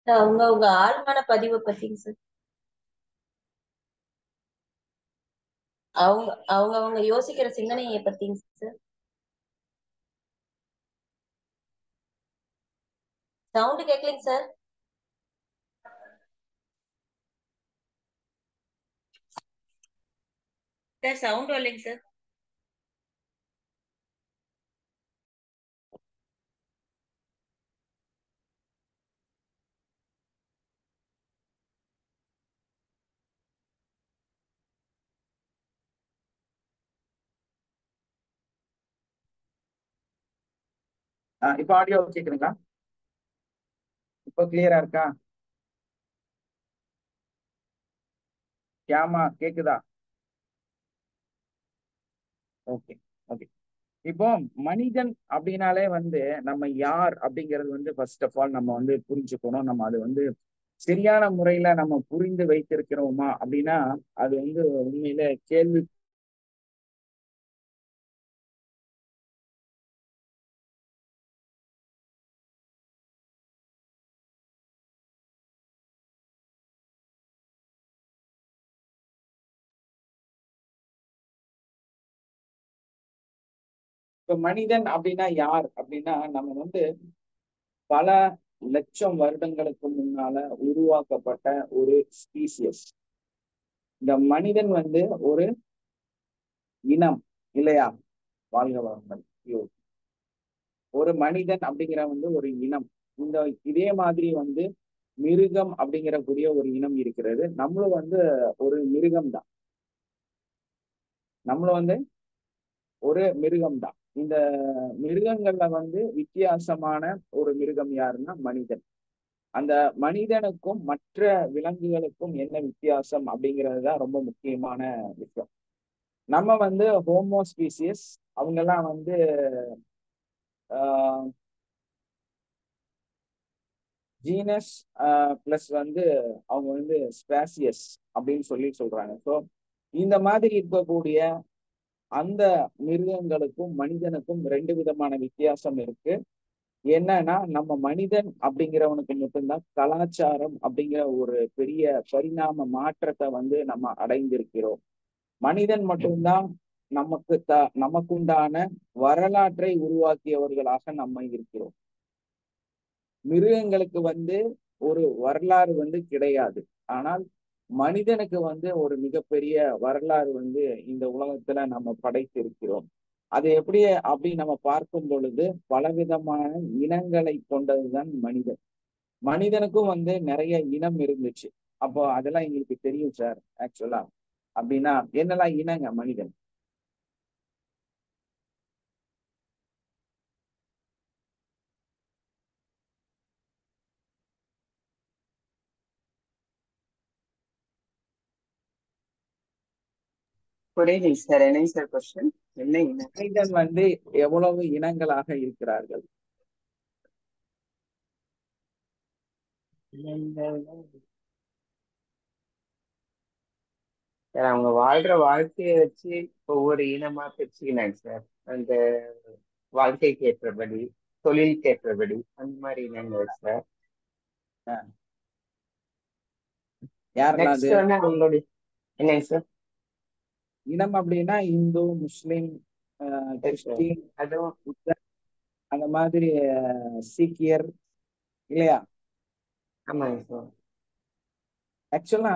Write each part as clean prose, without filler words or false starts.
அவங்க உங்க ஆழ்மான பதிவை பத்திங்க சார். அவங்க அவங்க யோசிக்கிற சிந்தனையை பத்திங்க சார். சவுண்ட் கேட்கலைங்க சார். சார் சவுண்ட் வரலைங்க சார். இப்ப ஆடியோ கேக்குதுங்களா? இப்ப கிளியரா இருக்கா? கேமா கேக்குதா? ஓகே. ஓகே. இப்போ மனிதன் அப்படின்னாலே வந்து நம்ம யார் அப்படிங்கிறது வந்து ஃபர்ஸ்ட் ஆஃப் ஆல் நம்ம வந்து புரிஞ்சுக்கணும். நம்ம அது வந்து சரியான முறையில நம்ம புரிந்து வைத்திருக்கிறோமா அப்படின்னா அது வந்து உண்மையில கேள்வி. இப்ப மனிதன் அப்படின்னா யார் அப்படின்னா நம்ம வந்து பல லட்சம் வருடங்களுக்கு முன்னால உருவாக்கப்பட்ட ஒரு ஸ்பீசியஸ். இந்த மனிதன் வந்து ஒரு இனம் இல்லையா? வாழ்க வளங்கள். ஒரு மனிதன் அப்படிங்கிற வந்து ஒரு இனம். இந்த இதே மாதிரி வந்து மிருகம் அப்படிங்கிற கூடிய ஒரு இனம் இருக்கிறது. நம்மளும் வந்து ஒரு மிருகம் தான். நம்மளும் வந்து ஒரு மிருகம் தான். இந்த மிருகங்கள்ல வந்து வித்தியாசமான ஒரு மிருகம் யாருன்னா மனிதன். அந்த மனிதனுக்கும் மற்ற விலங்குகளுக்கும் என்ன வித்தியாசம் அப்படிங்கிறது தான் ரொம்ப முக்கியமான விஷயம். நம்ம வந்து ஹோமோ ஸ்பீசியஸ், அவங்க எல்லாம் வந்து ஜீனஸ் பிளஸ் வந்து அவங்க வந்து ஸ்பேசியஸ் அப்படின்னு சொல்றாங்க. ஸோ இந்த மாதிரி இருக்கக்கூடிய அந்த மிருகங்களுக்கும் மனிதனுக்கும் ரெண்டு விதமான வித்தியாசம் இருக்கு. என்னன்னா நம்ம மனிதன் அப்படிங்கிறவனுக்கு மட்டும்தான் கலாச்சாரம் அப்படிங்கிற ஒரு பெரிய பரிணாம மாற்றத்தை வந்து நம்ம அடைந்திருக்கிறோம். மனிதன் மட்டும்தான் நமக்குண்டான வரலாற்றை உருவாக்கியவர்களாக நம்ம இருக்கிறோம். மிருகங்களுக்கு வந்து ஒரு வரலாறு வந்து கிடையாது. ஆனால் மனிதனுக்கு வந்து ஒரு மிகப்பெரிய வரலாறு வந்து இந்த உலகத்துல நம்ம படைத்திருக்கிறோம். அது எப்படி அப்படி நம்ம பார்க்கும் பொழுது பலவிதமான இனங்களை கொண்டதுதான் மனிதன். மனிதனுக்கும் வந்து நிறைய இனம் இருந்துச்சு. அப்போ அதெல்லாம் எங்களுக்கு தெரியும் சார். ஆக்சுவலா அப்படின்னா என்னெல்லாம் இனங்க மனிதன்? புரியல சார். என்னங்க சார் கொஸ்டின்? என்ன இனம்? மனிதன் வந்து எவ்வளவு இனங்களாக இருக்கிறார்கள்? சார் அவங்க வாழ்ற வாழ்க்கையை வச்சு ஒவ்வொரு இனமா பிரிச்சுக்கினாங்க சார். அந்த வாழ்க்கைக்கு ஏற்றபடி, தொழிலுக்கு ஏற்றபடி அந்த மாதிரி இனங்கள் சார். யாரெல்லாம் அது? நெக்ஸ்ட் வந்து அவங்களுடைய என்னங்க சார்? இனம் அப்படின்னா இந்து, முஸ்லிம், கிறிஸ்டின், அதுவும் புத்தர், அந்த மாதிரி சீக்கியர் இல்லையா? ஆமாங்க சார். ஆக்சுவலா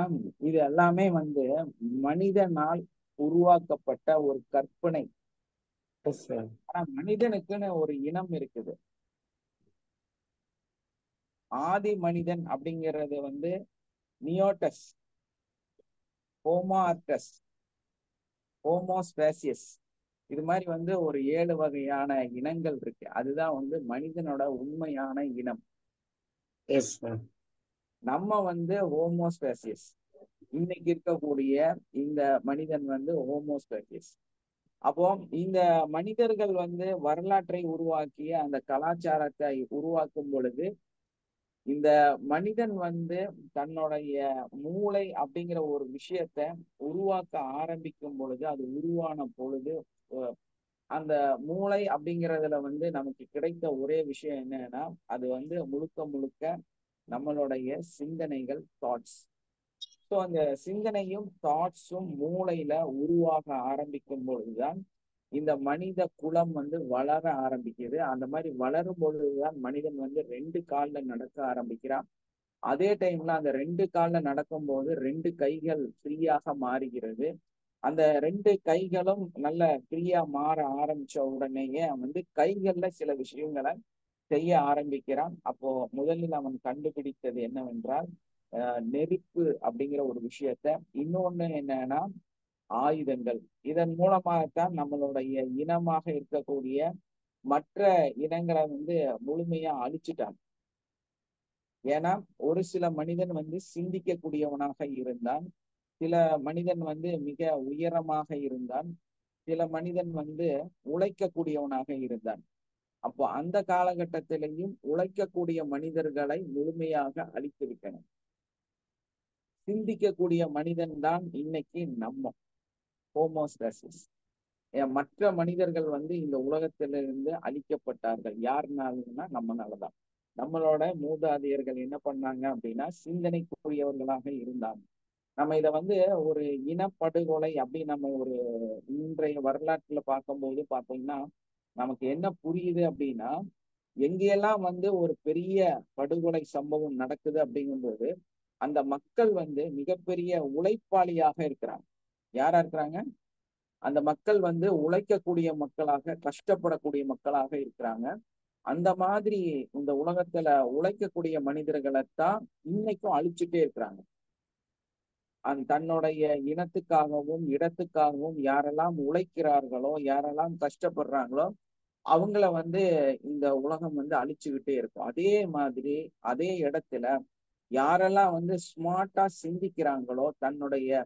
இது எல்லாமே வந்து மனிதனால் உருவாக்கப்பட்ட ஒரு கற்பனை. ஆனா மனிதனுக்குன்னு ஒரு இனம் இருக்குது. ஆதி மனிதன் அப்படிங்கிறது வந்து நியோட்டஸ், ஹோமோஆர்டஸ், ஹோமோஸ்பேசியஸ், இது மாதிரி வந்து ஒரு 7 வகையான இனங்கள் இருக்கு. அதுதான் வந்து மனிதனோட உண்மையான இனம். நம்ம வந்து ஹோமோஸ்பேசியஸ். இன்னைக்கு இருக்கக்கூடிய இந்த மனிதன் வந்து ஹோமோஸ்பேசியஸ். அப்போ இந்த மனிதர்கள் வந்து வரலாற்றை உருவாக்கிய அந்த கலாச்சாரத்தை உருவாக்கும் பொழுது இந்த மனிதன் வந்து தன்னுடைய மூளை அப்படிங்கிற ஒரு விஷயத்த உருவாக்க ஆரம்பிக்கும் பொழுது, அது உருவான பொழுது அந்த மூளை அப்படிங்கிறதுல வந்து நமக்கு கிடைத்த ஒரே விஷயம் என்னன்னா அது வந்து முழுக்க முழுக்க நம்மளுடைய சிந்தனைகள், தாட்ஸ். ஸோ அந்த சிந்தனையும் தாட்ஸும் மூளையில உருவாக ஆரம்பிக்கும் பொழுதுதான் இந்த மனித குலம் வந்து வளர ஆரம்பிக்குது. அந்த மாதிரி வளரும் பொழுதுதான் மனிதன் வந்து 2 கால்ல நடக்க ஆரம்பிக்கிறான். அதே டைம்ல அந்த 2 கால்ல நடக்கும்போது 2 கைகள் ஃப்ரீயாக மாறுகிறது. அந்த 2 கைகளும் நல்ல ஃப்ரீயா மாற ஆரம்பிச்ச உடனேயே அவன் வந்து கைகள்ல சில விஷயங்களை செய்ய ஆரம்பிக்கிறான். அப்போ முதலில் அவன் கண்டுபிடித்தது என்னவென்றால் நெருப்பு அப்படிங்கிற ஒரு விஷயத்த, இன்னொன்னு என்னன்னா ஆயுதங்கள். இதன் மூலமாகத்தான் நம்மளுடைய இனமாக இருக்கக்கூடிய மற்ற இனங்களை வந்து முழுமையா அழிச்சிட்டாங்க. ஏன்னா ஒரு சில மனிதன் வந்து சிந்திக்கக்கூடியவனாக இருந்தான், சில மனிதன் வந்து மிக உயரமாக இருந்தான், சில மனிதன் வந்து உழைக்கக்கூடியவனாக இருந்தான். அப்போ அந்த காலகட்டத்திலையும் உழைக்கக்கூடிய மனிதர்களை முழுமையாக அழித்து விட்டனர். சிந்திக்கக்கூடிய மனிதன் தான் இன்னைக்கு நம்ம ஹோமோஸ்டாசிஸ். மற்ற மனிதர்கள் வந்து இந்த உலகத்திலிருந்து அழிக்கப்பட்டார்கள். யாருனாலும்னா நம்மனாலதான். நம்மளோட மூதாதையர்கள் என்ன பண்ணாங்க அப்படின்னா சிந்தனைக்குரியவர்களாக இருந்தாங்க. நம்ம இதை வந்து ஒரு இனப்படுகொலை அப்படி நம்ம ஒரு இன்றைய வரலாற்றுல பார்க்கும்போது பார்த்தீங்கன்னா நமக்கு என்ன புரியுது அப்படின்னா, எங்கெல்லாம் வந்து ஒரு பெரிய படுகொலை சம்பவம் நடக்குது அப்படிங்கும்போது அந்த மக்கள் வந்து மிகப்பெரிய உழைப்பாளியாக இருக்கிறாங்க. யாரா இருக்கிறாங்க? அந்த மக்கள் வந்து உழைக்கக்கூடிய மக்களாக, கஷ்டப்படக்கூடிய மக்களாக இருக்கிறாங்க. அந்த மாதிரி இந்த உலகத்துல உழைக்கக்கூடிய மனிதர்களைத்தான் இன்னைக்கும் அழிச்சுட்டே இருக்கிறாங்க. தன்னுடைய இனத்துக்காகவும் இடத்துக்காகவும் யாரெல்லாம் உழைக்கிறார்களோ, யாரெல்லாம் கஷ்டப்படுறாங்களோ அவங்கள வந்து இந்த உலகம் வந்து அழிச்சுக்கிட்டே இருக்கும். அதே மாதிரி அதே இடத்துல யாரெல்லாம் வந்து ஸ்மார்ட்டா சிந்திக்கிறாங்களோ, தன்னுடைய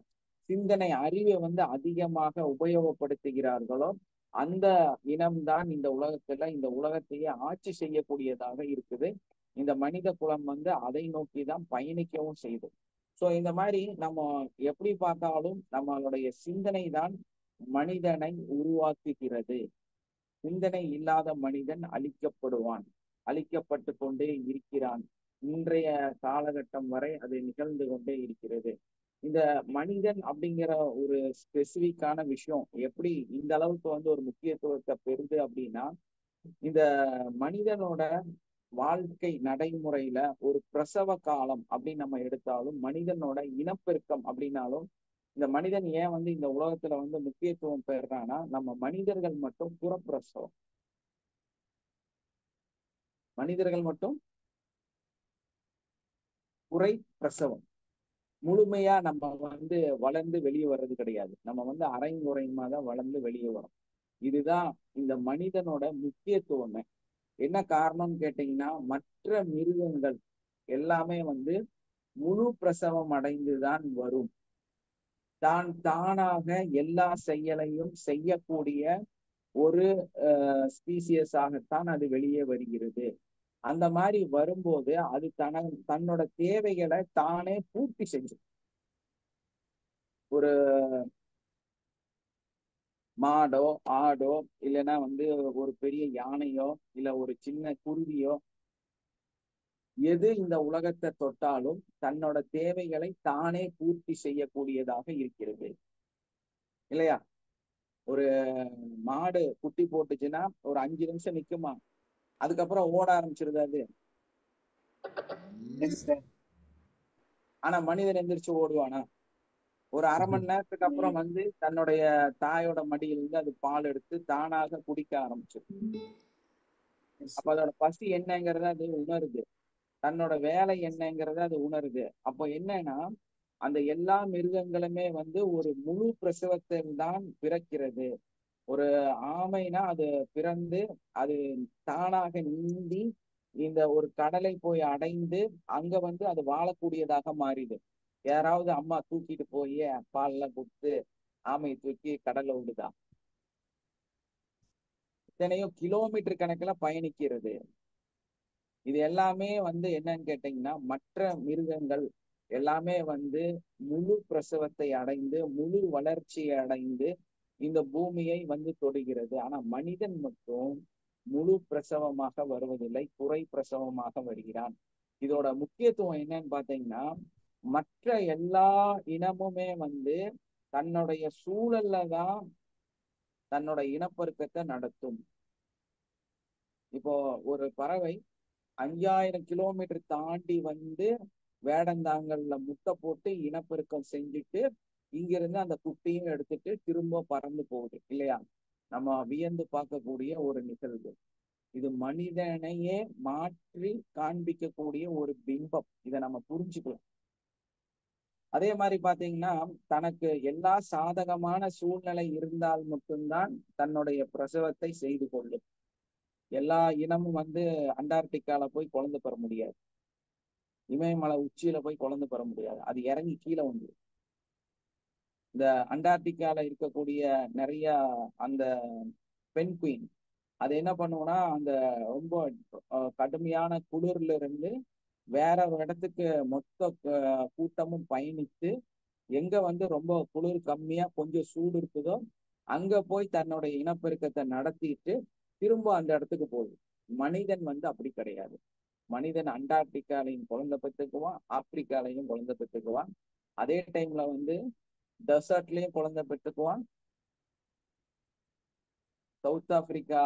சிந்தனை அறிவை வந்து அதிகமாக உபயோகப்படுத்துகிறார்களோ, அந்த இனம்தான் இந்த உலகத்துல இந்த உலகத்தையே ஆட்சி செய்யக்கூடியதாக இருக்குது. இந்த மனித குலம் வந்து அதை நோக்கி தான் பயணிக்கவும் செய்யுது. சோ இந்த மாதிரி நம்ம எப்படி பார்த்தாலும் நம்மளுடைய சிந்தனை தான் மனிதனை உருவாக்குகிறது. சிந்தனை இல்லாத மனிதன் அழிக்கப்படுவான், அழிக்கப்பட்டு கொண்டே இருக்கிறான். இன்றைய காலகட்டம் வரை அது நிகழ்ந்து கொண்டே இருக்கிறது. இந்த மனிதன் அப்படிங்கிற ஒரு ஸ்பெசிபிக்கான விஷயம் எப்படி இந்த அளவுக்கு வந்து ஒரு முக்கியத்துவத்தை பெறுது அப்படின்னா, இந்த மனிதனோட வாழ்க்கை நடைமுறையில ஒரு பிரசவ காலம் அப்படின்னு நம்ம எடுத்தாலும், மனிதனோட இனப்பெருக்கம் அப்படின்னாலும், இந்த மனிதன் ஏன் வந்து இந்த உலகத்துல வந்து முக்கியத்துவம் பெறுறான்னா, நம்ம மனிதர்கள் மட்டும் புறப்பிரசவம். மனிதர்கள் மட்டும் குறை பிரசவம். முழுமையா நம்ம வந்து வளர்ந்து வெளியே வர்றது கிடையாது. நம்ம வந்து அரைங்குறையுமா தான் வளர்ந்து வெளியே வரோம். இதுதான் இந்த மனிதனோட முக்கியத்துவமே. என்ன காரணம்னு கேட்டீங்கன்னா, மற்ற மிருகங்கள் எல்லாமே வந்து முழு பிரசவம் அடைந்துதான் வரும். தானாக எல்லா செயலையும் செய்யக்கூடிய ஒரு ஸ்பீசியஸாகத்தான் அது வெளியே வருகிறது. அந்த மாதிரி வரும்போது அது தன்னோட தேவைகளை தானே பூர்த்தி செஞ்சு, ஒரு மாடோ ஆடோ இல்லைன்னா வந்து ஒரு பெரிய யானையோ இல்ல ஒரு சின்ன குருவியோ எது இந்த உலகத்தை தொட்டாலும் தன்னோட தேவைகளை தானே பூர்த்தி செய்யக்கூடியதாக இருக்கிறது, இல்லையா? ஒரு மாடு குட்டி போட்டுச்சுன்னா ஒரு 5 நிமிஷம் நிக்குமா? அதுக்கப்புறம் ஓட ஆரம்பிச்சிருது அது. ஆனா மனிதன் எந்திரிச்சு ஓடுவானா? ஒரு அரை மணி நேரத்துக்கு அப்புறம் வந்து தன்னுடைய தாயோட மடியிலிருந்து அது பால் எடுத்து தானாக குடிக்க ஆரம்பிச்சிடும். அப்ப அதோட பசி என்னங்கிறத அது உணருது, தன்னோட வேலை என்னங்கிறத அது உணருது. அப்போ என்னன்னா அந்த எல்லா மிருகங்களுமே வந்து ஒரு முழு பிரசவத்தில் தான் பிறக்கிறது. ஒரு ஆமைனா அது பிறந்து அது தானாக நீந்தி இந்த ஒரு கடலை போய் அடைந்து அங்க வந்து அது வாழக்கூடியதாக மாறிடு. யாராவது அம்மா தூக்கிட்டு போய் பால்லாம் கொடுத்து ஆமையை தூக்கி கடல்ல விடுதா? இத்தனையோ கிலோமீட்டர் கணக்குல பயணிக்கிறது. இது எல்லாமே வந்து என்னன்னு கேட்டீங்கன்னா, மற்ற மிருகங்கள் எல்லாமே வந்து முழு பிரசவத்தை அடைந்து முழு வளர்ச்சியை அடைந்து இந்த பூமியை வந்து தொடுகிறது. ஆனா மனிதன் மட்டும் முழு பிரசவமாக வருவதில்லை, குறை பிரசவமாக வருகிறான். இதோட முக்கியத்துவம் என்னன்னு பாத்தீங்கன்னா, மற்ற எல்லா இனமுமே வந்து தன்னுடைய சூழல்ல தான் தன்னோட இனப்பெருக்கத்தை நடத்தும். இப்போ ஒரு பறவை 5000 கிலோமீட்டர் தாண்டி வந்து வேடந்தாங்கல்ல முட்டை போட்டு இனப்பெருக்கம் செஞ்சுட்டு இங்கிருந்து அந்த குட்டியும் எடுத்துட்டு திரும்ப பறந்து போகுது இல்லையா? நம்ம வியந்து பார்க்கக்கூடிய ஒரு நிகழ்வு. இது மனிதனையே மாற்றி காண்பிக்கக்கூடிய ஒரு பிம்பம். இதை நம்ம புரிஞ்சுக்கலாம். அதே மாதிரி பாத்தீங்கன்னா, தனக்கு எல்லா சாதகமான சூழ்நிலை இருந்தால் மட்டும்தான் தன்னுடைய பிரசவத்தை செய்து கொள்ளும். எல்லா இனமும் வந்து அண்டார்டிகால போய் குழந்தை பெற முடியாது. இமயமலை உச்சியில போய் குழந்தை பெற முடியாது. அது இறங்கி கீழே வந்துடும். இந்த அண்டார்டிகால இருக்கக்கூடிய நிறைய அந்த பென்குயின் அது என்ன பண்ணுவோம்னா, அந்த ரொம்ப கடுமையான குளிர்ல இருந்து வேற ஒரு இடத்துக்கு மொத்த கூட்டமும் பயணித்து எங்க வந்து ரொம்ப குளிர் கம்மியா கொஞ்சம் சூடு இருக்குதோ அங்க போய் தன்னுடைய இனப்பெருக்கத்தை நடத்திட்டு திரும்ப அந்த இடத்துக்கு போகுது. மனிதன் வந்து அப்படி கிடையாது. மனிதன் அண்டார்டிகாலையும் குழந்தை பெற்றுக்குவான், ஆப்பிரிக்காலையும் குழந்தை பெற்றுக்குவான், அதே டைம்ல வந்து டெசர்ட்லயும் குழந்தை பெற்றுக்குவான், சவுத் ஆப்பிரிக்கா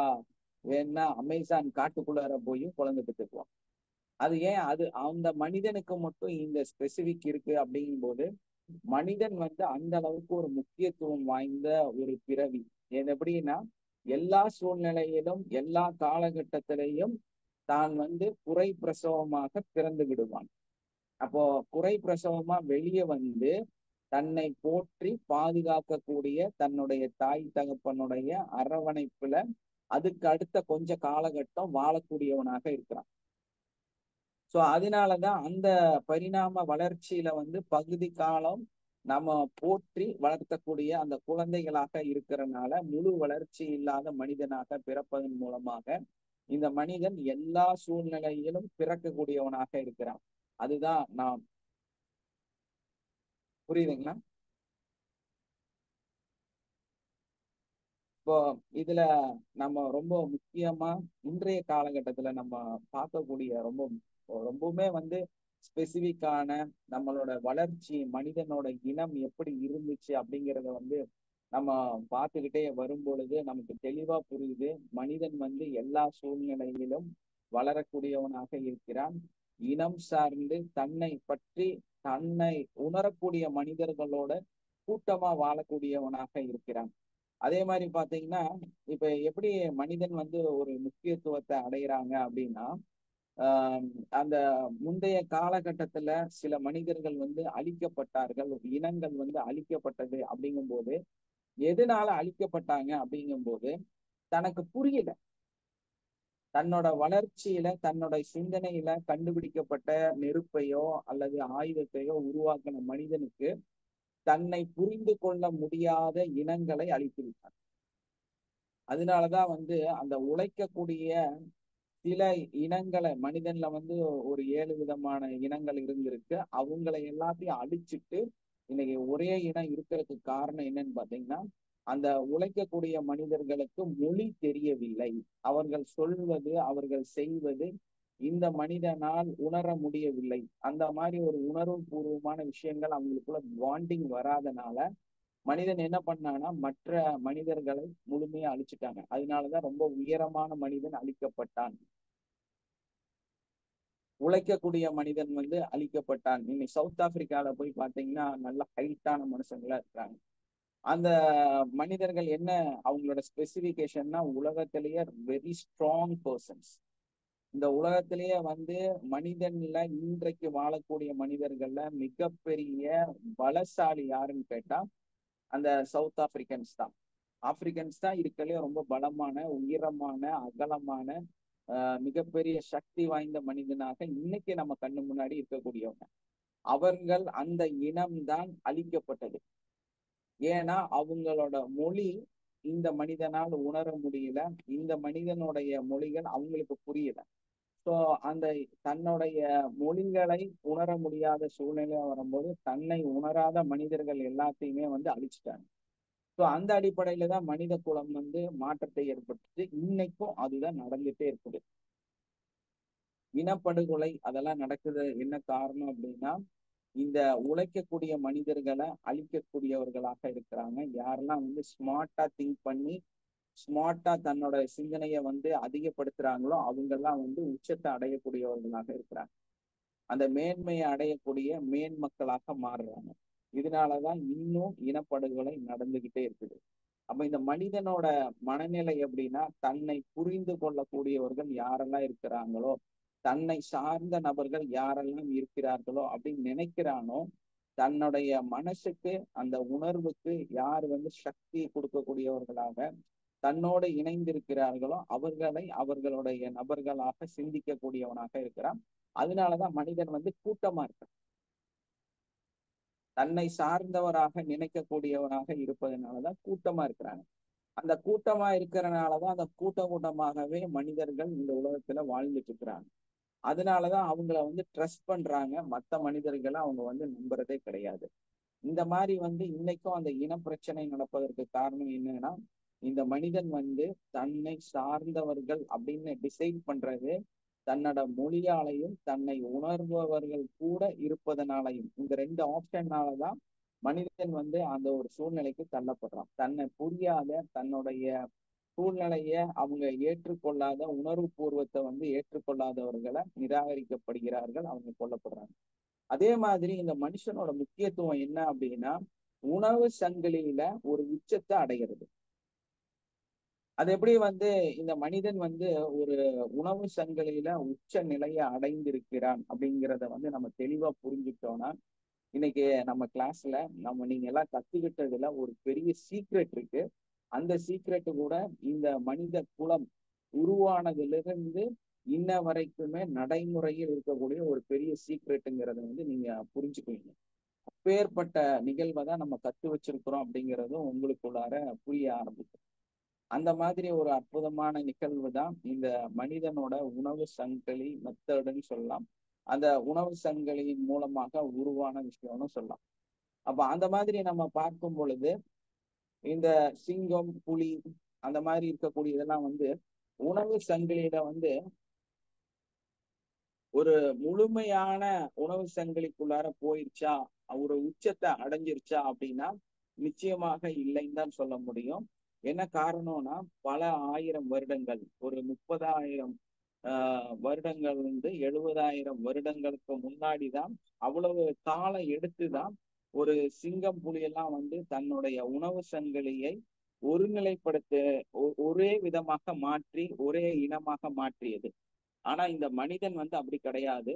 வேணா அமேசான் காட்டுக்குள்ளார போயும் குழந்தை பெற்றுக்குவான். அது ஏன் அது அந்த மனிதனுக்கு மட்டும் இந்த ஸ்பெசிபிக் இருக்கு அப்படிங்கும் போது மனிதன் வந்து அந்த அளவுக்கு ஒரு முக்கியத்துவம் வாய்ந்த ஒரு பிறவி. எப்படின்னா எல்லா சூழ்நிலையிலும் எல்லா காலகட்டத்திலையும் தான் வந்து குறை பிரசவமாக பிறந்து விடுவான். அப்போ குறை பிரசவமா வெளியே வந்து தன்னை போற்றி பாதுகாக்கக்கூடிய தன்னுடைய தாய் தகப்பனுடைய அரவணைப்புல அதுக்கு அடுத்த கொஞ்ச காலகட்டம் வாழக்கூடியவனாக இருக்கிறான். சோ அதனாலதான் அந்த பரிணாம வளர்ச்சியில வந்து பகுதி காலம் நம்ம போற்றி வளர்த்தக்கூடிய அந்த குழந்தைகளாக இருக்கிறனால முழு வளர்ச்சி இல்லாத மனிதனாக பிறப்பதன் மூலமாக இந்த மனிதன் எல்லா சூழ்நிலையிலும் பிறக்கக்கூடியவனாக இருக்கிறான். அதுதான் நாம் புரியுதுங்களா? இப்போ இதுல நம்ம ரொம்ப முக்கியமா இன்றைய காலகட்டத்துல நம்ம பார்க்கக்கூடிய ரொம்பவுமே வந்து ஸ்பெசிபிக்கான நம்மளோட வளர்ச்சி மனிதனோட இனம் எப்படி இருந்துச்சு அப்படிங்கிறத வந்து நம்ம பார்த்துக்கிட்டே வரும் பொழுது நமக்கு தெளிவா புரியுது. மனிதன் வந்து எல்லா சூழ்நிலையிலும் வளரக்கூடியவனாக இருக்கிறான். இனம் சார்ந்து தன்னை பற்றி தன்னை உணரக்கூடிய மனிதர்களோட கூட்டமா வாழக்கூடியவனாக இருக்கிறான். அதே மாதிரி பாத்தீங்கன்னா, இப்ப எப்படி மனிதன் வந்து ஒரு முக்கியத்துவத்தை அடைகிறாங்க அப்படின்னா, ஆஹ் அந்த முந்தைய காலகட்டத்துல சில மனிதர்கள் வந்து அழிக்கப்பட்டார்கள், இனங்கள் வந்து அழிக்கப்பட்டது அப்படிங்கும்போது எதனால அழிக்கப்பட்டாங்க அப்படிங்கும்போது தனக்கு புரியல. தன்னோட வளர்ச்சியில தன்னோட சிந்தனையில கண்டுபிடிக்கப்பட்ட நெருப்பையோ அல்லது ஆயுதத்தையோ உருவாக்கின மனிதனுக்கு தன்னை புரிந்து கொள்ள முடியாத இனங்களை அழித்து விட்டார். அதனாலதான் வந்து அந்த உழைக்கக்கூடிய சில இனங்களை மனிதன்ல வந்து ஒரு 7 விதமான இனங்கள் இருந்திருக்கு. அவங்களை எல்லாத்தையும் அழிச்சிட்டு இன்னைக்கு ஒரே இனம் இருக்கிறதுக்கு காரணம் என்னன்னு பாத்தீங்கன்னா, அந்த உழைக்கக்கூடிய மனிதர்களுக்கு மொழி தெரியவில்லை. அவர்கள் சொல்வது அவர்கள் செய்வது இந்த மனிதனால் உணர முடியவில்லை. அந்த மாதிரி ஒரு உணர்வு பூர்வமான விஷயங்கள் அவங்களுக்குள்ள பாண்டிங் வராதனால மனிதன் என்ன பண்ணான்னா மற்ற மனிதர்களை முழுமையா அழிச்சிட்டாங்க. அதனாலதான் ரொம்ப உயரமான மனிதன் அழிக்கப்பட்டான், உழைக்கக்கூடிய மனிதன் வந்து அழிக்கப்பட்டான். நீங்க சவுத் ஆப்பிரிக்கால போய் பாத்தீங்கன்னா நல்ல ஹைட்டான மனுஷங்களா இருக்காங்க. அந்த மனிதர்கள் என்ன அவங்களோட ஸ்பெசிபிகேஷன்னா உலகத்திலேயே வெரி ஸ்ட்ராங் பர்சன்ஸ். இந்த உலகத்திலேயே வந்து மனிதன்ல இன்றைக்கு வாழக்கூடிய மனிதர்கள்ல மிகப்பெரிய பலசாலி யாருன்னு கேட்டா அந்த சவுத் ஆப்பிரிக்கன்ஸ் தான். ஆப்பிரிக்கன்ஸ் தான் இருக்கலையே ரொம்ப பலமான உயரமான அகலமான மிகப்பெரிய சக்தி வாய்ந்த மனிதனாக இன்னைக்கு நம்ம கண்ணு முன்னாடி இருக்கக்கூடியவங்க. அவர்கள் அந்த இனம்தான் அழிக்கப்பட்டது. ஏன்னா அவங்களோட மொழி இந்த மனிதனால் உணர முடியல, இந்த மனிதனுடைய மொழிகள் அவங்களுக்கு புரியல. ஸோ அந்த தன்னுடைய மொழிகளை உணர முடியாத சூழ்நிலை வரும்போது தன்னை உணராத மனிதர்கள் எல்லாத்தையுமே வந்து அழிச்சிட்டாங்க. ஸோ அந்த அடிப்படையில தான் மனித குலம் வந்து மாற்றத்தை ஏற்படுத்துது. இன்னைக்கும் அதுதான் நடந்துட்டே இருக்குது. இனப்படுகொலை அதெல்லாம் நடக்குது. என்ன காரணம் அப்படின்னா, இந்த உழைக்கக்கூடிய மனிதர்களை அழிக்கக்கூடியவர்களாக இருக்கிறாங்க. யாரெல்லாம் வந்து ஸ்மார்ட்டா திங்க் பண்ணி ஸ்மார்ட்டா தன்னோட சிந்தனையை வந்து அதிகப்படுத்துறாங்களோ அவங்கெல்லாம் வந்து உச்சத்தை அடையக்கூடியவர்களாக இருக்கிறாங்க. அந்த மேன்மையை அடையக்கூடிய மேன்மக்களாக மாறுறாங்க. இதனாலதான் இன்னும் இனப்படுகொலை நடந்துகிட்டே இருக்குது. அப்ப இந்த மனிதனோட மனநிலை எப்படின்னா, தன்னை புரிந்து கொள்ளக்கூடியவர்கள் யாரெல்லாம் இருக்கிறாங்களோ, தன்னை சார்ந்த நபர்கள் யாரெல்லாம் இருக்கிறார்களோ அப்படின்னு நினைக்கிறானோ, தன்னுடைய மனசுக்கு அந்த உணர்வுக்கு யார் வந்து சக்தி கொடுக்கக்கூடியவர்களாக தன்னோடு இணைந்திருக்கிறார்களோ அவர்களை அவர்களுடைய நபர்களாக சிந்திக்கக்கூடியவனாக இருக்கிறான். அதனாலதான் மனிதன் வந்து கூட்டமா இருக்கான். தன்னை சார்ந்தவராக நினைக்கக்கூடியவனாக இருப்பதனாலதான் கூட்டமா இருக்கிறாங்க. அந்த கூட்டமா இருக்கிறனாலதான் அந்த கூட்டமாகவே மனிதர்கள் இந்த உலகத்துல வாழ்ந்துட்டு இருக்கிறாங்க. அதனாலதான் அவங்கள வந்து ட்ரஸ்ட் பண்றாங்க. மத்த மனிதர்களை அவங்க வந்து நம்புறதே கிடையாது. இந்த மாதிரி வந்து இன்னைக்கும் அந்த இன பிரச்சனை நடப்பதற்கு காரணம் என்னன்னா, இந்த மனிதன் வந்து தன்னை சார்ந்தவர்கள் அப்படின்னு டிசைட் பண்றது தன்னோட மொழியாலையும் தன்னை உணர்பவர்கள் கூட இருப்பதனாலையும், இந்த ரெண்டு ஆப்ஷன்னாலதான் மனிதன் வந்து அந்த ஒரு சூழ்நிலைக்கு தள்ளப்படுறான். தன்னை புரியாத தன்னுடைய சூழ்நிலைய அவங்க ஏற்றுக்கொள்ளாத உணர்வு பூர்வத்தை வந்து ஏற்றுக்கொள்ளாதவர்களை நிராகரிக்கப்படுகிறார்கள், அவங்க கொல்லப்படுறாங்க. அதே மாதிரி இந்த மனுஷனோட முக்கியத்துவம் என்ன அப்படின்னா, உணவு சங்கிலியில ஒரு உச்சத்தை அடைகிறது. அது எப்படி வந்து இந்த மனிதன் வந்து ஒரு உணவு சங்கிலியில உச்ச நிலையை அடைந்திருக்கிறான் அப்படிங்கிறத வந்து நம்ம தெளிவா புரிஞ்சுக்கிட்டோம்னா, இன்னைக்கு நம்ம கிளாஸ்ல நீங்க எல்லாம் கத்துக்கிட்டதுல ஒரு பெரிய சீக்ரெட் இருக்கு. அந்த சீக்ரெட் கூட இந்த மனித குலம் உருவானதிலிருந்து இன்ன வரைக்குமே நடைமுறையில் இருக்கக்கூடிய ஒரு பெரிய சீக்ரெட்டுங்கிறத வந்து நீங்க புரிஞ்சுக்குவீங்க. அப்பேற்பட்ட நிகழ்வை தான் நம்ம கத்து வச்சிருக்கிறோம் அப்படிங்கிறதும் உங்களுக்குள்ளார புரிய ஆரம்பிக்கும். அந்த மாதிரி ஒரு அற்புதமான நிகழ்வு தான் இந்த மனிதனோட உணவு சங்கிலி மெத்தடுன்னு சொல்லலாம். அந்த உணவு சங்கிலியின் மூலமாக உருவான விஷயம்னு சொல்லலாம். அப்ப அந்த மாதிரி நம்ம பார்க்கும் பொழுது இந்த சிங்கம், புலி அந்த மாதிரி இருக்கக்கூடிய இதெல்லாம் வந்து உணவு சங்கிலியில வந்து ஒரு முழுமையான உணவு சங்கிலிக்குள்ளார போயிருச்சா, ஒரு உச்சத்தை அடைஞ்சிருச்சா அப்படின்னா நிச்சயமாக இல்லைன்னு தான் சொல்ல முடியும். என்ன காரணம்னா, பல ஆயிரம் வருடங்கள், ஒரு 30,000 வருடங்கள் வந்து 70,000 வருடங்களுக்கு முன்னாடிதான் அவ்வளவு காலம் எடுத்துதான் ஒரு சிங்கம், புலியெல்லாம் வந்து தன்னுடைய உணவு சங்கிலியை ஒருநிலைப்படுத்த ஒரே விதமாக மாற்றி ஒரே இனமாக மாற்றியது. ஆனா இந்த மனிதன் வந்து அப்படி கிடையாது.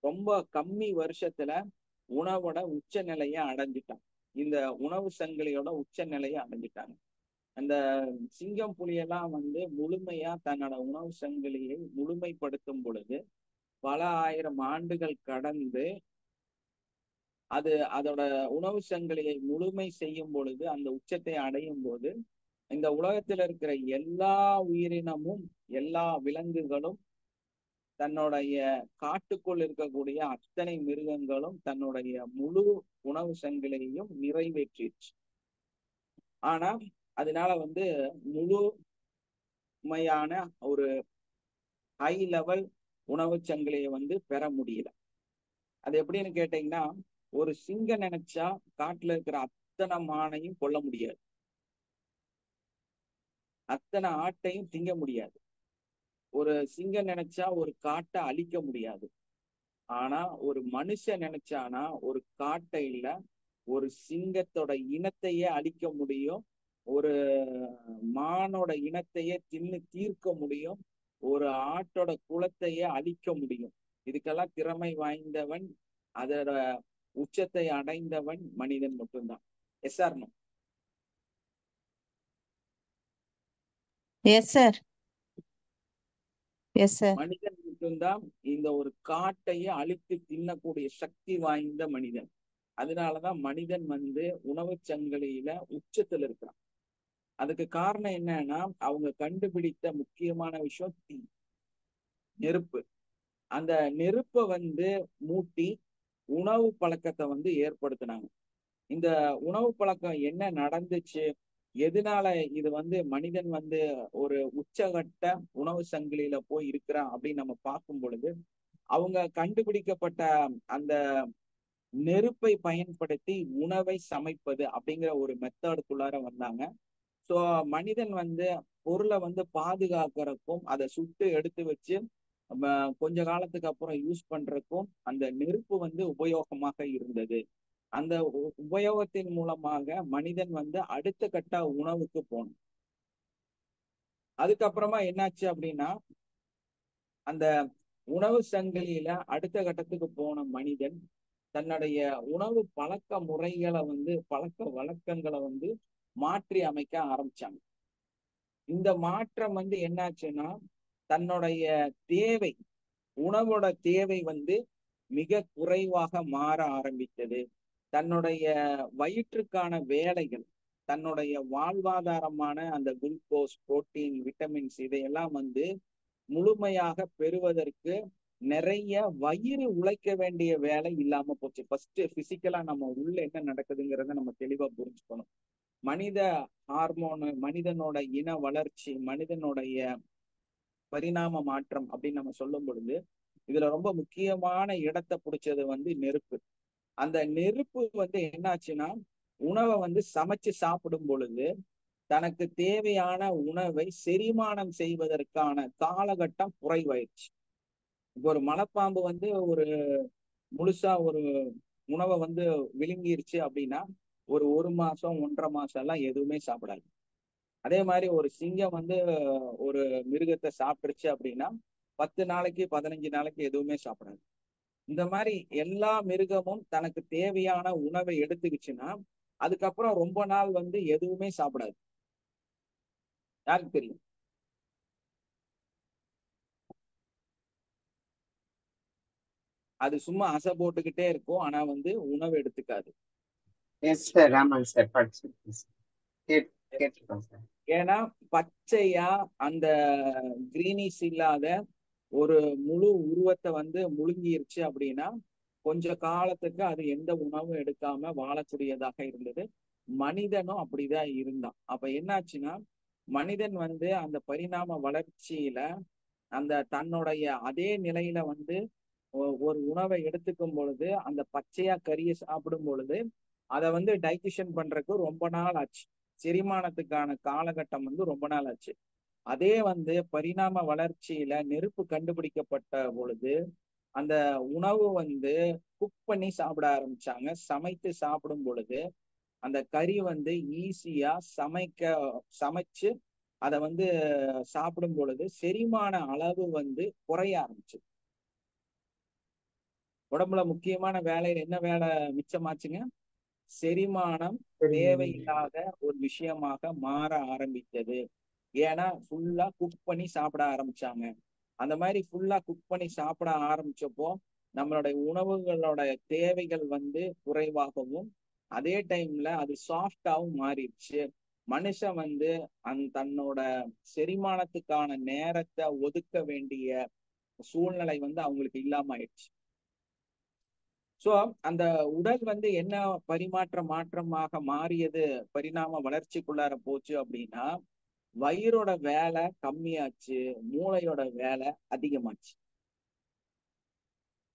ரொம்ப கம்மி வருஷத்துல உணவோட உச்ச நிலையை அடைஞ்சிட்டான். இந்த உணவு சங்கிலியோட உச்ச நிலையை அடைஞ்சிட்டாங்க. அந்த சிங்கம், புலியெல்லாம் வந்து முழுமையா தன்னோட உணவு சங்கிலியை முழுமைப்படுத்தும் பொழுது பல ஆயிரம் ஆண்டுகள் கடந்து அதோட உணவு சங்கிலியை முழுமை செய்யும் பொழுது அந்த உச்சத்தை அடையும் போது இந்த உலகத்துல இருக்கிற எல்லா உயிரினமும் எல்லா விலங்குகளும் தன்னுடைய காட்டுக்குள் இருக்கக்கூடிய அத்தனை மிருகங்களும் தன்னுடைய முழு உணவு சங்கிலியையும் நிறைவேற்றிடுச்சு. ஆனா அதனால வந்து முழுமையான ஒரு ஹை லெவல் உணவு சங்கிலியை வந்து பெற முடியல. அது எப்படின்னு கேட்டீங்கன்னா, ஒரு சிங்கம் நினைச்சா காட்டுல இருக்கிற அத்தனை மானையும் கொல்ல முடியாது, அத்தனை ஆட்டையும் திங்க முடியாது. ஒரு சிங்கம் நினைச்சா ஒரு காட்டை அழிக்க முடியாது. ஆனா ஒரு மனுஷன் நினைச்சானா ஒரு காட்டை இல்ல, ஒரு சிங்கத்தோட இனத்தையே அழிக்க முடியும், ஒரு மானோட இனத்தையே தின்னு தீர்க்க முடியும், ஒரு ஆட்டோட குலத்தையே அழிக்க முடியும். இதுக்கெல்லாம் திறமை வாய்ந்தவன், அதோட உச்சத்தை அடைந்தவன் மனிதன் மட்டும்தான். Yes or no? Yes sir. Yes sir. மனிதன் மட்டும்தான் இந்த ஒரு காட்டையே அழித்து தின்னக்கூடிய சக்தி வாய்ந்த மனிதன். அதனாலதான் மனிதன் வந்து உணவு சங்கிலியில உச்சத்துல இருக்கிறான். அதுக்கு காரணம் என்னன்னா, அவங்க கண்டுபிடித்த முக்கியமான விஷயம் தீ, நெருப்பு. அந்த நெருப்பை வந்து மூட்டி உணவு பழக்கத்தை வந்து ஏற்படுத்தினாங்க. இந்த உணவு பழக்கம் என்ன நடந்துச்சு எதனால இது வந்து மனிதன் வந்து ஒரு உச்சகட்ட உணவு சங்கிலியில போய் இருக்கிறான் அப்படின்னு நம்ம பார்க்கும் பொழுது, அவங்க கண்டுபிடிக்கப்பட்ட அந்த நெருப்பை பயன்படுத்தி உணவை சமைப்பது அப்படிங்கிற ஒரு மெத்தடுக்குள்ளார வந்தாங்க. சோ மனிதன் வந்து பொருளை வந்து பாதுகாக்கிறதுக்கும் அதை சுட்டு எடுத்து வச்சு நம்ம கொஞ்ச காலத்துக்கு அப்புறம் யூஸ் பண்றதுக்கும் அந்த நெருப்பு வந்து உபயோகமாக இருந்தது. அந்த உபயோகத்தின் மூலமாக மனிதன் வந்து அடுத்த கட்ட உணவுக்கு போனான். அதுக்கப்புறமா என்னாச்சு அப்படின்னா, அந்த உணவு சங்கிலியில அடுத்த கட்டத்துக்கு போன மனிதன் தன்னுடைய உணவு பழக்க முறைகளை வந்து பழக்க வழக்கங்களை வந்து மாற்றி அமைக்க ஆரம்பிச்சாங்க. இந்த மாற்றம் வந்து என்னாச்சுன்னா, தன்னுடைய தேவை உணவோட தேவை வந்து மிக குறைவாக மாற ஆரம்பித்தது. தன்னுடைய வயிற்றுக்கான வேலைகள், தன்னுடைய வாழ்வாதாரமான அந்த குளுக்கோஸ், புரோட்டீன், விட்டமின்ஸ் இதையெல்லாம் வந்து முழுமையாக பெறுவதற்கு நிறைய வயிறு உழைக்க வேண்டிய வேலை இல்லாம போச்சு. ஃபர்ஸ்ட் பிசிக்கலா நம்ம உள்ள என்ன நடக்குதுங்கிறத நம்ம தெளிவா புரிஞ்சுக்கணும். மனித ஹார்மோனு, மனிதனோட இன வளர்ச்சி, மனிதனுடைய பரிணாம மாற்றம் அப்படின்னு நம்ம சொல்லும் பொழுது, இதுல ரொம்ப முக்கியமான இடத்தை பிடிச்சது வந்து நெருப்பு. அந்த நெருப்பு வந்து என்னாச்சுன்னா, உணவை வந்து சமைச்சு சாப்பிடும் பொழுது தனக்கு தேவையான உணவை செரிமானம் செய்வதற்கான காலகட்டம் குறைவாயிடுச்சு. இப்போ ஒரு மலைப்பாம்பு வந்து ஒரு முழுசா ஒரு உணவை வந்து விழுங்கிருச்சு அப்படின்னா ஒரு மாசம் 1.5 மாசம் எல்லாம் எதுவுமே சாப்பிடாது. அதே மாதிரி ஒரு சிங்கம் வந்து ஒரு மிருகத்தை சாப்பிட்டுருச்சு அப்படின்னா 10 நாளைக்கு 15 நாளைக்கு எதுவுமே சாப்பிடாது. இந்த மாதிரி எல்லா மிருகமும் தனக்கு தேவையான உணவை எடுத்துக்கிச்சுன்னா அதுக்கப்புறம் ரொம்ப நாள் வந்து எதுவுமே சாப்பிடாது. யாருக்கு தெரியும்? அது சும்மா அசை போட்டுக்கிட்டே இருக்கும், ஆனா வந்து உணவு எடுத்துக்காது. எஸ் சார், ஆமாங்க சார், படிச்சிருக்கேன் சார், கேட்டிருக்கோம் சார். ஏன்னா பச்சையா அந்த கிரீனிஷ் இல்லாத ஒரு முழு உருவத்தை வந்து முழுங்கிருச்சு அப்படின்னா கொஞ்ச காலத்துக்கு அது எந்த உணவும் எடுக்காம வாழக்கூடியதாக இருந்தது. மனிதனும் அப்படிதான் இருந்தான். அப்ப என்னாச்சுன்னா, மனிதன் வந்து அந்த பரிணாம வளர்ச்சியில அந்த தன்னுடைய அதே நிலையில வந்து ஒரு உணவை எடுத்துக்கும் பொழுது அந்த பச்சையா கறியை சாப்பிடும் பொழுது அதை வந்து டைஜஷன் பண்றதுக்கு ரொம்ப நாள் ஆச்சு. செரிமானத்துக்கான காலகட்டம் வந்து ரொம்ப நாள் ஆச்சு. அதே வந்து பரிணாம வளர்ச்சியில நெருப்பு கண்டுபிடிக்கப்பட்ட பொழுது அந்த உணவு வந்து குக் பண்ணி சாப்பிட ஆரம்பிச்சாங்க. சமைத்து சாப்பிடும் பொழுது அந்த கறி வந்து ஈஸியா சமைச்சு அதை வந்து சாப்பிடும் பொழுது செரிமான அளவு வந்து குறைய ஆரம்பிச்சு. உடம்புல முக்கியமான வேலையில என்ன வேலை மிச்சமாச்சுங்க? செரிமானம் தேவையில்லாத ஒரு விஷயமாக மாற ஆரம்பித்தது. ஏன்னா ஃபுல்லா குக் பண்ணி சாப்பிட ஆரம்பிச்சாங்க. அந்த மாதிரி ஃபுல்லா குக் பண்ணி சாப்பிட ஆரம்பிச்சப்போ நம்மளுடைய உணவுகளோட தேவைகள் வந்து குறைவாகவும் அதே டைம்ல அது சாஃப்டாவும் மாறிடுச்சு. மனுஷன் வந்து தன்னோட செரிமானத்துக்கான நேரத்தை ஒதுக்க வேண்டிய சூழ்நிலை வந்து அவங்களுக்கு இல்லாம ஆயிடுச்சு. சோ அந்த உடல் வந்து என்ன மாற்றமாக மாறியது, பரிணாம வளர்ச்சிக்குள்ளார போச்சு அப்படின்னா, வயிறோட வேலை கம்மியாச்சு, மூளையோட வேலை அதிகமாச்சு.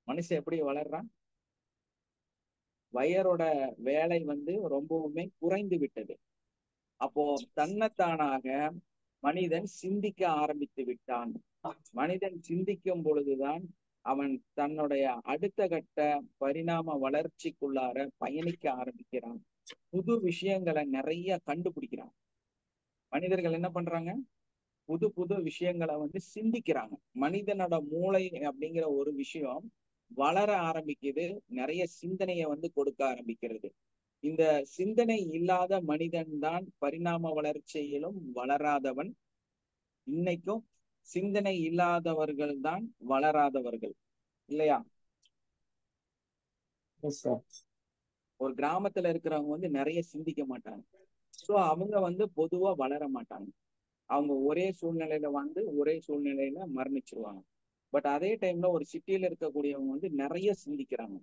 மனுஷன் எப்படி வளர்றான்? வயரோட வேலை வந்து ரொம்பவுமே குறைந்து விட்டது. அப்போ தன்னைத்தானாக மனிதன் சிந்திக்க ஆரம்பித்து விட்டான். மனிதன் சிந்திக்கும் பொழுதுதான் அவன் தன்னுடைய அடுத்த கட்ட பரிணாம வளர்ச்சிக்குள்ளார பயணிக்க ஆரம்பிக்கிறான். புது விஷயங்களை நிறைய கண்டுபிடிக்கிறான். மனிதர்கள் என்ன பண்றாங்க? புது புது விஷயங்களை வந்து சிந்திக்கிறாங்க. மனிதனோட மூளை அப்படிங்கிற ஒரு விஷயம் வளர ஆரம்பிக்குது, நிறைய சிந்தனையை வந்து கொடுக்க ஆரம்பிக்கிறது. இந்த சிந்தனை இல்லாத மனிதன் தான் பரிணாம வளர்ச்சியிலும் வளராதவன். இன்னைக்கும் சிந்தனை இல்லாதவர்கள் தான் வளராதவர்கள், இல்லையா? ஒரு கிராமத்துல இருக்கிறவங்க வந்து நிறைய சிந்திக்க மாட்டாங்க. சோ அவங்க வந்து பொதுவா வளர மாட்டாங்க. அவங்க ஒரே சூழ்நிலையில வந்து ஒரே சூழ்நிலையில மரணிச்சிருவாங்க. பட் அதே டைம்ல ஒரு சிட்டியில இருக்கக்கூடியவங்க வந்து நிறைய சிந்திக்கிறாங்க.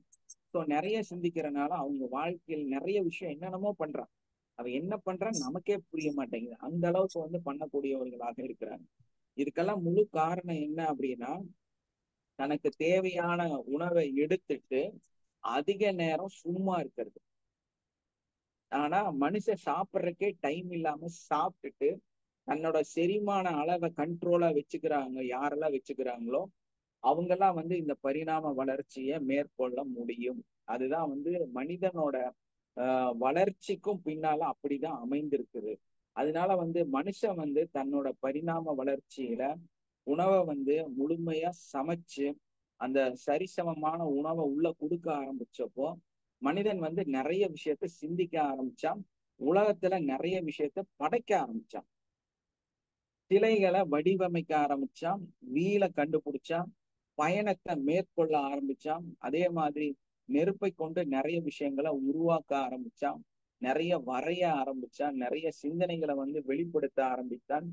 ஸோ நிறைய சிந்திக்கிறனால அவங்க வாழ்க்கையில் நிறைய விஷயம் என்னென்னமோ பண்றாங்க. அவன் என்ன பண்றான்னு நமக்கே புரிய மாட்டேங்குது. அந்த அளவுக்கு வந்து பண்ணக்கூடியவர்களாக இருக்கிறாங்க. இதுக்கெல்லாம் முழு காரணம் என்ன அப்படின்னா, தனக்கு தேவையான உணவை எடுத்துட்டு அதிக நேரம் சும்மா இருக்கிறது. ஆனா மனுஷன் சாப்பிட்றதுக்கே டைம் இல்லாம சாப்பிட்டுட்டு தன்னோட செரிமான அளவை கண்ட்ரோலா வச்சுக்கிறாங்க. யாரெல்லாம் வச்சுக்கிறாங்களோ அவங்கெல்லாம் வந்து இந்த பரிணாம வளர்ச்சியை மேற்கொள்ள முடியும். அதுதான் வந்து மனிதனோட வளர்ச்சிக்கும் பின்னால அப்படிதான் அமைந்திருக்குது. அதனால வந்து மனுஷன் வந்து தன்னோட பரிணாம வளர்ச்சியில உணவை வந்து முழுமையா சமைச்சு அந்த சரிசமமான உணவை உள்ள கொடுக்க ஆரம்பிச்சப்போ மனிதன் வந்து நிறைய விஷயத்த சிந்திக்க ஆரம்பிச்சான். உலகத்துல நிறைய விஷயத்த படைக்க ஆரம்பிச்சான். சிலைகளை வடிவமைக்க ஆரம்பிச்சான், வீலை கண்டுபிடிச்சான், பயணத்தை மேற்கொள்ள ஆரம்பிச்சான். அதே மாதிரி நெருப்பை கொண்டு நிறைய விஷயங்களை உருவாக்க ஆரம்பிச்சான், நிறைய வரைய ஆரம்பிச்சான், நிறைய சிந்தனைகளை வந்து வெளிப்படுத்த ஆரம்பித்தான்.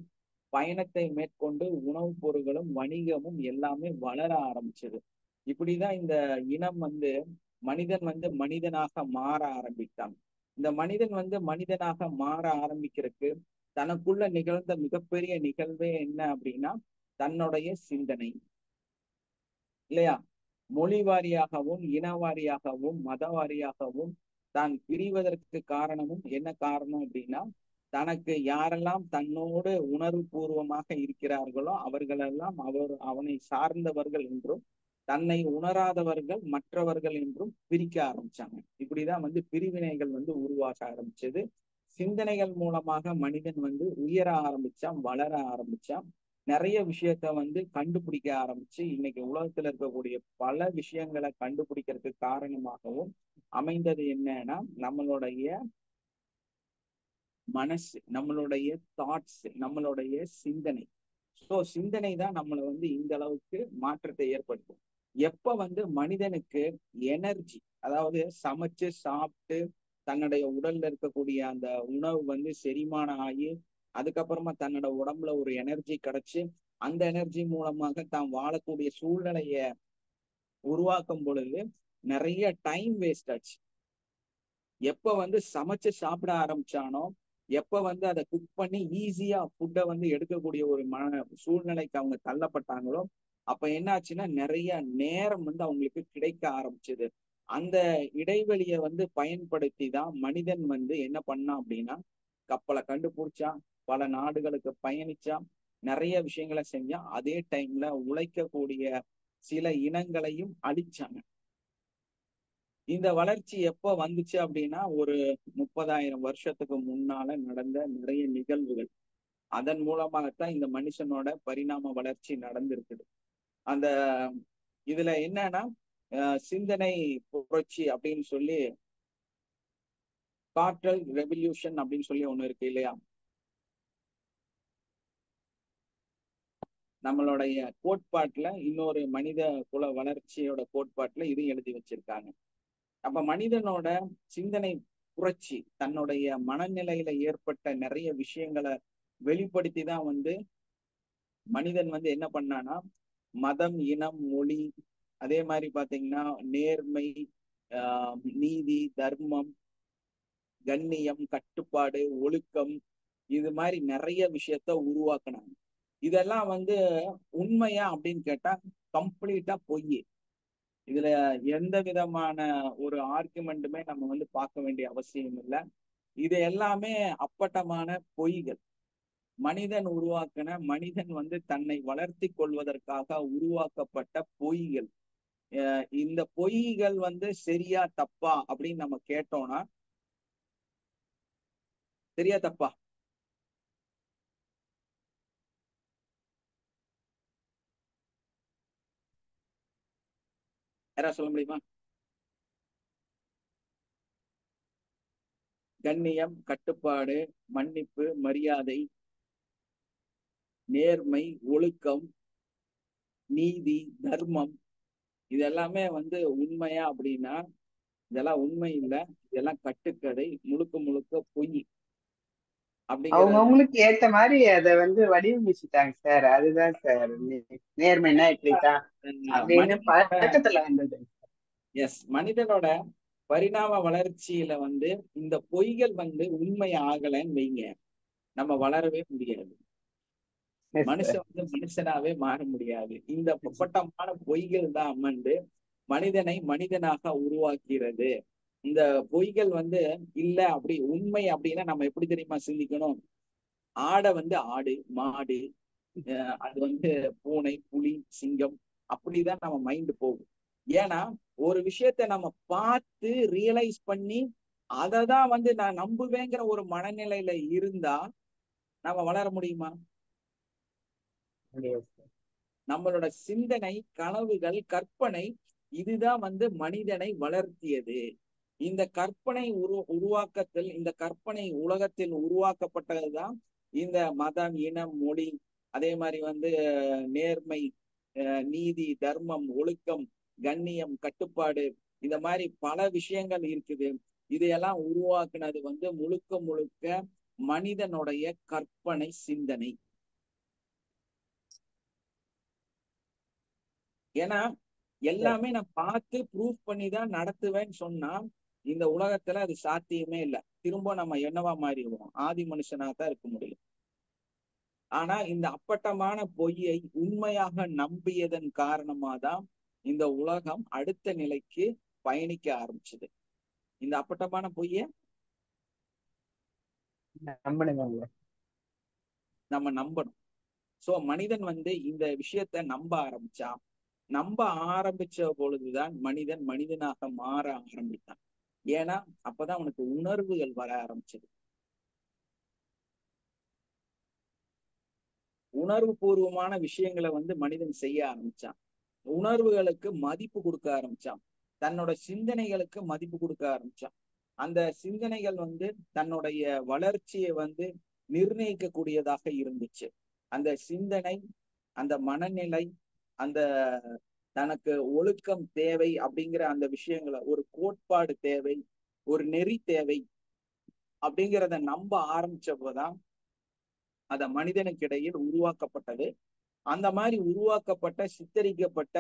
பயணத்தை மேற்கொண்டு உணவுப் பொருட்களும் வணிகமும் எல்லாமே வளர ஆரம்பிச்சது. இப்படிதான் இந்த இனம் வந்து மனிதன் வந்து மனிதனாக மாற ஆரம்பித்தான். இந்த மனிதன் வந்து மனிதனாக மாற ஆரம்பிக்கிறதுக்கு தனக்குள்ள நிகழ்ந்த மிகப்பெரிய நிகழ்வே என்ன அப்படின்னா தன்னுடைய சிந்தனை, இல்லையா? மொழி வாரியாகவும் இன வாரியாகவும் மத வாரியாகவும் தான் பிரிவதற்கு காரணமும் என்ன காரணம் அப்படின்னா, தனக்கு யாரெல்லாம் தன்னோடு உணர்வு பூர்வமாக இருக்கிறார்களோ அவர்களெல்லாம் அவனை சார்ந்தவர்கள் என்றும் தன்னை உணராதவர்கள் மற்றவர்கள் என்றும் பிரிக்க ஆரம்பிச்சாங்க. இப்படிதான் வந்து பிரிவினைகள் வந்து உருவாக ஆரம்பிச்சது. சிந்தனைகள் மூலமாக மனிதன் வந்து உயர ஆரம்பிச்சான், வளர ஆரம்பிச்சான், நிறைய விஷயத்த வந்து கண்டுபிடிக்க ஆரம்பிச்சு இன்னைக்கு உலகத்துல இருக்கக்கூடிய பல விஷயங்களை கண்டுபிடிக்கிறதுக்கு காரணமாகவும் அமைந்தது என்னன்னா நம்மளுடைய மனசு, நம்மளுடைய தாட்ஸ், நம்மளுடைய சிந்தனை. ஸோ சிந்தனை தான் நம்மளை வந்து இந்த அளவுக்கு மாற்றத்தை ஏற்படுத்தும். எப்ப வந்து மனிதனுக்கு எனர்ஜி, அதாவது சமைச்சு சாப்பிட்டு தன்னுடைய உடல்ல இருக்கக்கூடிய அந்த உணவு வந்து செரிமானம் ஆகி அதுக்கப்புறமா தன்னோட உடம்புல ஒரு எனர்ஜி கிடைச்சு அந்த எனர்ஜி மூலமாக தான் வாழக்கூடிய சூழ்நிலைய உருவாக்கும் பொழுது நிறைய டைம் வேஸ்ட் ஆச்சு. எப்ப வந்து சமைச்சு சாப்பிட ஆரம்பிச்சானோ, எப்ப வந்து அதை குக் பண்ணி ஈஸியா ஃபுட்டை வந்து எடுக்கக்கூடிய ஒரு சூழ்நிலைக்கு அவங்க தள்ளப்பட்டாங்களோ அப்ப என்ன ஆச்சுன்னா நிறைய நேரம் வந்து அவங்களுக்கு கிடைக்க ஆரம்பிச்சது. அந்த இடைவெளியை வந்து பயன்படுத்தி தான் மனிதன் வந்து என்ன பண்ணான் அப்படின்னா கப்பலை கண்டுபிடிச்சான், பல நாடுகளுக்கு பயணிச்சான், நிறைய விஷயங்களை செஞ்சான். அதே டைம்ல உழைக்கக்கூடிய சில இனங்களையும் அழிச்சாங்க. இந்த வளர்ச்சி எப்ப வந்துச்சு அப்படின்னா ஒரு 30,000 வருஷத்துக்கு முன்னால நடந்த நிறைய நிகழ்வுகள். அதன் மூலமாகத்தான் இந்த மனுஷனோட பரிணாம வளர்ச்சி நடந்திருக்குது. அந்த இதுல என்னன்னா சிந்தனை புரட்சி அப்படின்னு சொல்லி கார்ட்டல் ரெவல்யூஷன் அப்படின்னு சொல்லி ஒண்ணு இருக்கு இல்லையா? நம்மளுடைய கோட்பாட்டுல இன்னொரு மனித குல வளர்ச்சியோட கோட்பாட்டுல இதையும் எழுதி வச்சிருக்காங்க. அப்ப மனிதனோட சிந்தனை புரட்சி தன்னுடைய மனநிலையில ஏற்பட்ட நிறைய விஷயங்களை வெளிப்படுத்தி தான் வந்து மனிதன் வந்து என்ன பண்ணானா மதம், இனம், மொழி, அதே மாதிரி பாத்தீங்கன்னா நேர்மை, நீதி, தர்மம், கண்ணியம், கட்டுப்பாடு, ஒழுக்கம், இது மாதிரி நிறைய விஷயத்த உருவாக்குனாங்க. இதெல்லாம் வந்து உண்மையா அப்படின்னு கேட்டா கம்ப்ளீட்டா பொய். இதுல எந்த விதமான ஒரு ஆர்குமெண்ட்டுமே நம்ம வந்து பார்க்க வேண்டிய அவசியம் இல்லை. இது எல்லாமே அப்பட்டமான பொய்கள். மனிதன் உருவாக்கின, மனிதன் வந்து தன்னை வளர்த்தி கொள்வதற்காக உருவாக்கப்பட்ட பொய்கள். இந்த பொய்கள் வந்து சரியா தப்பா அப்படின்னு நம்ம கேட்டோம்னா சரியா தப்பா? யாரா சொல்ல முடியுமா? கண்ணியம், கட்டுப்பாடு, மன்னிப்பு, மரியாதை, நேர்மை, ஒழுக்கம், நீதி, தர்மம், இதெல்லாமே வந்து உண்மையா அப்படின்னா இதெல்லாம் உண்மை இல்லை, இதெல்லாம் கட்டுக்கதை, முழுக்க முழுக்க பொய் அப்படிங்கிறது. அவங்கவுங்களுக்கு ஏத்த மாதிரி அதை வந்து வடிவமைச்சுட்டாங்க சார். அதுதான் சார் நேர்மைன்னா இப்படித்தான் அப்படின்னு மனிதனோட பழக்கத்துல வந்தது. எஸ், மனிதனோட பரிணாம வளர்ச்சியில வந்து இந்த பொய்கள் வந்து உண்மை ஆகலைன்னு வைங்க, நம்ம வளரவே முடியாது. மனுஷன் வந்து மனுஷனாவே மாற முடியாது. இந்த பட்டமான பொய்கள் தான் அமர்ந்து மனிதனை மனிதனாக உருவாக்கிறது. இந்த பொய்கள் வந்து இல்ல அப்படி உண்மை அப்படின்னா நம்ம எப்படி தெரியுமா சிந்திக்கணும்? ஆடை வந்து ஆடு, மாடு, அது வந்து பூனை, புலி, சிங்கம், அப்படிதான் நம்ம மைண்ட் போகும். ஏன்னா ஒரு விஷயத்த நம்ம பார்த்து ரியலைஸ் பண்ணி அததான் வந்து நான் நம்புவேங்கிற ஒரு மனநிலையில இருந்தா நம்ம வளர முடியுமா? நம்மளோட சிந்தனை, கனவுகள், கற்பனை, இதுதான் வந்து மனிதனை வளர்த்தியது. இந்த கற்பனை உருவாக்கத்தில், இந்த கற்பனை உலகத்தில் உருவாக்கப்பட்டதுதான் இந்த மதம், இனம், மொழி, அதே மாதிரி வந்து நேர்மை, நீதி, தர்மம், ஒழுக்கம், கண்ணியம், கட்டுப்பாடு, இந்த மாதிரி பல விஷயங்கள் இருக்குது. இதையெல்லாம் உருவாக்குனது வந்து முழுக்க முழுக்க மனிதனுடைய கற்பனை சிந்தனை. ஏன்னா எல்லாமே நான் பார்த்து ப்ரூவ் பண்ணி தான் நடத்துவேன்னு சொன்னா இந்த உலகத்துல அது சாத்தியமே இல்லை. திரும்ப நம்ம என்னவா மாறிடுவோம்? ஆதி மனுஷனா தான் இருக்க முடியும். ஆனா இந்த அப்பட்டமான பொய்யை உண்மையாக நம்பியதன் காரணமா தான் இந்த உலகம் அடுத்த நிலைக்கு பயணிக்க ஆரம்பிச்சது. இந்த அப்பட்டமான பொய்ய நம்ம நம்பணும். சோ மனிதன் வந்து இந்த விஷயத்த நம்ப ஆரம்பிச்ச பொழுதுதான் மனிதன் மனிதனாக மாற ஆரம்பித்தான். ஏன்னா அப்பதான் அவனுக்கு உணர்வுகள் வர ஆரம்பிச்சது. உணர்வு பூர்வமான விஷயங்களை வந்து மனிதன் செய்ய ஆரம்பிச்சான். உணர்வுகளுக்கு மதிப்பு கொடுக்க ஆரம்பிச்சான். தன்னோட சிந்தனைகளுக்கு மதிப்பு கொடுக்க ஆரம்பிச்சான். அந்த சிந்தனைகள் வந்து தன்னுடைய வளர்ச்சியை வந்து நிர்ணயிக்க கூடியதாக இருந்துச்சு. அந்த சிந்தனை, அந்த மனநிலை, அந்த தனக்கு ஒழுக்கம் தேவை அப்படிங்கிற அந்த விஷயங்களை, ஒரு கோட்பாடு தேவை, ஒரு நெறி தேவை அப்படிங்கிறத நம்ப ஆரம்பிச்சப்போதான் அத மனிதனுக்கு இடையில் உருவாக்கப்பட்டது. அந்த மாதிரி உருவாக்கப்பட்ட, சித்தரிக்கப்பட்ட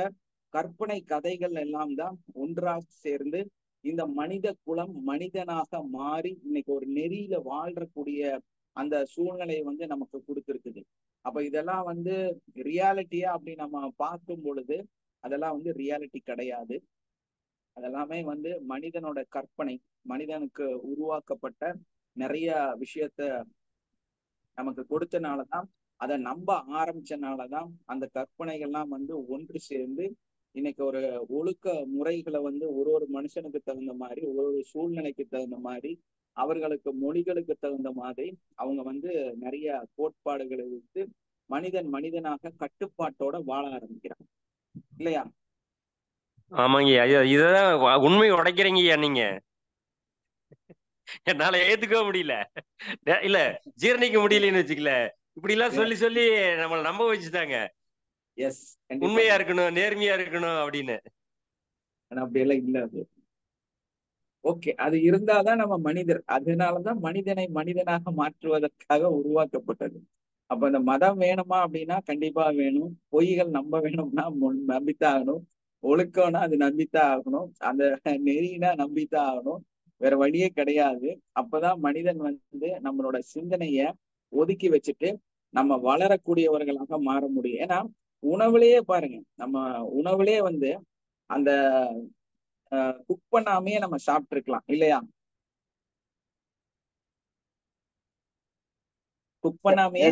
கற்பனை கதைகள் எல்லாம் தான் ஒன்றாக சேர்ந்து இந்த மனித குலம் மனிதனாக மாறி இன்னைக்கு ஒரு நெறியில வாழ்றக்கூடிய அந்த சூழ்நிலையை வந்து நமக்கு கொடுத்துருக்குது. அப்ப இதெல்லாம் வந்து ரியாலிட்டியா அப்படி நம்ம பார்க்கும் பொழுது அதெல்லாம் வந்து ரியாலிட்டி கிடையாது. அதெல்லாமே வந்து மனிதனோட கற்பனை, மனிதனுக்கு உருவாக்கப்பட்ட நிறைய விஷயத்த நமக்கு கொடுத்தனாலதான், அதை நம்ப ஆரம்பிச்சனாலதான் அந்த கற்பனைகள்லாம் வந்து ஒன்று சேர்ந்து இன்னைக்கு ஒரு ஒழுக்க முறைகளை வந்து ஒரு மனுஷனுக்கு தகுந்த மாதிரி, ஒரு சூழ்நிலைக்கு தகுந்த மாதிரி, அவர்களுக்கு மொழிகளுக்கு தகுந்த மாதிரி அவங்க வந்து நிறைய கோட்பாடுகளை விட்டு மனிதன் மனிதனாக கட்டுப்பாட்டோட வாழ ஆரம்பிக்கிறான் இல்லையா? ஆமாங்க ஐயா, இததான் உண்மை உடைக்கிறீங்க ஐயா நீங்க. என்னால ஏத்துக்கவே முடியல. இல்ல, ஜீரணிக்க முடியலன்னு வச்சுக்கல. இப்படி எல்லாம் சொல்லி சொல்லி நம்மளை நம்ப வச்சுட்டாங்க. எஸ், உண்மையா இருக்கணும், நேர்மையா இருக்கணும் அப்படின்னு. அப்படி எல்லாம் இல்ல. அது ஓகே, அது இருந்தாதான் நம்ம மனிதர். அதனாலதான் மனிதனை மனிதனாக மாற்றுவதற்காக உருவாக்கப்பட்டது. அப்ப இந்த மதம் வேணுமா அப்படின்னா கண்டிப்பா வேணும். பொய்கள் நம்ப வேணும்னா நம்பித்தான் ஆகணும். ஒழுக்கம்னா அது நம்பித்தான் ஆகணும். அந்த நெறினா நம்பித்தான் ஆகணும். வேற வழியே கிடையாது. அப்பதான் மனிதன் வந்து நம்மளோட சிந்தனைய ஒதுக்கி வச்சுட்டு நம்ம வளரக்கூடியவர்களாக மாற முடியும். ஏன்னா உணவுலயே பாருங்க, நம்ம உணவுலயே வந்து அந்த குக் பண்ணாமையே நம்ம சாப்பிட்டு இருக்கலாம் இல்லையா? குக் பண்ணாமையே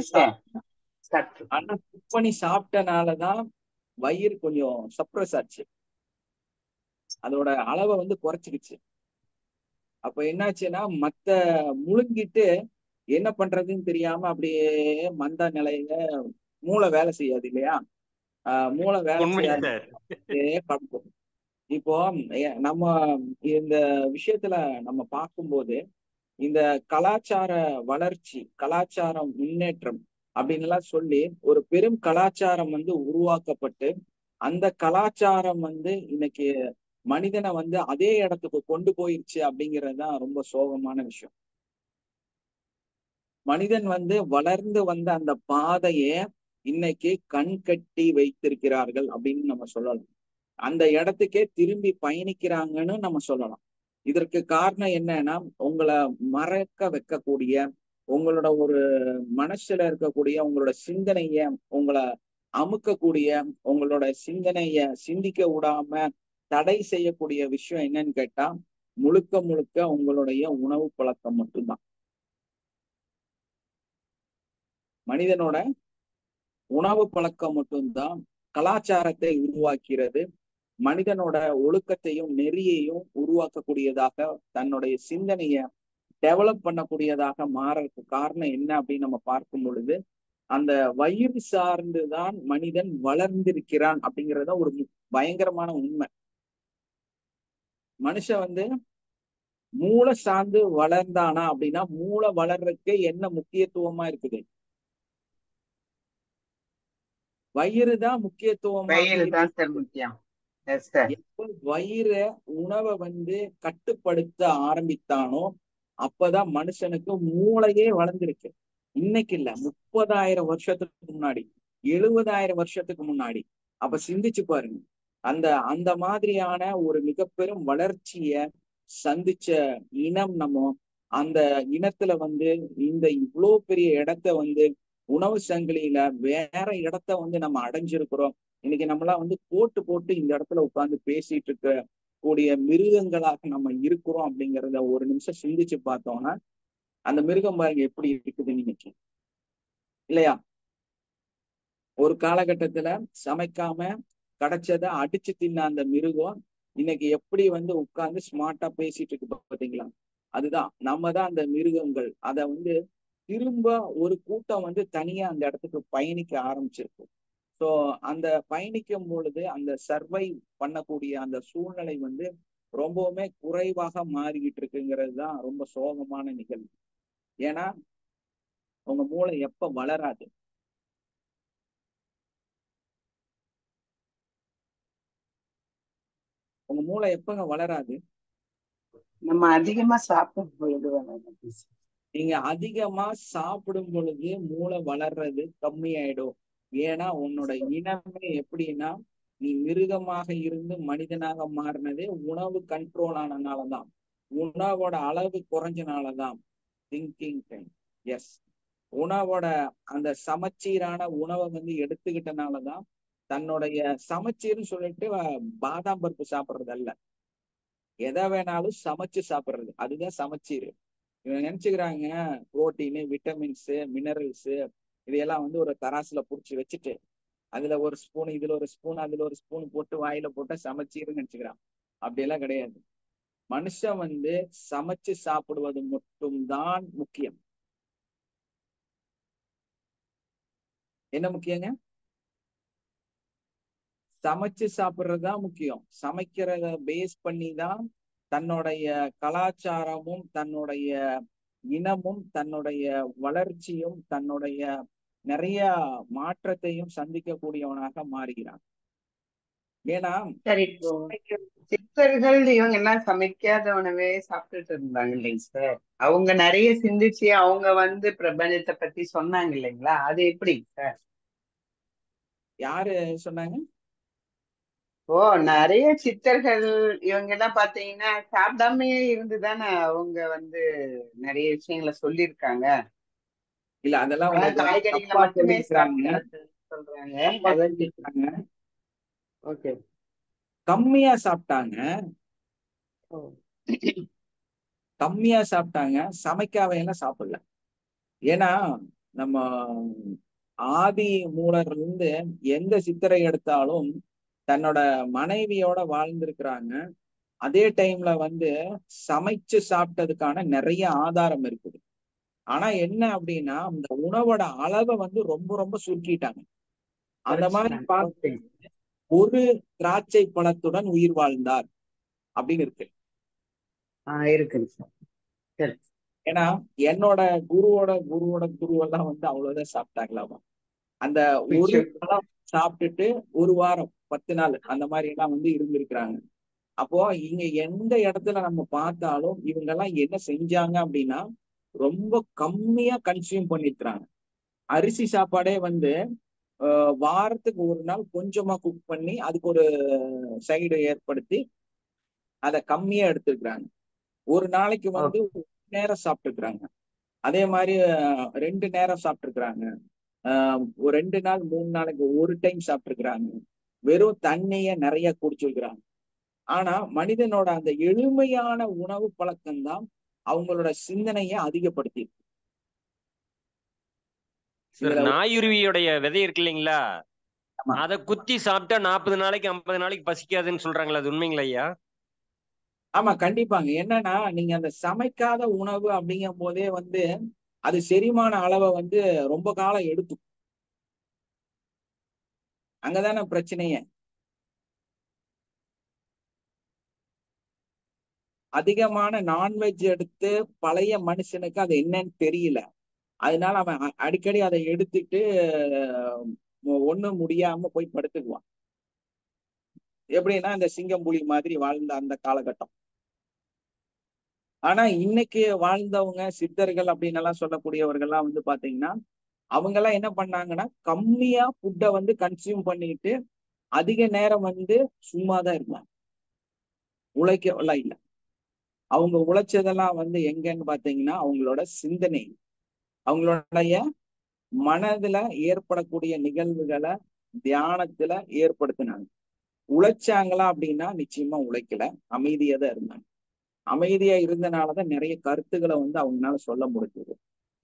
ஆனா குக் பண்ணி சாப்பிட்டனாலதான் வயிறு கொஞ்சம் சப்ரஸ் ஆச்சு, அதோட அளவை வந்து குறைச்சிக்கிச்சு. அப்ப என்னாச்சுன்னா மத்த முழுங்கிட்டு என்ன பண்றதுன்னு தெரியாம அப்படியே மந்த நிலையில மூளை வேலை செய்யாது இல்லையா? மூளை வேலை செய்யாது, படுக்கும். இப்போ நம்ம இந்த விஷயத்துல நம்ம பார்க்கும்போது இந்த கலாச்சார வளர்ச்சி, கலாச்சாரம் முன்னேற்றம் அப்படின்னு எல்லாம் சொல்லி ஒரு பெரும் கலாச்சாரம் வந்து உருவாக்கப்பட்டு அந்த கலாச்சாரம் வந்து இன்னைக்கு மனிதனை வந்து அதே இடத்துக்கு கொண்டு போயிருச்சு அப்படிங்கிறது தான் ரொம்ப சோகமான விஷயம். மனிதன் வந்து வளர்ந்து வந்த அந்த பாதையை இன்னைக்கு கண் கட்டி வைத்திருக்கிறார்கள் அப்படின்னு நம்ம சொல்லலாம். அந்த இடத்துக்கே திரும்பி பயணிக்கிறாங்கன்னு நம்ம சொல்லலாம். இதற்கு காரணம் என்னன்னா, உங்களை மறக்க வைக்கக்கூடிய, உங்களோட ஒரு மனசுல இருக்கக்கூடிய உங்களோட சிந்தனைய உங்களை அமுக்கக்கூடிய, உங்களோட சிந்தனைய சிந்திக்க விடாம தடை செய்யக்கூடிய விஷயம் என்னன்னு கேட்டா, முழுக்க முழுக்க உங்களுடைய உணவு பழக்கம் மட்டும்தான். மனிதனோட உணவு பழக்கம் மட்டும்தான் கலாச்சாரத்தை உருவாக்கிறது. மனிதனோட ஒழுக்கத்தையும் நெறியையும் உருவாக்கக்கூடியதாக, தன்னுடைய சிந்தனைய டெவலப் பண்ணக்கூடியதாக மாறதுக்கு காரணம் என்ன அப்படின்னு நம்ம பார்க்கும் பொழுது, அந்த வயிறு சார்ந்துதான் மனிதன் வளர்ந்திருக்கிறான் அப்படிங்கறத ஒரு பயங்கரமான உண்மை. மனுஷன் மூளை சார்ந்து வளர்ந்தானா அப்படின்னா, மூளை வளர்றதுக்கு என்ன முக்கியத்துவமா இருக்குது? வயிறு தான் முக்கியத்துவமாக வயிறு தான் சார் முக்கியம். Yes sir. எப்போ வயிறை உணவை கட்டுப்படுத்த ஆரம்பித்தானோ அப்பதான் மனுஷனுக்கு மூளையே வளர்ந்துருக்கு. இன்னைக்கு இல்ல, 30,000 வருஷத்துக்கு முன்னாடி, 70,000 வருஷத்துக்கு முன்னாடி. அப்ப சிந்திச்சு பாருங்க, அந்த அந்த மாதிரியான ஒரு மிக பெரும் வளர்ச்சிய சந்திச்ச இனம் நம்ம. அந்த இனத்துல இந்த இவ்வளவு பெரிய இடத்த உணவு சங்கிலியில வேற இடத்த நம்ம அடைஞ்சிருக்கிறோம். இன்னைக்கு நம்மளாம் போட்டு போட்டு இந்த இடத்துல உட்கார்ந்து பேசிட்டு இருக்க கூடிய மிருகங்களாக நம்ம இருக்கிறோம் அப்படிங்கிறத ஒரு நிமிஷம் சிந்திச்சு பார்த்தோம்னா, அந்த மிருகம் பாருங்க எப்படி இருக்குதுன்னு இன்னைக்கு, இல்லையா? ஒரு காலகட்டத்துல சமைக்காம கிடைச்சதை அடிச்சு தின்ன அந்த மிருகம் இன்னைக்கு எப்படி உட்கார்ந்து ஸ்மார்ட்டா பேசிட்டு இருக்கு பாத்தீங்களா? அதுதான், நம்ம தான் அந்த மிருகங்கள். அத திரும்ப ஒரு கூட்டம் தனியா அந்த இடத்துக்கு பயணிக்க ஆரம்பிச்சிருக்கு. ஸோ அந்த பயணிக்கும் பொழுது அந்த சர்வை பண்ணக்கூடிய அந்த சூழ்நிலை ரொம்பவுமே குறைவாக மாறிக்கிட்டு இருக்குங்கிறது தான் ரொம்ப சோகமான நிகழ்வு. ஏன்னா உங்க மூளை எப்ப வளராது. உங்க மூளை எப்பங்க வளராது? நம்ம அதிகமா சாப்பிடும் பொழுது வளருது. நீங்க அதிகமா சாப்பிடும் பொழுது மூளை வளர்றது கம்மியாயிடும். ஏன்னா உன்னோட இனமே எப்படின்னா, நீ மிருகமாக இருந்து மனிதனாக மாறினதே உணவு கண்ட்ரோல் ஆனதுனாலதான், உணவோட அளவு குறைஞ்சனாலதான். Thinking time. எஸ், உணவோட அந்த சமச்சீரான உணவை எடுத்துக்கிட்டனாலதான். தன்னுடைய சமச்சீர்னு சொல்லிட்டு பாதாம் பருப்பு சாப்பிடுறது அல்ல, எதை வேணாலும் சமைச்சு சாப்பிடுறது, அதுதான் சமச்சீர். இவங்க நினைச்சுக்கிறாங்க புரோட்டீனு, விட்டமின்ஸ், மினரல்ஸ் இதையெல்லாம் ஒரு தராசுல புடிச்சு வச்சுட்டு அதுல ஒரு ஸ்பூன், இதுல ஒரு ஸ்பூன், அதுல ஒரு ஸ்பூன் போட்டு வாயில போட்டா சமைச்சீர்னு நினைச்சுக்கிறான். அப்படியெல்லாம் கிடையாது. மனுஷன் சமைச்சு சாப்பிடுவது மட்டும்தான் முக்கியம். என்ன முக்கியங்க? சமைச்சு சாப்பிடுறதுதான் முக்கியம். சமைக்கிறத பேஸ் பண்ணி தான் தன்னுடைய கலாச்சாரமும், தன்னுடைய இனமும், தன்னுடைய வளர்ச்சியும், தன்னுடைய நிறைய மாற்றத்தையும் சந்திக்கக்கூடியவனாக மாறுகிறான். ஏன்னா சரி, இப்போ சித்தர்கள் இவங்க எல்லாம் சமைக்காத உணவே சாப்பிட்டுட்டு இருந்தாங்க இல்லைங்க சார்? அவங்க நிறைய சிந்திச்சு அவங்க பிரபஞ்சத்தை பத்தி சொன்னாங்க இல்லைங்களா? அது எப்படி சார்? யாரு சொன்னாங்க? ஓ, நிறைய சித்தர்கள் இவங்க எல்லாம் பாத்தீங்கன்னா சாப்பிடாம இருந்துதானே அவங்க நிறைய விஷயங்களை சொல்லியிருக்காங்க. இல்ல, அதெல்லாம் ஆனா உங்களுக்கு காய்கறிகளை தப்பா மட்டுமே சொல்லியிருக்கிறாங்க. சொல்றாங்க. தப்பா அதான் சொல்லியிருக்காங்க. ஓகே. கம்மியா சாப்பிட்டாங்க, ஓ, கம்மியா சாப்பிட்டாங்க, சமைக்காவையெல்லாம் சாப்பிடல. ஏன்னா நம்ம ஆதி மூலர்ல இருந்து எந்த சித்தரை எடுத்தாலும் தன்னோட மனைவியோட வாழ்ந்திருக்கிறாங்க. அதே டைம்ல சமைச்சு சாப்பிட்டதுக்கான நிறைய ஆதாரம் இருக்குது. ஆனா என்ன அப்படின்னா, அந்த உணவோட அளவை ரொம்ப ரொம்ப சுருக்கிட்டாங்க. அந்த மாதிரி ஓகே. ஒரு திராட்சை பழத்துடன் உயிர் வாழ்ந்தார் அப்படின்னு இருக்கு. இருக்குங்க சார். சரி. ஏன்னா என்னோட குருவோட குருவெல்லாம் அவ்வளவுதான் சாப்பிட்டாங்களாமா. அந்த ஒரு பழம் சாப்பிட்டுட்டு ஒரு வாரம் 10 நாள் அந்த மாதிரி எல்லாம் இருந்திருக்கிறாங்க. அப்போ இங்க எந்த இடத்துல நம்ம பார்த்தாலும் இவங்க எல்லாம் என்ன செஞ்சாங்க அப்படின்னா, ரொம்ப கம்மியா கன்சியூம் பண்ணிருக்கிறாங்க. அரிசி சாப்பாடே வாரத்துக்கு ஒரு நாள் கொஞ்சமா குக் பண்ணி அதுக்கு ஒரு சைடு ஏற்படுத்தி அதை கம்மியா எடுத்துக்கிறாங்க. ஒரு நாளைக்கு வந்து ஓகே. 1 நேரம் சாப்பிட்டுக்கிறாங்க. அதே மாதிரி 2 நேரம் சாப்பிட்டுக்கிறாங்க. ஒரு 2 நாள் 3 நாளைக்கு ஒரு டைம் சாப்பிட்டுக்கிறாங்க. வெறும் தண்ணிய நிறைய குடிச்சிருக்கிறாங்க. ஆனா மனிதனோட அந்த எளிமையான உணவு பழக்கம் தான் அவங்களோட சிந்தனையை அதிகப்படுத்தி சார் இதுல. நாயுருவியோடைய விதை இருக்கு இல்லைங்களா, ஆமா அதை குத்தி சாப்பிட்டா 40 நாளைக்கு 50 நாளைக்கு பசிக்காதுன்னு சொல்றாங்களா, அது உண்மைங்களா ஐயா? ஆமா கண்டிப்பாங்க. என்னன்னா நீங்க அந்த சமைக்காத உணவு அப்படிங்கும் போதே வந்து அது செரிமான அளவை வந்து ரொம்ப காலம் எடுக்கும். அங்கதானே பிரச்சனையே. அதிகமான நான்வெஜ் எடுத்து பழைய மனுஷனுக்கு அது என்னன்னு தெரியல. அதனால அவன் அடிக்கடி அதை எடுத்துட்டு ஒண்ணும் முடியாம போய் படுத்துக்குவான். எப்படின்னா இந்த சிங்கம் புலி மாதிரி வாழ்ந்த அந்த காலகட்டம். ஆனா இன்னைக்கு வாழ்ந்தவங்க சித்தர்கள் அப்படின்னு எல்லாம் சொல்லக்கூடியவர்கள்லாம் வந்து பாத்தீங்கன்னா அவங்க எல்லாம் என்ன பண்ணாங்கன்னா கம்மியா ஃபுட்டை வந்து கன்சியூம் பண்ணிட்டு அதிக நேரம் வந்து சும்மாதான் இருந்தாங்க. உழைக்கலாம் இல்ல. அவங்க உழைச்சதெல்லாம் வந்து எங்கன்னு பாத்தீங்கன்னா அவங்களோட சிந்தனை, அவங்களுடைய மனதுல ஏற்படக்கூடிய நிகழ்வுகளை தியானத்துல ஏற்படுத்தினாங்க. உழைச்சாங்களா அப்படின்னா நிச்சயமா உழைக்கல, அமைதியா தான் இருந்தாங்க. அமைதியா இருந்தனாலதான் நிறைய கருத்துக்களை வந்து அவங்களால சொல்ல முடிஞ்சது.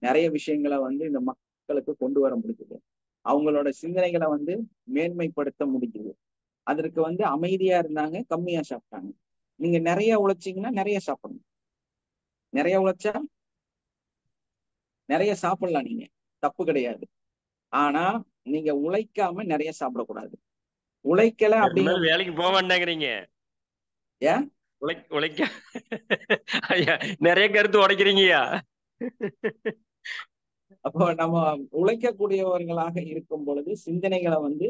நிறைய விஷயங்களை வந்து இந்த மக்களுக்கு கொண்டு வர முடிஞ்சது. அவங்களோட சிந்தனைகளை வந்து மேன்மைப்படுத்த முடிஞ்சது. அதற்கு வந்து அமைதியா இருந்தாங்க, கம்மியா சாப்பிட்டாங்க. நீங்க நிறைய உழைச்சீங்கன்னா நிறைய சாப்பிடணும். நிறைய உழைச்சா நிறைய சாப்பிடலாம், நீங்க தப்பு கிடையாது. ஆனா நீங்க உழைக்காம நிறைய சாப்பிடக்கூடாது. உழைக்கல அதுக்கு அப்படிங்க. மேல வேலைக்கு போக மாட்டேங்கிறீங்க. ஏன் உழைக்க ஐயா, நிறைய கருத்து உடைக்கிறீங்கய்யா. அப்போ நம்ம உழைக்கக்கூடியவர்களாக இருக்கும் பொழுது சிந்தனைகளை வந்து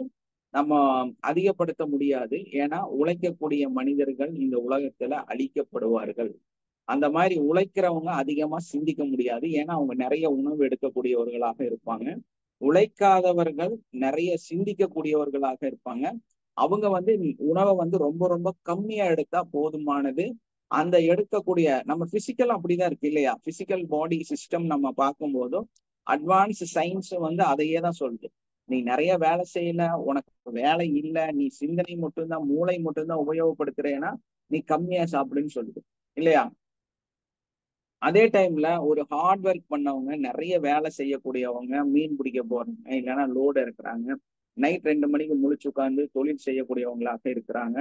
நம்ம அதிகப்படுத்த முடியாது. ஏன்னா உழைக்கக்கூடிய மனிதர்கள் இந்த உலகத்துல அழிக்கப்படுவார்கள். அந்த மாதிரி உழைக்கிறவங்க அதிகமா சிந்திக்க முடியாது. ஏன்னா அவங்க நிறைய உணவு எடுக்கக்கூடியவர்களாக இருப்பாங்க. உழைக்காதவர்கள் நிறைய சிந்திக்கக்கூடியவர்களாக இருப்பாங்க. அவங்க வந்து உணவை வந்து ரொம்ப ரொம்ப கம்மியா எடுத்தா போதுமானது. அந்த எடுக்கக்கூடிய நம்ம பிசிக்கல் அப்படிதான் இருக்கு இல்லையா? பிசிக்கல் பாடி சிஸ்டம் நம்ம பார்க்கும்போதும் அட்வான்ஸ் சயின்ஸ் வந்து அதையே தான் சொல்லுது. நீ நிறைய வேலை செய்யல, உனக்கு வேலை இல்லை, நீ சிந்தனை மட்டும்தான் மூளை மட்டும்தான் உபயோகப்படுத்துறேன்னா நீ கம்மியா சாப்பிடுன்னு சொல்லுது இல்லையா? அதே டைம்ல ஒரு ஹார்ட் ஒர்க் பண்ணவங்க, நிறைய வேலை செய்யக்கூடியவங்க, மீன் பிடிக்க போறாங்க, இல்லைன்னா லோடு இருக்கிறாங்க, நைட் 2 மணிக்கு முழிச்சு உட்கார்ந்து தொழில் செய்யக்கூடியவங்களாக இருக்கிறாங்க.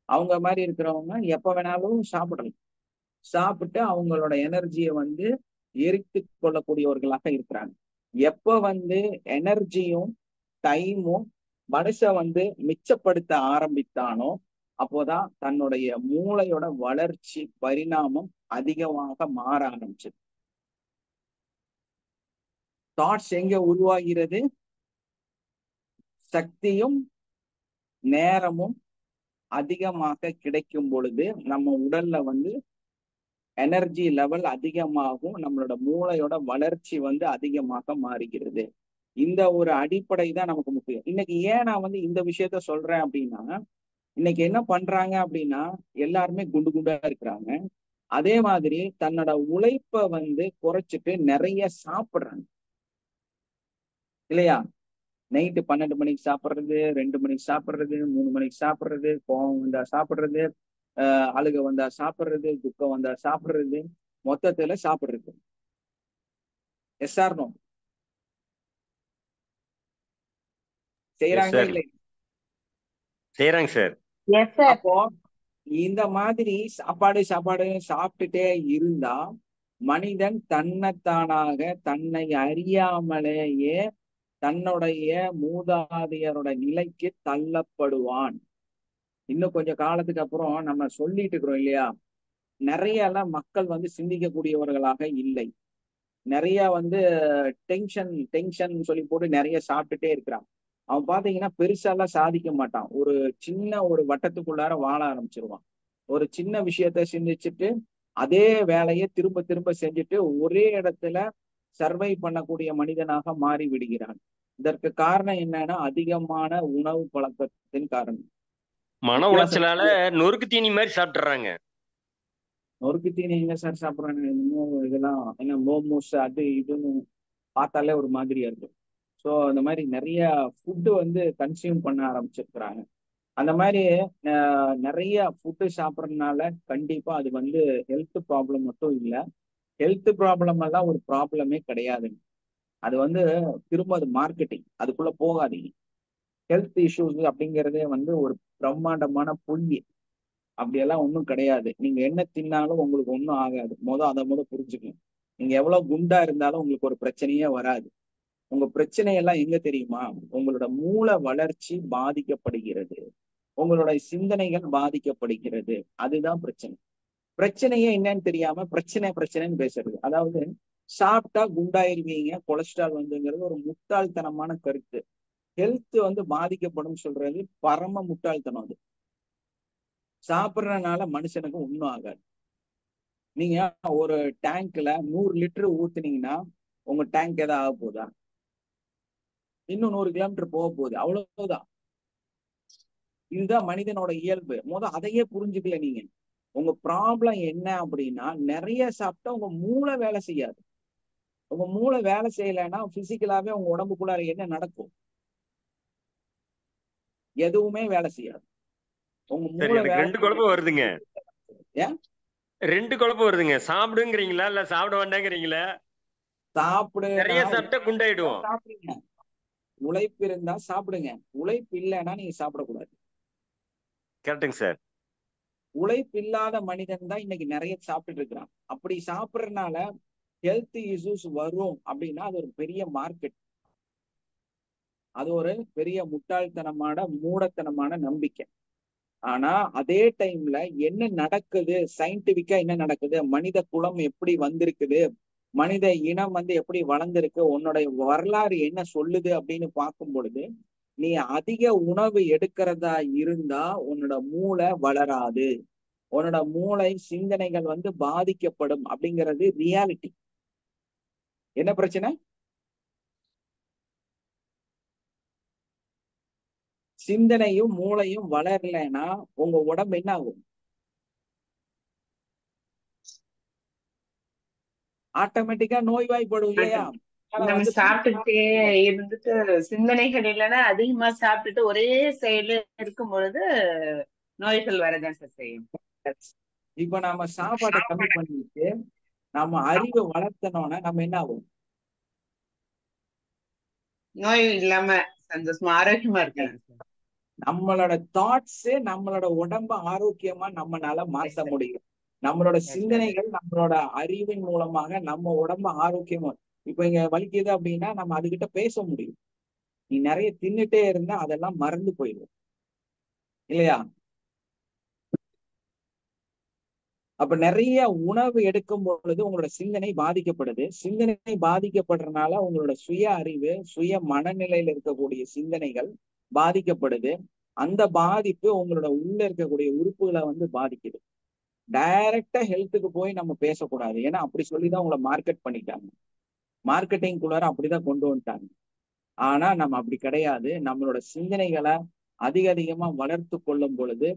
அவங்க மாதிரி இருக்கிறவங்க எப்ப வேணாலும் சாப்பிடலாம். சாப்பிட்டு அவங்களோட எனர்ஜியை வந்து எரித்து கொள்ளக்கூடியவர்களாக இருக்கிறாங்க. எப்ப வந்து எனர்ஜியும் டைமும் மனுஷன் வந்து மிச்சப்படுத்த ஆரம்பித்தானோ அப்போதான் தன்னுடைய மூளையோட வளர்ச்சி பரிணாமம் அதிகமாக மாற ஆரம்பிச்சது. தாட்ஸ் எங்க உருவாகிறது? சக்தியும் நேரமும் அதிகமாக கிடைக்கும் பொழுது நம்ம உடல்ல வந்து எனர்ஜி லெவல் அதிகமாகும், நம்மளோட மூளையோட வளர்ச்சி வந்து அதிகமாக மாறுகிறது. இந்த ஒரு அடிப்படை தான் நமக்கு முக்கியம். இன்னைக்கு ஏன் நான் வந்து இந்த விஷயத்த சொல்றேன் அப்படின்னா, இன்னைக்கு என்ன பண்றாங்க அப்படின்னா எல்லாருமே குண்டு குண்டா இருக்கிறாங்க. அதே மாதிரி தன்னோட உழைப்ப வந்து குறைச்சிட்டு நிறைய சாப்பிடுறாங்க இல்லையா? நைட்டு 12 மணிக்கு சாப்பிடுறது, 2 மணிக்கு சாப்பிடுறது, 3 மணிக்கு சாப்பிடுறது, கோவம் வந்தா சாப்பிடுறது, அழுக வந்தா சாப்பிடுறது, துக்கம் வந்தா சாப்பிடுறது, மொத்தத்துல சாப்பிடுறது. Yes or no? எஸ் செய்யறாங்களா சார், இல்லை? செய்யறாங்க சார். Yes sir. அப்போ இந்த மாதிரி சாப்பாடு சாப்பாடு சாப்பிட்டுட்டே இருந்தா மனிதன் தன்னைத்தானாக தன்னை அறியாமலேயே தன்னுடைய மூதாதையரோட நிலைக்கு தள்ளப்படுவான். இன்னும் கொஞ்சம் காலத்துக்கு அப்புறம் நம்ம சொல்லிட்டு இருக்கிறோம் இல்லையா? நிறைய எல்லாம் மக்கள் வந்து சிந்திக்கக்கூடியவர்களாக இல்லை. நிறைய வந்து டென்ஷன் டென்ஷன் சொல்லி போட்டு நிறைய சாப்பிட்டுட்டே இருக்கிறான். அவன் பாத்தீங்கன்னா பெருசாலாம் சாதிக்க மாட்டான். ஒரு சின்ன ஒரு வட்டத்துக்குள்ளார வாழ ஆரம்பிச்சிருவான். ஒரு சின்ன விஷயத்த சிந்திச்சுட்டு அதே வேலையை திரும்ப திரும்ப செஞ்சுட்டு ஒரே இடத்துல சர்வை பண்ணக்கூடிய மனிதனாக மாறி விடுகிறான். இதற்கு காரணம் என்னன்னா அதிகமான உணவு பழக்கத்தின் காரணம். மன வித்தியாசம் உளைச்சலால நொறுக்கு தீனி மாதிரி சாப்பிட்டுறாங்க. நொறுக்கு தீனி எங்க சார் சாப்பிட்றாங்க? இன்னும் இதெல்லாம் என்ன மோமோஸ் அது இதுன்னு பார்த்தாலே ஒரு மாதிரியா இருக்கு. ஸோ இந்த மாதிரி நிறைய ஃபுட்டு வந்து கன்சியூம் பண்ண ஆரம்பிச்சிருக்கிறாங்க. அந்த மாதிரி நிறைய ஃபுட்டு சாப்பிட்றதுனால கண்டிப்பா அது வந்து ஹெல்த் ப்ராப்ளம் மட்டும் இல்லை, ஹெல்த் ப்ராப்ளம் எல்லாம் ஒரு ப்ராப்ளமே கிடையாதுங்க. அது வந்து திரும்ப அது மார்க்கெட்டிங், அதுக்குள்ள போகாதீங்க. ஹெல்த் இஷ்யூஸ் அப்படிங்கிறதே வந்து ஒரு பிரம்மாண்டமான பொய். அப்படியெல்லாம் ஒன்றும் கிடையாது. நீங்க என்ன தின்னாலும் உங்களுக்கு ஒன்றும் ஆகாது. அதை புரிஞ்சுக்கணும். நீங்க எவ்வளவு குண்டா இருந்தாலும் உங்களுக்கு ஒரு பிரச்சனையே வராது. உங்க பிரச்சனையெல்லாம் எங்க தெரியுமா? உங்களோட மூளை வளர்ச்சி பாதிக்கப்படுகிறது, உங்களோட சிந்தனைகள் பாதிக்கப்படுகிறது. அதுதான் பிரச்சனை. பிரச்சனையே என்னன்னு தெரியாம பிரச்சனைன்னு பேசுறது, அதாவது சாப்பிட்டா குண்டாயிருவீங்க, கொலஸ்ட்ரால் வந்துங்கிறது ஒரு முட்டாள்தனமான கருத்து. ஹெல்த் வந்து பாதிக்கப்படும் சொல்றது பரம முட்டாள்தனம். அது சாப்பிட்றதுனால மனுஷனுக்கு ஒன்றும் ஆகாது. நீங்க ஒரு டேங்க்ல 100 லிட்டர் ஊத்துனீங்கன்னா உங்க டேங்க் ஏதாவது ஆக போதா? இன்னும் 100 கிலோமீட்டர் போக போகுது, அவ்வளவுதான். இதுதான் மனிதனோட இயல்பு. அதையே புரிஞ்சுக்கல நீங்க. உங்க ப்ராப்ளம் என்ன அப்படின்னா, நிறைய சாப்பிட்டா உங்க மூளை வேலை செய்யாது. உங்க மூளை வேலை செய்யலைன்னா பிசிக்கலாவே உங்க உடம்புக்குள்ளார என்ன நடக்கும்? எதுவுமே வேலை செய்யாது. உங்க சரி, மூளை எனக்கு வேலை 2 குழப்பம் செய்யணும். வருதுங்க. ஏன் 2 குழப்பம் வருதுங்க. சாப்பிடுங்கிறீங்களா இல்ல சாப்பிட வேண்டாங்கிறீங்களா? சாப்பிடுனா நிறைய சாப்பிட்டா குண்டாயிடுவோம். சாப்பிடுங்க. உழைப்பு இருந்தா சாப்பிடுங்க, உழைப்பு இல்லைன்னா நீங்க சாப்பிடக்கூடாது. கரெக்டுங்க சார். உழைப்பு இல்லாத மனிதன் தான் இன்னைக்கு நிறைய சாப்பிட்டுட்டு இருக்கிறான். அப்படி சாப்பிட்றதுனால ஹெல்த் இஷ்யூஸ் வரும் அப்படின்னா அது ஒரு பெரிய மார்க்கெட். அது ஒரு பெரிய முட்டாள்தனமான மூடத்தனமான நம்பிக்கை. ஆனா அதே டைம்ல என்ன நடக்குது, சயின்டிபிக்கா என்ன நடக்குது, மனித குலம் எப்படி வந்திருக்குது, மனித இனம் வந்து எப்படி வளர்ந்திருக்கு, உன்னுடைய வரலாறு என்ன சொல்லுது அப்படின்னு பார்க்கும் பொழுது, நீ அதிக உணவு எடுக்கிறதா இருந்தா உன்னோட மூளை வளராது, உன்னோட மூளை சிந்தனைகள் வந்து பாதிக்கப்படும் அப்படிங்கிறது ரியாலிட்டி. என்ன பிரச்சனை? சிந்தனையும் மூளையும் வளரலைன்னா உங்க உடம்பு என்ன ஆகும்? ஆட்டோமேட்டிக்கா நோய்வாய்ப்படும் இல்லையா? அதனால நம்ம வந்து சாப்பிட்டுட்டே இருந்துட்டு சிந்தனைகள் இல்லைன்னா அதிகமா சாப்பிட்டுட்டு ஒரே செயல இருக்கும் பொழுது நோய்கள் வரதான் சார் செய்யும். இப்ப நாம சாப்பாட்டை கம்மி பண்ணிட்டு நம்ம அறிவை வளர்த்தனோம்னா நம்ம என்ன ஆகும்? நோய் இல்லாம சந்தோஷமா ஆரோக்கியமா இருக்கலாம் சார். நம்மளோட தாட்ஸே நம்மளோட உடம்ப ஆரோக்கியமா நம்மளால Yes, மாத்த sir. முடியும். நம்மளோட Yes, sir. சிந்தனைகள் நம்மளோட அறிவின் மூலமாக நம்ம உடம்ப ஆரோக்கியமா. இப்ப இங்க வலிக்குது அப்படின்னா நம்ம அதுகிட்ட பேச முடியும். நீ நிறைய தின்னுட்டே இருந்தா அதெல்லாம் மறந்து போயிடும் இல்லையா? அப்ப நிறைய உணவு எடுக்கும் பொழுது உங்களோட சிந்தனை பாதிக்கப்படுது. சிந்தனை பாதிக்கப்படுறதுனால உங்களோட சுய அறிவு, சுய மனநிலையில இருக்கக்கூடிய சிந்தனைகள் பாதிக்கப்படுது. அந்த பாதிப்பு உங்களோட உள்ள இருக்கக்கூடிய உறுப்புகளை வந்து பாதிக்குது. டைரக்டா ஹெல்த்துக்கு போய் நம்ம பேசக்கூடாது. ஏன்னா அப்படி சொல்லிதான் உங்களை மார்க்கெட் பண்ணிட்டாங்க. மார்க்கெட்டிங் குள்ளார அப்படிதான் கொண்டு வந்துட்டாங்க. ஆனா நம்ம அப்படி கிடையாது. நம்மளோட சிந்தனைகளை அதிகமா வளர்த்து கொள்ளும் பொழுது,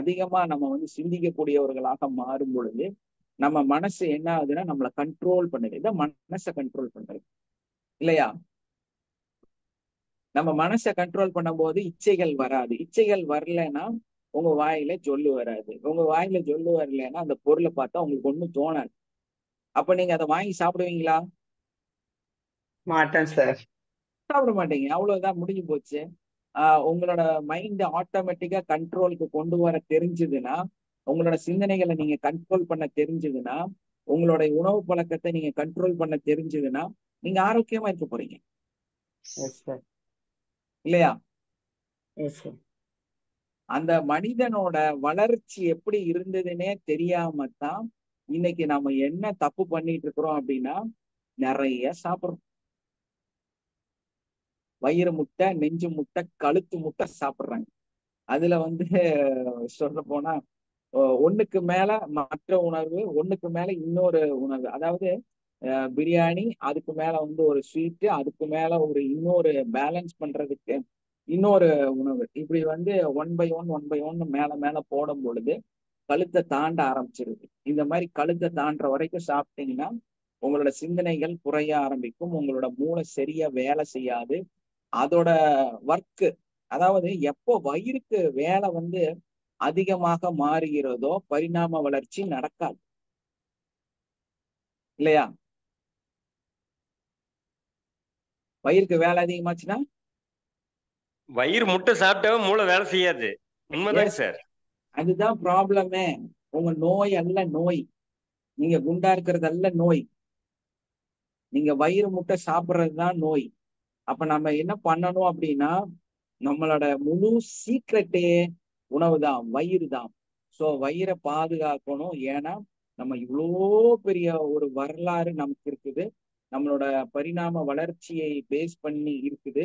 அதிகமா நம்ம வந்து சிந்திக்கக்கூடியவர்களாக மாறும் பொழுது நம்ம மனசு என்ன ஆகுதுன்னா நம்மளை கண்ட்ரோல் பண்ணுது. இதான் மனசை கண்ட்ரோல் பண்றது இல்லையா? நம்ம மனசை கண்ட்ரோல் பண்ணும் போது இச்சைகள் வராது. இச்சைகள் வரலைன்னா உங்க வாயில ஜொல்லு வராது. உங்க வாயில ஜொல்லு வரலைன்னா அந்த பொருளை பார்த்தா உங்களுக்கு ஒண்ணும் தோணாது. அப்ப நீங்க அதை வாங்கி சாப்பிடுவீங்களா? மாட்டேன் சார். சாப்பிட மாட்டீங்க. அவ்வளவுதான், முடிஞ்சு போச்சு. உங்களோட மைண்ட் ஆட்டோமேட்டிக்கா கண்ட்ரோலுக்கு கொண்டு வர தெரிஞ்சதுன்னா, உங்களோட சிந்தனைகளை நீங்க கண்ட்ரோல் பண்ண தெரிஞ்சதுன்னா, உங்களுடைய உணவு பழக்கத்தை நீங்க கண்ட்ரோல் பண்ண தெரிஞ்சதுன்னா நீங்க ஆரோக்கியமா இருக்க போறீங்க எஸ் சார். இல்லையா? Yes sir. அந்த மனிதனோட வளர்ச்சி எப்படி இருந்ததுன்னே தெரியாம தான் இன்னைக்கு நம்ம என்ன தப்பு பண்ணிட்டு இருக்கிறோம் அப்படின்னா, நிறைய சாப்பிடுறோம். வயிறு முட்டை, நெஞ்சு முட்டை, கழுத்து முட்டை சாப்பிடுறாங்க. அதுல வந்து சொல்ல போனா ஒண்ணுக்கு மேல மற்ற உணர்வு, ஒண்ணுக்கு மேல இன்னொரு உணர்வு. அதாவது பிரியாணி, அதுக்கு மேல வந்து ஒரு ஸ்வீட்டு, அதுக்கு மேல ஒரு இன்னொரு பேலன்ஸ் பண்றதுக்கு இன்னொரு உணவு. இப்படி வந்து 1 by 1 1 by 1 மேல மேல போடும் பொழுது கழுத்தை தாண்ட ஆரம்பிச்சிருது. இந்த மாதிரி கழுத்தை தாண்டுற வரைக்கும் சாப்பிட்டீங்கன்னா உங்களோட சிந்தனைகள் குறைய ஆரம்பிக்கும், உங்களோட மூளை சரியா வேலை செய்யாது. அதோட ஒர்க்கு, அதாவது எப்போ வயிறுக்கு வேலை வந்து அதிகமாக மாறுகிறதோ பரிணாம வளர்ச்சி நடக்காது, இல்லையா? வயிறுக்கு வேலை அதிகமாச்சுன்னா வயிறு முட்டை சாப்பிட்டாவே மூளை வேலை செய்யாது. உண்மைதாங்க எஸ், சார். அதுதான் ப்ராப்ளமே. உங்க நோய் அல்ல நோய், நீங்க குண்டா இருக்கிறதல்ல நோய், நீங்க வயிறு முட்டை சாப்பிட்றதுதான் நோய். அப்ப நம்ம என்ன பண்ணணும் அப்படின்னா, நம்மளோட முழு சீக்ரெட்டே உணவு தான், வயிறு தான். ஸோ வயிறை பாதுகாக்கணும். ஏன்னா நம்ம இவ்வளோ பெரிய ஒரு வரலாறு நமக்கு இருக்குது, நம்மளோட பரிணாம வளர்ச்சியை பேஸ் பண்ணி இருக்குது,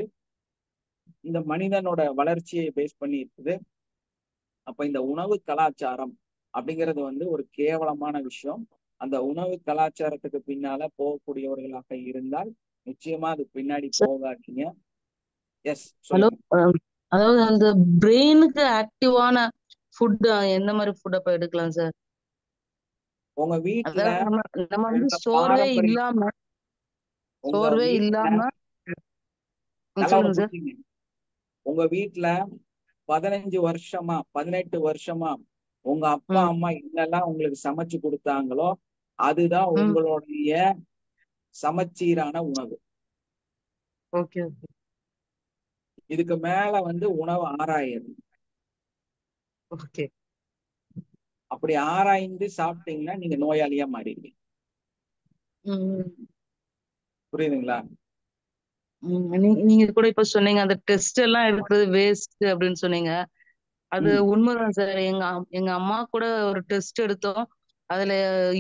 இந்த மனிதனோட வளர்ச்சியை பேஸ் பண்ணி இருக்குது. அப்ப இந்த உணவு கலாச்சாரம் அப்படிங்கிறது வந்து ஒரு கேவலமான விஷயம். அந்த உணவு கலாச்சாரத்துக்கு பின்னால போகக்கூடியவர்களாக இருந்தால் நிச்சயமா அது பின்னாடி சார், போகாதீங்க. Yes, hello. சொல்லுங்க. அதாவது அந்த பிரெயினுக்கு ஆக்டிவான ஃபுட் எந்த மாதிரி ஃபுட் அப்ப எடுக்கலாம் சார்? உங்க வீட்டுல அதாவது நம்ம நம்ம வந்து உங்க சோர்வே பாரம்பரிய இல்லாம உங்க சோர்வே வீட்டுல இல்லாம நல்லா ஒண்ணு சொல்லுங்க சார். புரிஞ்சுங்க. உங்க வீட்டுல 15 வருஷமா 18 வருஷமா உங்க அப்பா ம் அம்மா என்னெல்லாம் உங்களுக்கு சமைச்சு கொடுத்தாங்களோ அதுதான் ம் உங்களுடைய சமச்சீரான உணவு. ஓகே ஓகே இதுக்கு மேல வந்து உணவு ஆராயது. ஓகே. அப்படி ஆராய்ந்து சாப்பிட்டீங்கன்னா நீங்க நோயாளியா மாறிடுவீங்க. ம் புரியுதுங்களா? நீங்க கூட இப்ப சொன்னீங்க அந்த டெஸ்ட் எல்லாம் எடுக்கிறது வேஸ்ட் அப்படின்னு சொன்னீங்க. அது ம் உண்மைதான் சார். எங்க அம்மா கூட ஒரு டெஸ்ட் எடுத்தோம். அதுல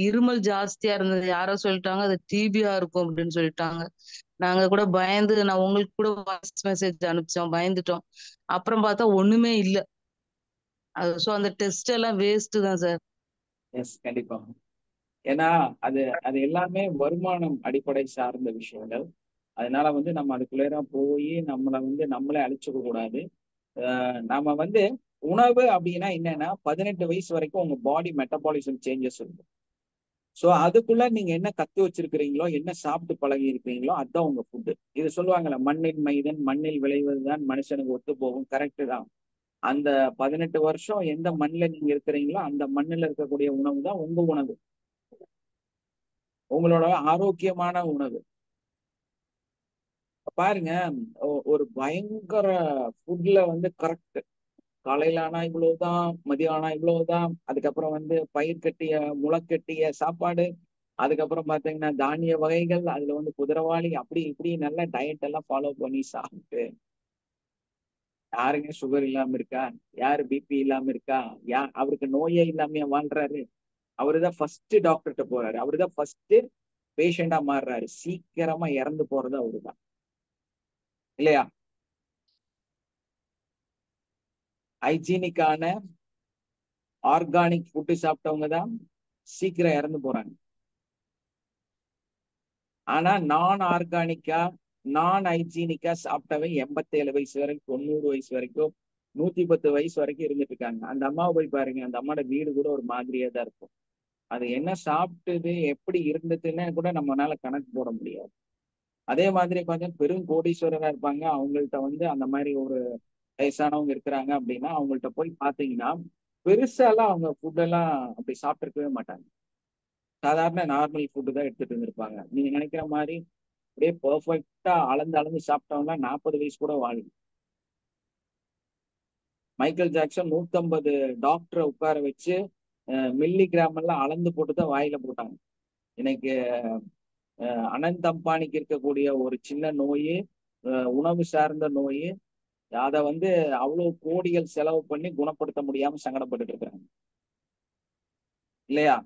இருமல் ஜாஸ்தியா இருந்தது. யாரோ சொல்லிட்டாங்க அது டிபியா இருக்கும் அப்படின்னு சொல்லிட்டாங்க. நாங்க கூட பயந்து, நான் உங்களுக்கு கூட வாய்ஸ் மெசேஜ் அனுப்பிச்சோம், பயந்துட்டோம். அப்புறம் பார்த்தா ஒண்ணுமே இல்ல. அது சோ அந்த டெஸ்ட் எல்லாம் வேஸ்ட் தான் சார். எஸ், கண்டிப்பா. ஏன்னா அது அது எல்லாமே வருமானம் அடிப்படை சார்ந்த விஷயங்கள். அதனால வந்து நம்ம அதுக்குள்ளேர போய் நம்மளை வந்து நம்மளே அழிச்சுக்க கூடாது. நாம வந்து உணவு அப்படின்னா என்னன்னா 18 வயசு வரைக்கும் உங்க பாடி மெட்டபாலிசம் சேஞ்சஸ் இருக்கும். ஸோ அதுக்குள்ள நீங்க என்ன கத்து வச்சிருக்கிறீங்களோ, என்ன சாப்பிட்டு பழகி இருப்பீங்களோ அதுதான் உங்க ஃபுட்டு. இது சொல்லுவாங்கல்ல, மண்ணின் மைதன் மண்ணில் விளைவதுதான் மனுஷனுக்கு ஒத்து போகும். கரெக்டு தான். அந்த 18 வருஷம் எந்த மண்ணில் நீங்க இருக்கிறீங்களோ அந்த மண்ணில் இருக்கக்கூடிய உணவு தான் உங்க உணவு, உங்களோட ஆரோக்கியமான உணவு. பாருங்க, ஒரு பயங்கர ஃபுட்ல வந்து கரெக்ட், காலையில ஆனா இவ்வளவுதான், மதியம் ஆனா இவ்வளவுதான், அதுக்கப்புறம் வந்து பயிர் கட்டிய முளைக்கட்டிய சாப்பாடு, அதுக்கப்புறம் பாத்தீங்கன்னா தானிய வகைகள், அதுல வந்து குதிரவாளி, அப்படி இப்படி நல்ல டயட் எல்லாம் ஃபாலோ பண்ணி சாப்பிட்டு யாருங்க சுகர் இல்லாம இருக்கா? யாரு பிபி இல்லாம இருக்கா? அவருக்கு நோயே இல்லாம வாழ்றாரு? அவருதான் ஃபர்ஸ்ட் டாக்டர்கிட்ட போறாரு, அவருதான் ஃபர்ஸ்ட் பேஷண்டா மாறுறாரு. சீக்கிரமா இறந்து போறது அவருதான், இல்லையா? ஹைஜீனிக்கான ஆர்கானிக் ஃபுட்டு சாப்பிட்டவங்க தான் சீக்கிரம் இறந்து போறாங்க. ஆனா நான் ஆர்கானிக்கா நான் ஹைஜீனிக்கா சாப்பிட்டவன் 87 வயசு வரைக்கும், 90 வயசு வரைக்கும், 110 வயசு வரைக்கும் இருந்துட்டு இருக்காங்க. அந்த அம்மாவை போய் பாருங்க, அந்த அம்மாவோட வீடு கூட ஒரு மாதிரியா தான் இருக்கும். அது என்ன சாப்பிட்டது எப்படி இருந்ததுன்னு கூட நம்மளால கணக்கு போட முடியாது. அதே மாதிரி கொஞ்சம் பெரும் கோடீஸ்வரரா இருப்பாங்க, அவங்கள்ட்ட வந்து அந்த மாதிரி ஒரு வயசானவங்க இருக்கிறாங்க அப்படின்னா அவங்கள்ட்ட போய் பாத்தீங்கன்னா பெருசாலாம் அவங்க ஃபுட் எல்லாம் அப்படி சாப்பிட்டுருக்கவே மாட்டாங்க. சாதாரண நார்மல் ஃபுட்டு தான் எடுத்துட்டு இருந்திருப்பாங்க. நீங்க நினைக்கிற மாதிரி அப்படியே பெர்ஃபெக்டா அளந்து அளந்து சாப்பிட்டவங்க 40 வயசு கூட வாழும். மைக்கேல் ஜாக்சன் 150 டாக்டரை உட்கார வச்சு மில்லி கிராம் எல்லாம் அளந்து போட்டு தான் வாயில போட்டாங்க. இன்னைக்கு அனந்த் அம்பானிக்கு இருக்கக்கூடிய ஒரு சின்ன நோய், உணவு சார்ந்த நோய், அதை வந்து அவ்வளவு கோடிகள் செலவு பண்ணி குணப்படுத்த முடியாம சங்கடப்பட்டு இருக்கிறாங்க, இல்லையா?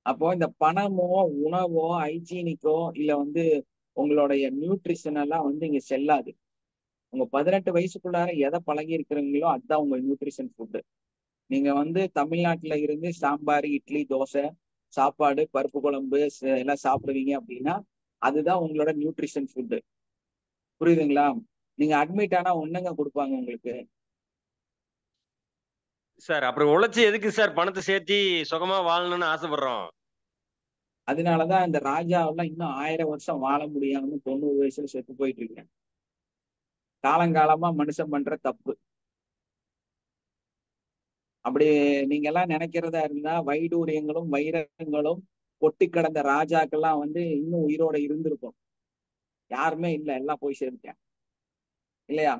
அப்போ இந்த பணமோ உணவோ ஹைஜீனிக்கோ இல்ல வந்து உங்களுடைய நியூட்ரிஷன் எல்லாம் வந்து இங்க செல்லாது. உங்க 18 வயசுக்குள்ளார எதை பழகி இருக்கிறீங்களோ அதுதான் உங்க நியூட்ரிஷன் ஃபுட்டு. நீங்க வந்து தமிழ்நாட்டுல இருந்து சாம்பார் இட்லி தோசை சாப்பாடு பருப்பு குழம்பு எல்லாம் சாப்பிடுவீங்க அப்படின்னா அதுதான் உங்களோட நியூட்ரிஷன் ஃபுட்டு. புரியுதுங்களா? நீங்க அட்மிட் ஆனா ஒண்ணுங்க கொடுப்பாங்க உங்களுக்கு? சார் அப்புறம் உழைச்சி எதுக்கு சார் பணத்தை சேர்த்தி சுகமா வாழணும்னு ஆசைப்படுறோம்? அதனாலதான் இந்த ராஜாவெல்லாம் இன்னும் 1000 வருஷம் வாழ முடியாம 90 வயசுல செத்து போயிட்டு இருக்கேன். காலங்காலமா மனுஷன் பண்ற தப்பு. அப்படி நீங்க எல்லாம் நினைக்கிறதா இருந்தா வைடூரியங்களும் வைரங்களும் கொட்டி கிடந்த ராஜாக்கெல்லாம் வந்து இன்னும் உயிரோட இருந்திருக்கும். யாருமே இல்ல, எல்லாம் போய் சேர்ந்துட்டேன் இல்லையா?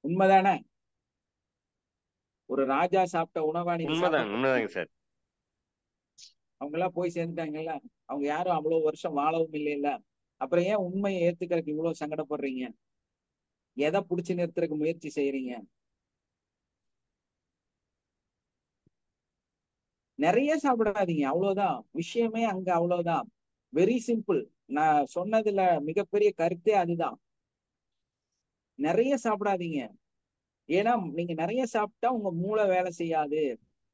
உண்மைதானே? ஒரு ராஜா சாப்பிட்ட உணவா நீங்க உண்மைதாங்க உண்மைதாங்க சார். அவங்க எல்லாம் போய் சேர்ந்துட்டாங்கல்ல. அவங்க யாரும் அவ்வளவு வருஷம் வாழவும் இல்லைல்ல. அப்புறம் ஏன் உண்மையை ஏத்துக்கிறதுக்கு இவ்வளவு சங்கடப்படுறீங்க? எதை புடிச்சு நிறுத்துறதுக்கு முயற்சி செய்யறீங்க? நிறைய சாப்பிடாதீங்க, அவ்வளவுதான் விஷயமே. அங்க அவ்வளவுதான். Very simple. நான் சொன்னதுல மிகப்பெரிய கருத்தே அதுதான். நிறைய சாப்பிடாதீங்க. ஏன்னா நீங்க நிறைய சாப்பிட்டா உங்க மூளை வேலை செய்யாது.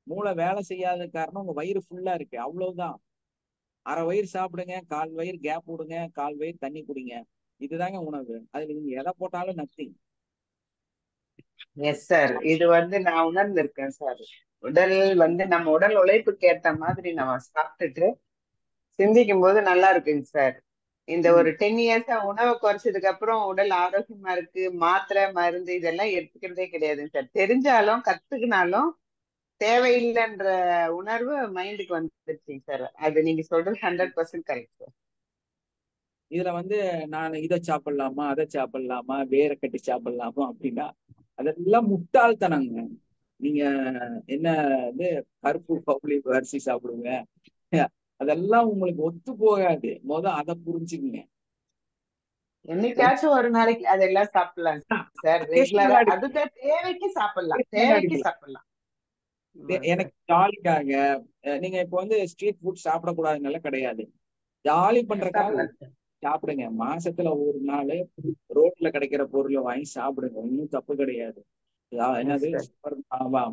மூளை வேலை செய்யாத காரணம் உங்க வயிறு ஃபுல்லா இருக்கு, அவ்வளவுதான். அரை வயிறு சாப்பிடுங்க, கால் வயிறு கேப் விடுங்க, கால் வயிறு தண்ணி குடிங்க. இதுதாங்க உணவு. அதுல நீங்க எதை போட்டாலும் நத்திங். எஸ் சார், இது வந்து நான் உணர்ந்திருக்கேன் சார். உடல் வந்து நம்ம உடல் உழைப்புக்கு ஏத்த மாதிரி நம்ம சாப்பிட்டுட்டு சிந்திக்கும் போது நல்லா இருக்குங்க சார். இந்த ஒரு 10 இயர்ஸா உணவை குறைச்சதுக்கு அப்புறம் உடல் ஆரோக்கியமா இருக்கு. மாத்திரை மருந்து இதெல்லாம் எடுத்துக்கிறதே கிடையாதுங்க சார். தெரிஞ்சாலும் கத்துக்கினாலும் தேவையில்லைன்ற உணர்வு மைண்டுக்கு வந்துருச்சுங்க சார். அது நீங்க சொல்றது 100% கரெக்ட் சார். இதுல வந்து நான் இதை சாப்பிடலாமா, அதை சாப்பிடலாமா, வேற கட்டி சாப்பிடலாமா அப்படின்னா அதெல்லாம் முட்டாள்தனங்க. நீங்க என்ன வந்து கருப்பு பவுளி அரிசி சாப்பிடுங்க, அதெல்லாம் உங்களுக்கு ஒத்து போகாது. அதை புரிஞ்சுக்குங்க. என்னைக்காச்சும் ஒரு நாளைக்கு அதெல்லாம் சாப்பிடலாம் சார். ரெகுலரா அதுதான் தேவைக்கு சாப்பிடலாம், தேவைக்கு சாப்பிடலாம். எனக்கு ஜாலிக்காக நீங்க இப்ப வந்து ஸ்ட்ரீட் ஃபுட் சாப்பிடக்கூடாதுனால கிடையாது. ஜாலி பண்றதுக்காக சாப்பிடுங்க. மாசத்துல ஒரு நாள் ரோட்ல கிடைக்கிற பொருளை வாங்கி சாப்பிடுங்க, ஒன்றும் தப்பு கிடையாது. என்னது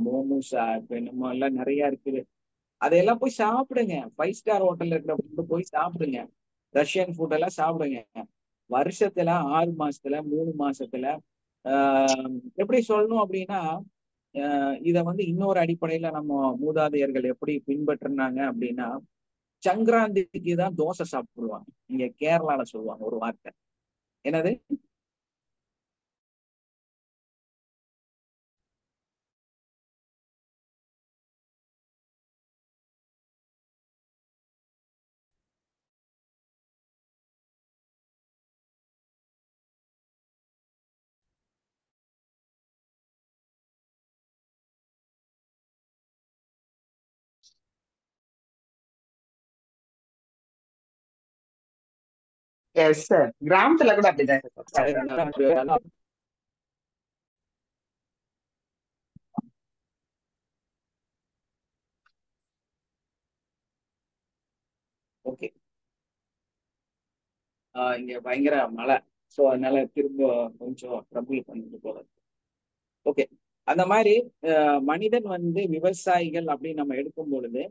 மோமோஸா இப்ப என்னமோ எல்லாம் நிறைய இருக்குது. அதையெல்லாம் போய் சாப்பிடுங்க. 5 ஸ்டார் ஹோட்டல்ல இருக்கிற ஃபுட்டு போய் சாப்பிடுங்க. ரஷ்யன் ஃபுட் எல்லாம் சாப்பிடுங்க. வருஷத்துல 6 மாசத்துல 3 மாசத்துல எப்படி சொல்லணும் அப்படின்னா இத வந்து இன்னொரு அடிப்படையில நம்ம மூதாதையர்கள் எப்படி பின்பற்றினாங்க அப்படின்னா, சங்கராந்திக்கு தான் தோசை சாப்பிடுவாங்க. இங்க கேரளால சொல்லுவாங்க ஒரு வார்த்தை. என்னது? எஸ் சார், கிராமத்துல கூட அப்படிதான் சார். ஓகே. இங்க பயங்கர மழை. ஸோ அதனால திரும்ப கொஞ்சம் ட்ரபிள் பண்ணிட்டு போறது. ஓகே. அந்த மாதிரி மனிதன் வந்து விவசாயிகள் அப்படின்னு நம்ம எடுக்கும் பொழுது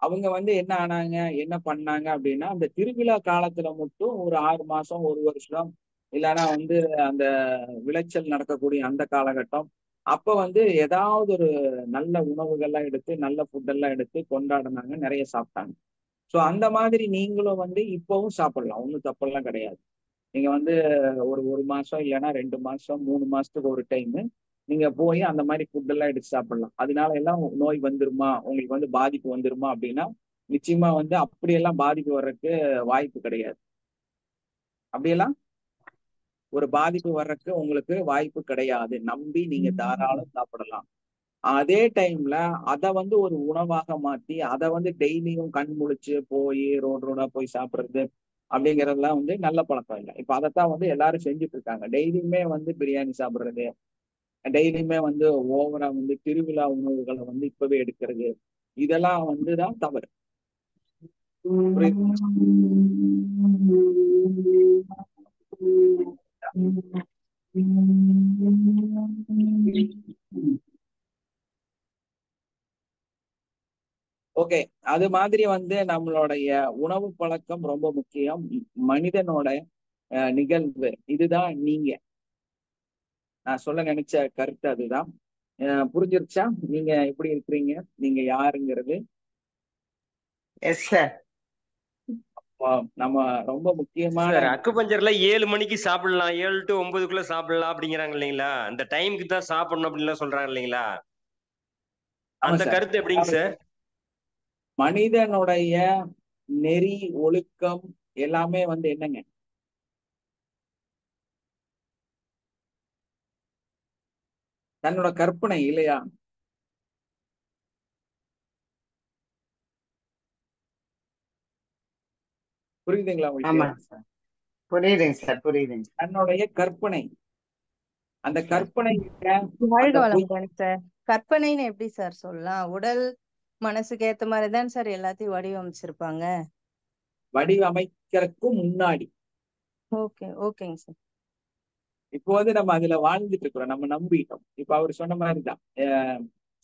அவங்க வந்து என்ன ஆனாங்க, என்ன பண்ணாங்க அப்படின்னா, அந்த திருவிழா காலத்துல மட்டும் ஒரு 6 மாசம் 1 வருஷம் இல்லைன்னா வந்து அந்த விளைச்சல் நடக்கக்கூடிய அந்த காலகட்டம் அப்ப வந்து ஏதாவது ஒரு நல்ல உணவுகள்லாம் எடுத்து நல்ல ஃபுட்டெல்லாம் எடுத்து கொண்டாடினாங்க, நிறைய சாப்பிட்டாங்க. ஸோ அந்த மாதிரி நீங்களும் வந்து இப்பவும் சாப்பிடலாம், ஒன்றும் தப்பெல்லாம் கிடையாது. நீங்க வந்து ஒரு மாசம் இல்லைன்னா 2 மாசம் 3 மாசத்துக்கு ஒரு டைம் நீங்க போய் அந்த மாதிரி ஃபுட் எல்லாம் எடுத்து சாப்பிடலாம். அதனால எல்லாம் நோய் வந்துருமா, உங்களுக்கு வந்து பாதிப்பு வந்துருமா அப்படின்னா நிச்சயமா வந்து அப்படியெல்லாம் பாதிப்பு வர்றதுக்கு வாய்ப்பு கிடையாது. அப்படியெல்லாம் ஒரு பாதிப்பு வர்றதுக்கு உங்களுக்கு வாய்ப்பு கிடையாது. நம்பி நீங்க தாராளம் சாப்பிடலாம். அதே டைம்ல அதை வந்து ஒரு உணவாக மாத்தி அதை வந்து டெய்லியும் கண் முழிச்சு போய் ரோடா போய் சாப்பிடுறது அப்படிங்கறதெல்லாம் வந்து நல்ல பழக்கம் இல்லை. இப்ப அதைத்தான் வந்து எல்லாரும் செஞ்சுட்டு இருக்காங்க. டெய்லியுமே வந்து பிரியாணி சாப்பிடுறது, டெய்லியுமே வந்து ஓவரா வந்து திருவிழா உணவுகளை வந்து இப்பவே எடுக்கிறது, இதெல்லாம் வந்துதான் தவறு. ஓகே. அது மாதிரி வந்து நம்மளுடைய உணவு பழக்கம் ரொம்ப முக்கியம். மனிதனோட நிகழ்வு இதுதான். நீங்க நான் சொல்ல நினைச்ச கருத்து அதுதான். புரிஞ்சிருச்சா? நீங்க எப்படி இருக்கிறீங்க, நீங்க யாருங்கிறது? Yes sir. நம்ம ரொம்ப முக்கியமான சார் அக்குபஞ்சர்ல 7 மணிக்கு சாப்பிடலாம், 7 to 9க்குள்ள சாப்பிடலாம் அப்படிங்கிறாங்க இல்லைங்களா? அந்த டைமுக்கு தான் சாப்பிடணும் அப்படின்லாம் சொல்றாங்க இல்லைங்களா? ஆமா அந்த சார். கருத்து எப்படிங்க சார்? மனிதனுடைய நெறி ஒழுக்கம் எல்லாமே வந்து என்னங்க, தன்னோட கற்பனை இல்லையா? புரியுதுங்களா உங்களுக்கு? ஆமாங்க சார், புரியுதுங்க சார், புரியுதுங்க. தன்னுடைய கற்பனை, அந்த கற்பனை வாழ்க அந்த பொய் வளமுடன் சார். கற்பனைன்னு எப்படி சார் சொல்லலாம்? உடல் மனசுக்கு ஏத்த மாதிரிதான் சார் எல்லாத்தையும் வடிவமைச்சிருப்பாங்க. வடிவமைக்கிறதுக்கும் முன்னாடி ஓகேங்க சார். இப்போ வந்து நம்ம அதுல வாழ்ந்துட்டு இருக்கிறோம், நம்ம நம்பிட்டோம். இப்ப அவர் சொன்ன மாதிரிதான்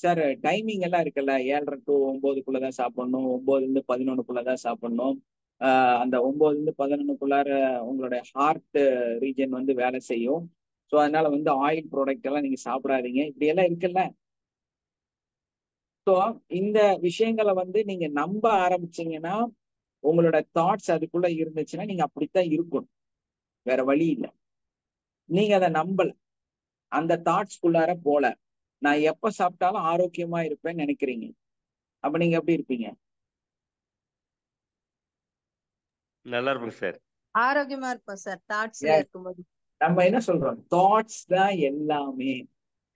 சார், டைமிங் எல்லாம் இருக்குல்ல, 7:30 to 9க்குள்ளதான் சாப்பிடணும், 9 to 11க்குள்ளதான் சாப்பிடணும். அந்த 9 to 11க்குள்ளார உங்களுடைய ஹார்ட் ரீஜன் வந்து வேலை செய்யும். ஸோ அதனால வந்து ஆயில் ப்ராடக்ட் எல்லாம் நீங்க சாப்பிடாதீங்க, இப்படி எல்லாம் இருக்குல்ல. ஸோ இந்த விஷயங்களை வந்து நீங்க நம்ப ஆரம்பிச்சீங்கன்னா, உங்களோட தாட்ஸ் அதுக்குள்ள இருந்துச்சுன்னா நீங்க அப்படித்தான் இருக்கணும், வேற வழி இல்லை. நீங்க அதை நம்பல, அந்த தாட்ஸ்குள்ளார போல, நான் எப்ப சாப்பிட்டாலும் ஆரோக்கியமா இருப்பேன்னு நினைக்கிறீங்க. அப்ப நீங்க எப்படி இருப்பீங்க? நல்லா இருக்கும் சார். ஆரோக்கியமா இருப்போம் சார் தாட்ஸ்ல இருக்கும்போது. நம்ம என்ன சொல்றோம், தாட்ஸ் தான் எல்லாமே.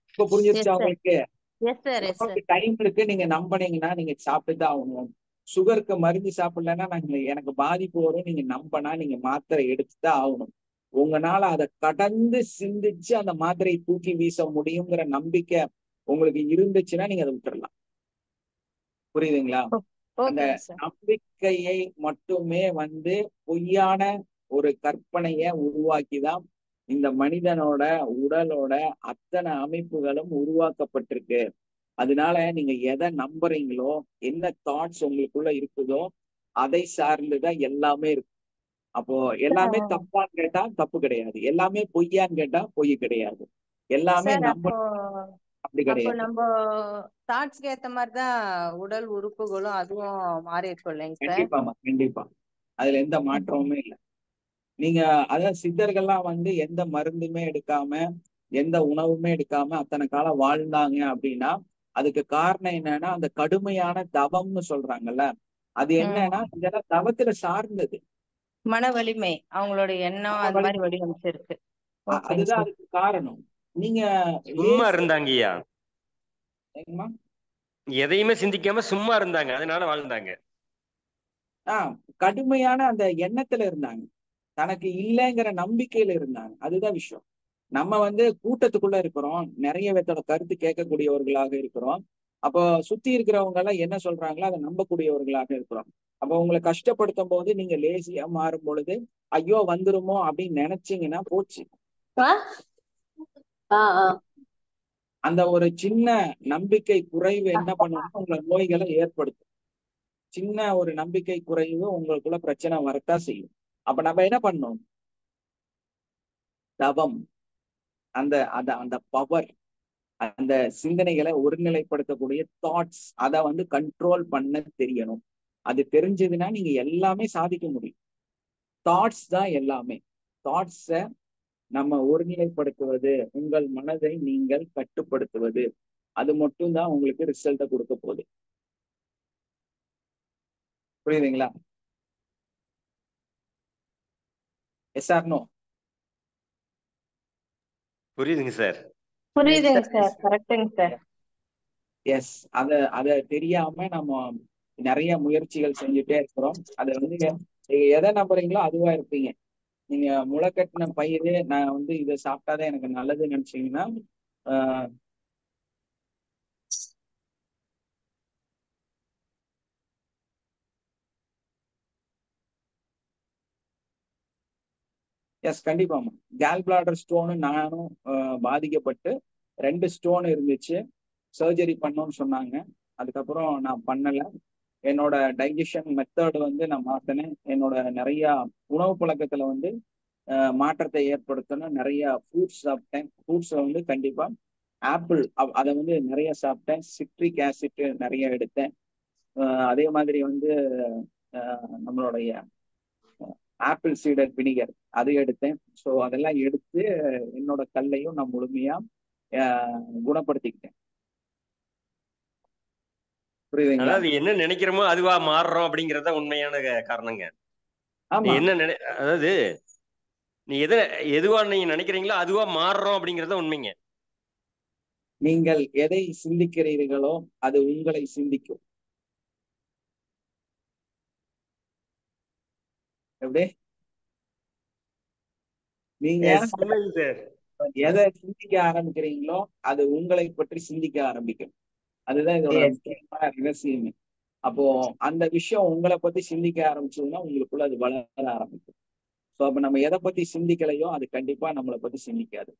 இப்ப எஸ் புரிஞ்சிருச்சா சார், உங்களுக்கு? S sir, yes sir. Time இருக்கு, நீங்க நம்பினீங்கன்னா நீங்க சாப்பிட்டுதான் ஆகணும். சுகருக்கு மருந்து சாப்பிடலன்னா எனக்கு பாதிப்பு வரும், நீங்க நம்பினா நீங்க மாத்திரை எடுத்துதான் ஆகணும். உங்களால அதை கடந்து சிந்திச்சு அந்த மாத்திரையை தூக்கி வீச முடியுங்கிற நம்பிக்கை உங்களுக்கு இருந்துச்சுன்னா நீங்க அதை விட்டுறலாம். புரியுதுங்களா? அந்த ஓகேங்க சார். நம்பிக்கையை மட்டுமே வந்து பொய்யான ஒரு கற்பனைய உருவாக்கிதான் இந்த மனிதனோட உடலோட அத்தனை அமைப்புகளும் உருவாக்கப்பட்டிருக்கு. அதனால நீங்க எதை நம்புறீங்களோ, என்ன தாட்ஸ் உங்களுக்குள்ள இருக்குதோ அதை சார்ந்துதான் எல்லாமே இருக்கு. அப்போ எல்லாமே தப்பான்னு கேட்டா தப்பு கிடையாது, எல்லாமே பொய்யான்னு கேட்டா பொய் கிடையாது, எல்லாமே சார் நம்ப அப்படி அப்போ கிடையாது. நம்ம தாட்ஸ்க்கு ஏத்த மாதிரிதான் உடல் உறுப்புகளும் அதுவும் மாறி இருக்கும் இல்லைங்க சார்? கண்டிப்பாமா, கண்டிப்பா. அதுல எந்த மாற்றமுமே இல்லை. நீங்க அதான் சித்தர்கள்லாம் வந்து எந்த மருந்துமே எடுக்காம, எந்த உணவுமே எடுக்காம அத்தனை காலம் வாழ்ந்தாங்க அப்படின்னா, அதுக்கு காரணம் என்னன்னா அந்த கடுமையான தவம்னு சொல்றாங்கல்ல, அது என்னன்னா இதெல்லாம் தவத்துல சார்ந்தது. மன வலிமை, அவங்களோட எண்ணம் அது மாதிரி வடிவமைச்சிருக்கு. ஓகேங்க அதுதான் சார். அதுக்கு காரணம். நீங்க சும்மா இருந்தாங்கய்யா, ஏங்கம்மா? எதையுமே சிந்திக்காம சும்மா இருந்தாங்க, அதனால வாழ்ந்தாங்க. கடுமையான அந்த எண்ணத்துல இருந்தாங்க, தனக்கு இல்லைங்கிற நம்பிக்கையில இருந்தாங்க. அதுதான் விஷயம். நம்ம வந்து கூட்டத்துக்குள்ள இருக்கிறோம், நிறைய பேர்த்தோட கருத்து கேட்கக்கூடியவர்களாக இருக்கிறோம். அப்போ சுத்தி இருக்கிறவங்க எல்லாம் என்ன சொல்றாங்களோ அதை நம்பக்கூடியவர்களாக இருக்கிறோம். அப்போ உங்களை கஷ்டப்படுத்தும் போது நீங்க லேசியா மாறும் பொழுது ஐயோ வந்துருமோ அப்படின்னு நினைச்சீங்கன்னா போச்சு. அந்த ஒரு சின்ன நம்பிக்கை குறைவு என்ன பண்ணுவோம்னா உங்களை நோய்களை ஏற்படுத்தும். சின்ன ஒரு நம்பிக்கை குறைவு உங்களுக்குள்ள பிரச்சனை வரத்தான் செய்யும். அப்ப நம்ம என்ன பண்ணணும்? தவம், அந்த அந்த பவர், அந்த சிந்தனைகளை ஒருநிலைப்படுத்தக்கூடிய தாட்ஸ், அதை வந்து கண்ட்ரோல் பண்ண தெரியணும். அது தெரிஞ்சதுன்னா நீங்க எல்லாமே சாதிக்க முடியும். தாட்ஸ் தான் எல்லாமே. தாட்ஸ நம்ம ஒருநிலைப்படுத்துவது, உங்கள் மனதை நீங்கள் கட்டுப்படுத்துவது, அது மட்டும்தான் உங்களுக்கு ரிசல்ட்டை கொடுக்க போகுது. புரியுதுங்களா? Yes or no? புரியுதுங்க சார். புரியுதுங்க சார், கரெக்டுங்க சார். எஸ், அத தெரியாம நம்ம நிறைய முயற்சிகள் செஞ்சுட்டே இருக்கிறோம். அதை வந்து நீங்க எதை நம்புறீங்களோ அதுவா இருப்பீங்க. நீங்க முளைக்கட்டின பயிரு, நான் வந்து இதை சாப்பிட்டாதான் எனக்கு நல்லதுன்னு நினைச்சீங்கன்னா எஸ் கண்டிப்பாமா. கேல் பிளாடர் ஸ்டோனு நானும் பாதிக்கப்பட்டு 2 ஸ்டோன் இருந்துச்சு, சர்ஜரி பண்ணோன்னு சொன்னாங்க. அதுக்கப்புறம் நான் பண்ணல. என்னோட டைஜஷன் மெத்தட் வந்து நான் மாத்தினேன். என்னோட நிறைய உணவு பழக்கத்துல வந்து மாற்றத்தை ஏற்படுத்தணும். நிறைய ஃப்ரூட்ஸ் சாப்பிட்டேன். ஃப்ரூட்ஸ்ல வந்து கண்டிப்பா ஆப்பிள் அதை வந்து நிறைய சாப்பிட்டேன். சிட்ரிக் ஆசிட் நிறைய எடுத்தேன். அதே மாதிரி வந்து நம்மளுடைய ஆப்பிள் சீடர் வினிகர் அது எடுத்தேன். ஸோ அதெல்லாம் எடுத்து என்னோட கல்லையும் நான் முழுமையா குணப்படுத்திக்கிட்டேன். புரியுதுங்களா? அதாவது என்ன நினைக்கிறோமோ அதுவா மாறுறோம் அப்படிங்கறத உண்மையான காரணங்க. நீ ஆமா, என்ன அதாவது நீ எதுவா நீங்க நினைக்கிறீங்களோ அதுவா மாறுறோம் அப்படிங்கறத உண்மைங்க. நீங்கள் எதை சிந்திக்கிறீர்களோ அது உங்களை சிந்திக்கும். எப்படி? நீங்க எஸ் உண்மைங்க சார். எதை சிந்திக்க ஆரம்பிக்கிறீங்களோ அது உங்களை பற்றி சிந்திக்க ஆரம்பிக்கும். அதுதான் இதோட எஸ் முக்கியமான ரகசியமே. அப்போ அந்த விஷயம் உங்களை பத்தி சிந்திக்க ஆரம்பிச்சதுன்னா உங்களுக்குள்ள அது வளர ஆரம்பிக்கும். ஸோ அப்ப நம்ம எதை பத்தி சிந்திக்கலையோ அது கண்டிப்பா நம்மளை பத்தி சிந்திக்காது.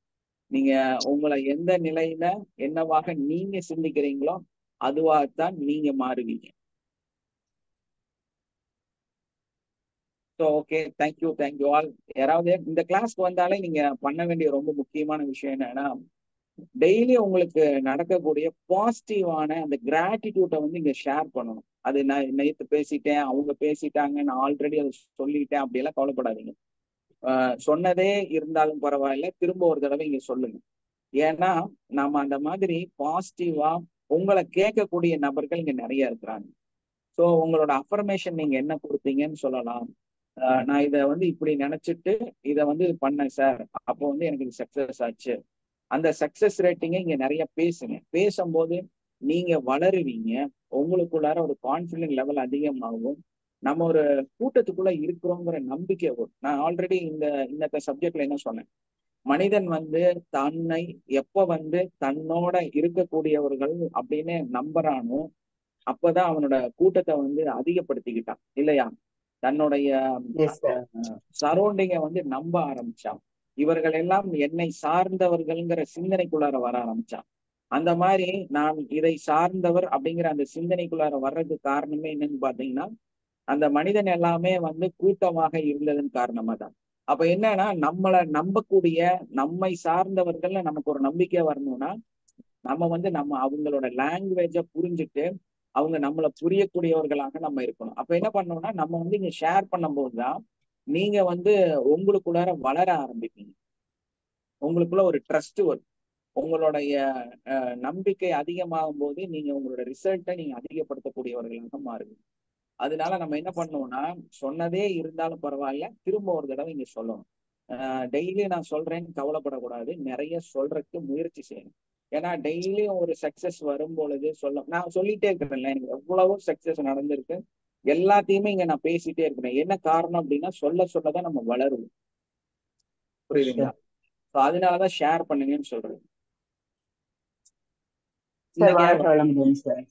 நீங்க உங்களை எந்த நிலையில என்னவாக நீங்க சிந்திக்கிறீங்களோ அதுவாகத்தான் நீங்க மாறுவீங்க. So okay, thank you all. யாராவது இந்த கிளாஸ்க்கு வந்தாலே நீங்க பண்ண வேண்டிய ரொம்ப முக்கியமான விஷயம் என்னன்னா, டெய்லி உங்களுக்கு நடக்கக்கூடிய பாசிட்டிவான அந்த கிராட்டிடியூட்டை வந்து இங்க ஷேர் பண்ணணும். அது நான் நேற்று பேசிட்டேன், அவங்க பேசிட்டாங்க, நான் ஆல்ரெடி அதை சொல்லிட்டேன், அப்படியெல்லாம் கவலைப்படாதீங்க. சொன்னதே இருந்தாலும் பரவாயில்ல, திரும்ப ஒரு தடவை இங்க சொல்லுங்க. ஏன்னா நாம அந்த மாதிரி பாசிட்டிவா உங்களை கேட்கக்கூடிய நபர்கள் இங்க நிறைய இருக்கிறாங்க. ஸோ உங்களோட அஃபர்மேஷன் நீங்க என்ன கொடுத்தீங்கன்னு சொல்லலாம். நான் இதை வந்து இப்படி நினைச்சிட்டு இதை வந்து பண்ணேன் சார், அப்போ வந்து எனக்கு இது சக்சஸ் ஆச்சு. அந்த சக்சஸ் ரேட்டிங்க இங்க நிறைய பேசுங்க. பேசும்போது நீங்க வளருவீங்க. உங்களுக்குள்ளார ஒரு கான்ஃபிடன்ட் லெவல் அதிகமாகும். நம்ம ஒரு கூட்டத்துக்குள்ள இருக்கிறோங்கிற நம்பிக்கை வரும். நான் ஆல்ரெடி இந்த சப்ஜெக்ட்ல என்ன சொன்னேன், மனிதன் வந்து தன்னை எப்ப வந்து தன்னோட இருக்கக்கூடியவர்கள் அப்படின்னு நம்புறானோ அப்பதான் அவனோட கூட்டத்தை வந்து அதிகப்படுத்திக்கிட்டான் இல்லையா? தன்னுடைய எஸ் சார் சரௌண்டிங்கை வந்து நம்ப ஆரம்பிச்சான். இவர்கள் எல்லாம் என்னை சார்ந்தவர்கள்ங்கிற சிந்தனைக்குள்ளார வர ஆரம்பிச்சான். அந்த மாதிரி நான் இதை சார்ந்தவர் அப்படிங்கிற அந்த சிந்தனைக்குள்ளார வர்றதுக்கு காரணமே என்னன்னு பாத்தீங்கன்னா, அந்த மனிதன் எல்லாமே வந்து கூட்டமாக இருந்ததன் காரணமா தான். அப்ப என்னன்னா, நம்மளை நம்பக்கூடிய நம்மை சார்ந்தவர்கள்ல நமக்கு ஒரு நம்பிக்கை வரணும்னா நம்ம வந்து அவங்களோட லாங்குவேஜை புரிஞ்சுட்டு அவங்க நம்மளை புரியக்கூடியவர்களாக நம்ம இருக்கணும். அப்ப என்ன பண்ணோம்னா நம்ம வந்து இங்க ஷேர் பண்ணும்போதுதான் நீங்க வந்து உங்களுக்குள்ளார வளர ஆரம்பிப்பீங்க. உங்களுக்குள்ள ஒரு ட்ரஸ்ட் வரும். உங்களுடைய நம்பிக்கை அதிகமாகும் போது நீங்க உங்களோட ரிசல்ட்டை நீங்க அதிகப்படுத்தக்கூடியவர்களாக மாறுவீங்க. அதனால நம்ம என்ன பண்ணோம்னா, சொன்னதே இருந்தாலும் பரவாயில்ல, திரும்ப ஒரு தடவை இங்க சொல்லணும். டெய்லி நான் சொல்றேன்னு கவலைப்படக்கூடாது, நிறைய சொல்றதுக்கு முயற்சி செய்யணும். ஏன்னா டெய்லியும் ஒரு சக்சஸ் வரும் பொழுது நான் சொல்லிட்டே இருக்கிறேன்ல, எனக்கு எவ்வளவோ சக்சஸ் நடந்திருக்கு. எல்லாத்தையுமே இங்க நான் பேசிட்டே இருக்கிறேன். என்ன காரணம் அப்படின்னா, சொல்லதான் நம்ம வளருவோம். புரியுதுங்களா? அதனாலதான் ஷேர் பண்ணுங்கன்னு சொல்றேன். சார் வாழ்க்கை வளமுடன் சார்.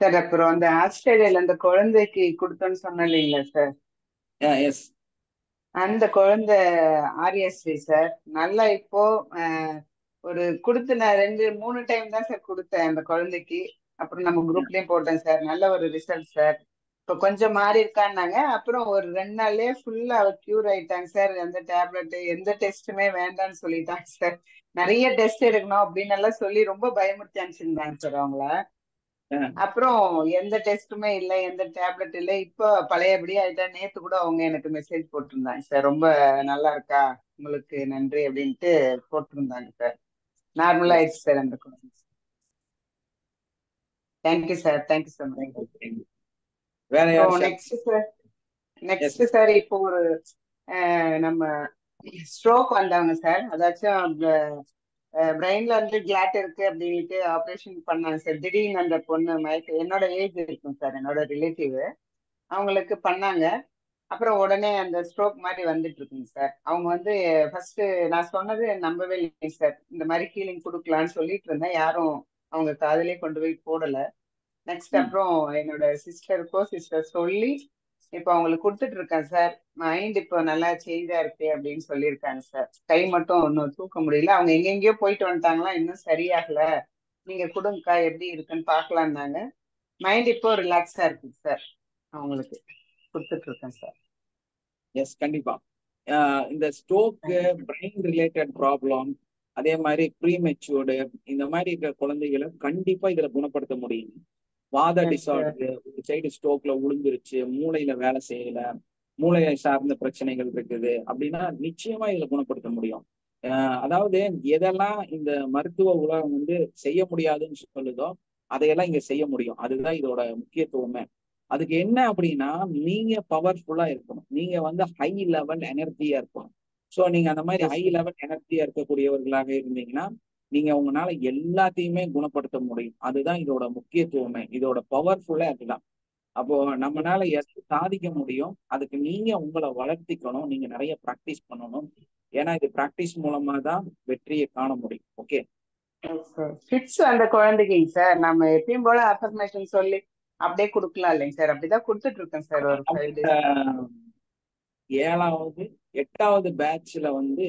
சார் அப்புறம் அந்த ஆஸ்திரேலியால அந்த குழந்தைக்கு கொடுத்தோன்னு சொன்னேன் இல்லைங்களா சார், எஸ், அந்த குழந்தை ஆரியஸ்ரீ சார். நல்லா இப்போ ஒரு கொடுத்து நான் 2-3 டைம் தான் சார் கொடுத்தேன் அந்த குழந்தைக்கு. அப்புறம் நம்ம குரூப்லயும் போட்டேன் சார். நல்ல ஒரு ரிசல்ட் சார். இப்போ கொஞ்சம் மாறி இருக்கான்னாங்க. அப்புறம் ஒரு 2 நாள்லயே ஃபுல்லா அவர் கியூர் ஆயிட்டாங்க சார். எந்த டேப்லெட் எந்த டெஸ்ட்டுமே வேண்டாம்னு சொல்லிட்டாங்க சார். நிறைய டெஸ்ட் எடுக்கணும் அப்படின்னு எல்லாம் சொல்லி ரொம்ப பயமுறுத்தி அனுப்பிச்சிருந்தாங்க சார் அவங்கள. அப்புறம் எந்த டெஸ்ட்டுமே இல்லை, எந்த டேப்லெட் இல்லை, இப்போ பழையபடி ஆயிட்டா. நேத்து கூட அவங்க எனக்கு மெசேஜ் போட்டிருந்தாங்க சார், ரொம்ப நல்லா இருக்கா, உங்களுக்கு நன்றி அப்படின்ட்டு போட்டிருந்தாங்க சார். நார்மலா ஆயிடுச்சு சார் அந்த குழந்தை. Thank you sir, thank you sir. வேற யார்? நெக்ஸ்ட் சார் இப்போ ஒரு நம்ம ஸ்ட்ரோக் வந்தவங்க சார், அதாச்சும் பிரெயின்ல வந்து கிளாட் இருக்கு அப்படின்ட்டு ஆப்ரேஷன் பண்ணாங்க சார். திடீர்னு அந்த பொண்ணு என்னோட ஏஜ் இருக்கும் சார், என்னோட ரிலேட்டிவ், அவங்களுக்கு பண்ணாங்க. அப்புறம் உடனே அந்த ஸ்ட்ரோக் மாதிரி வந்துட்டு இருக்குங்க சார். அவங்க வந்து ஃபர்ஸ்ட் நான் சொன்னது நம்பவே இல்லை சார். இந்த மாதிரி ஹீலிங் கொடுக்கலான்னு சொல்லிட்டு இருந்தேன், யாரும் அவங்க காதலே கொண்டு போய் போடல. நெக்ஸ்ட் அப்புறம் என்னோட சிஸ்டர் சொல்லி இப்போ அவங்களுக்கு கொடுத்துட்டு இருக்கேன் சார். மைண்ட் இப்போ நல்லா சேஞ்சா இருக்கு அப்படின்னு சொல்லியிருக்காங்க சார். கை மட்டும் ஒன்றும் தூக்க முடியல. அவங்க எங்கெங்கயோ போயிட்டு வந்துட்டாங்களா, இன்னும் சரியாகல, நீங்க கொடுங்கக்கா எப்படி இருக்குன்னு பாக்கலான்னாங்க. மைண்ட் இப்போ ரிலாக்ஸா இருக்கு சார். அவங்களுக்கு கொடுத்துட்டு இருக்கேன் சார். எஸ், கண்டிப்பா. இந்த ஸ்ட்ரோக்கு, பிரெயின் ரிலேட்டட் ப்ராப்ளம், அதே மாதிரி ப்ரீமெச்சூர்டு, இந்த மாதிரி இருக்கிற குழந்தைகளை கண்டிப்பா இதுல குணப்படுத்த முடியும். வாத Yes, sir. டிசார்டர், ஒரு சைடு ஸ்ட்ரோக்ல விழுந்துருச்சு, மூளையில வேலை செய்யல, மூளையை சார்ந்த பிரச்சனைகள் இருக்குது அப்படின்னா நிச்சயமா இதுல குணப்படுத்த முடியும். அதாவது எதெல்லாம் இந்த மருத்துவ உலகம் வந்து செய்ய முடியாதுன்னு சொல்லுதோ அதையெல்லாம் இங்க செய்ய முடியும். அதுதான் இதோட முக்கியத்துவமே. அதுக்கு என்ன அப்படின்னா, நீங்க பவர்ஃபுல்லா இருக்கணும். நீங்க வந்து ஹை லெவல் எனர்ஜியா இருக்கணும். ஸோ நீங்க அந்த மாதிரி Yes, ஹை sir. லெவல் எனர்ஜியா இருக்கக்கூடியவர்களாக இருந்தீங்கன்னா நீங்க உங்களால எல்லாத்தையுமே குணப்படுத்த முடியும். அதுதான் இதோட முக்கியத்துவமே. இதோட பவர்ஃபுல்லா அதுதான். அப்போ நம்மனால எதை சாதிக்க முடியும், அதுக்கு நீங்க உங்களை வளர்த்திக்கணும். நீங்க நிறைய ப்ராக்டிஸ் பண்ணணும். ஏன்னா இது ப்ராக்டிஸ் மூலமா தான் வெற்றியை காண முடியும். Okay, Yes, sir. Fits அந்த குழந்தைங்க சார் நம்ம எப்பயும் போல அஃபர்மேஷன் சொல்லி அப்படியே கொடுக்கலாம் இல்லைங்க சார்? அப்படிதான் கொடுத்துட்டு இருக்கேன் சார் ஒரு 5 days. 7வது 8வது பேட்ச்ல வந்து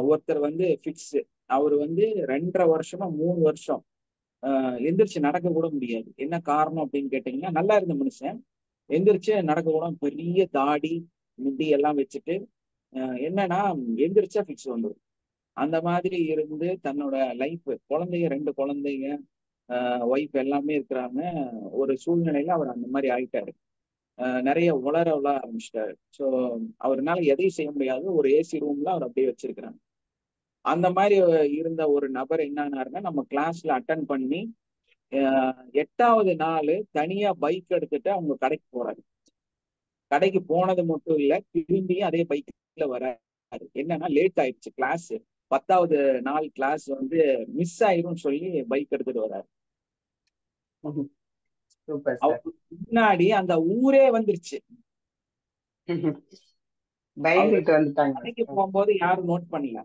ஒருத்தர் வந்து ஃபிக்ஸ். அவர் வந்து 2.5 வருஷமா 3 வருஷம் எந்திரிச்சு நடக்க கூட முடியாது. என்ன காரணம் அப்படின்னு கேட்டீங்கன்னா, நல்லா இருந்த மனுஷன் எந்திரிச்சு நடக்க கூட, பெரிய தாடி முடி எல்லாம் வச்சுட்டு என்னன்னா எந்திரிச்சா ஃபிக்ஸ் வந்துடும். அந்த மாதிரி இருந்து தன்னோட லைஃப், குழந்தைங்க 2 குழந்தைங்க, ஒய்ஃப் எல்லாமே இருக்கிறாங்க. ஒரு சூழ்நிலையில அவர் அந்த மாதிரி ஆயிட்டாரு. நிறைய உளர ஆரம்பிச்சிட்டாரு. ஸோ அவர்னால எதையும் செய்ய முடியாது. ஒரு ஏசி ரூம்ல அவர் அப்படியே வச்சிருக்கிறாங்க. அந்த மாதிரி இருந்த ஒரு நபர் என்னன்னாருன்னா, நம்ம கிளாஸ்ல அட்டன் பண்ணி 8வது நாள் தனியா பைக் எடுத்துட்டு அவங்க கடைக்கு போறாரு. கடைக்கு போனது மட்டும் இல்ல, திரும்பி அதே பைக்ல வராரு. என்னன்னா லேட் ஆயிடுச்சு கிளாஸ், 10வது நாள் கிளாஸ் வந்து மிஸ் ஆயிரும் சொல்லி பைக் எடுத்துட்டு வராரு. Super sir. அவருக்கு முன்னாடி அந்த ஊரே வந்துருச்சு. பயந்துட்டு வந்துட்டாங்க. கடைக்கு போகும்போது யாரும் நோட் பண்ணல.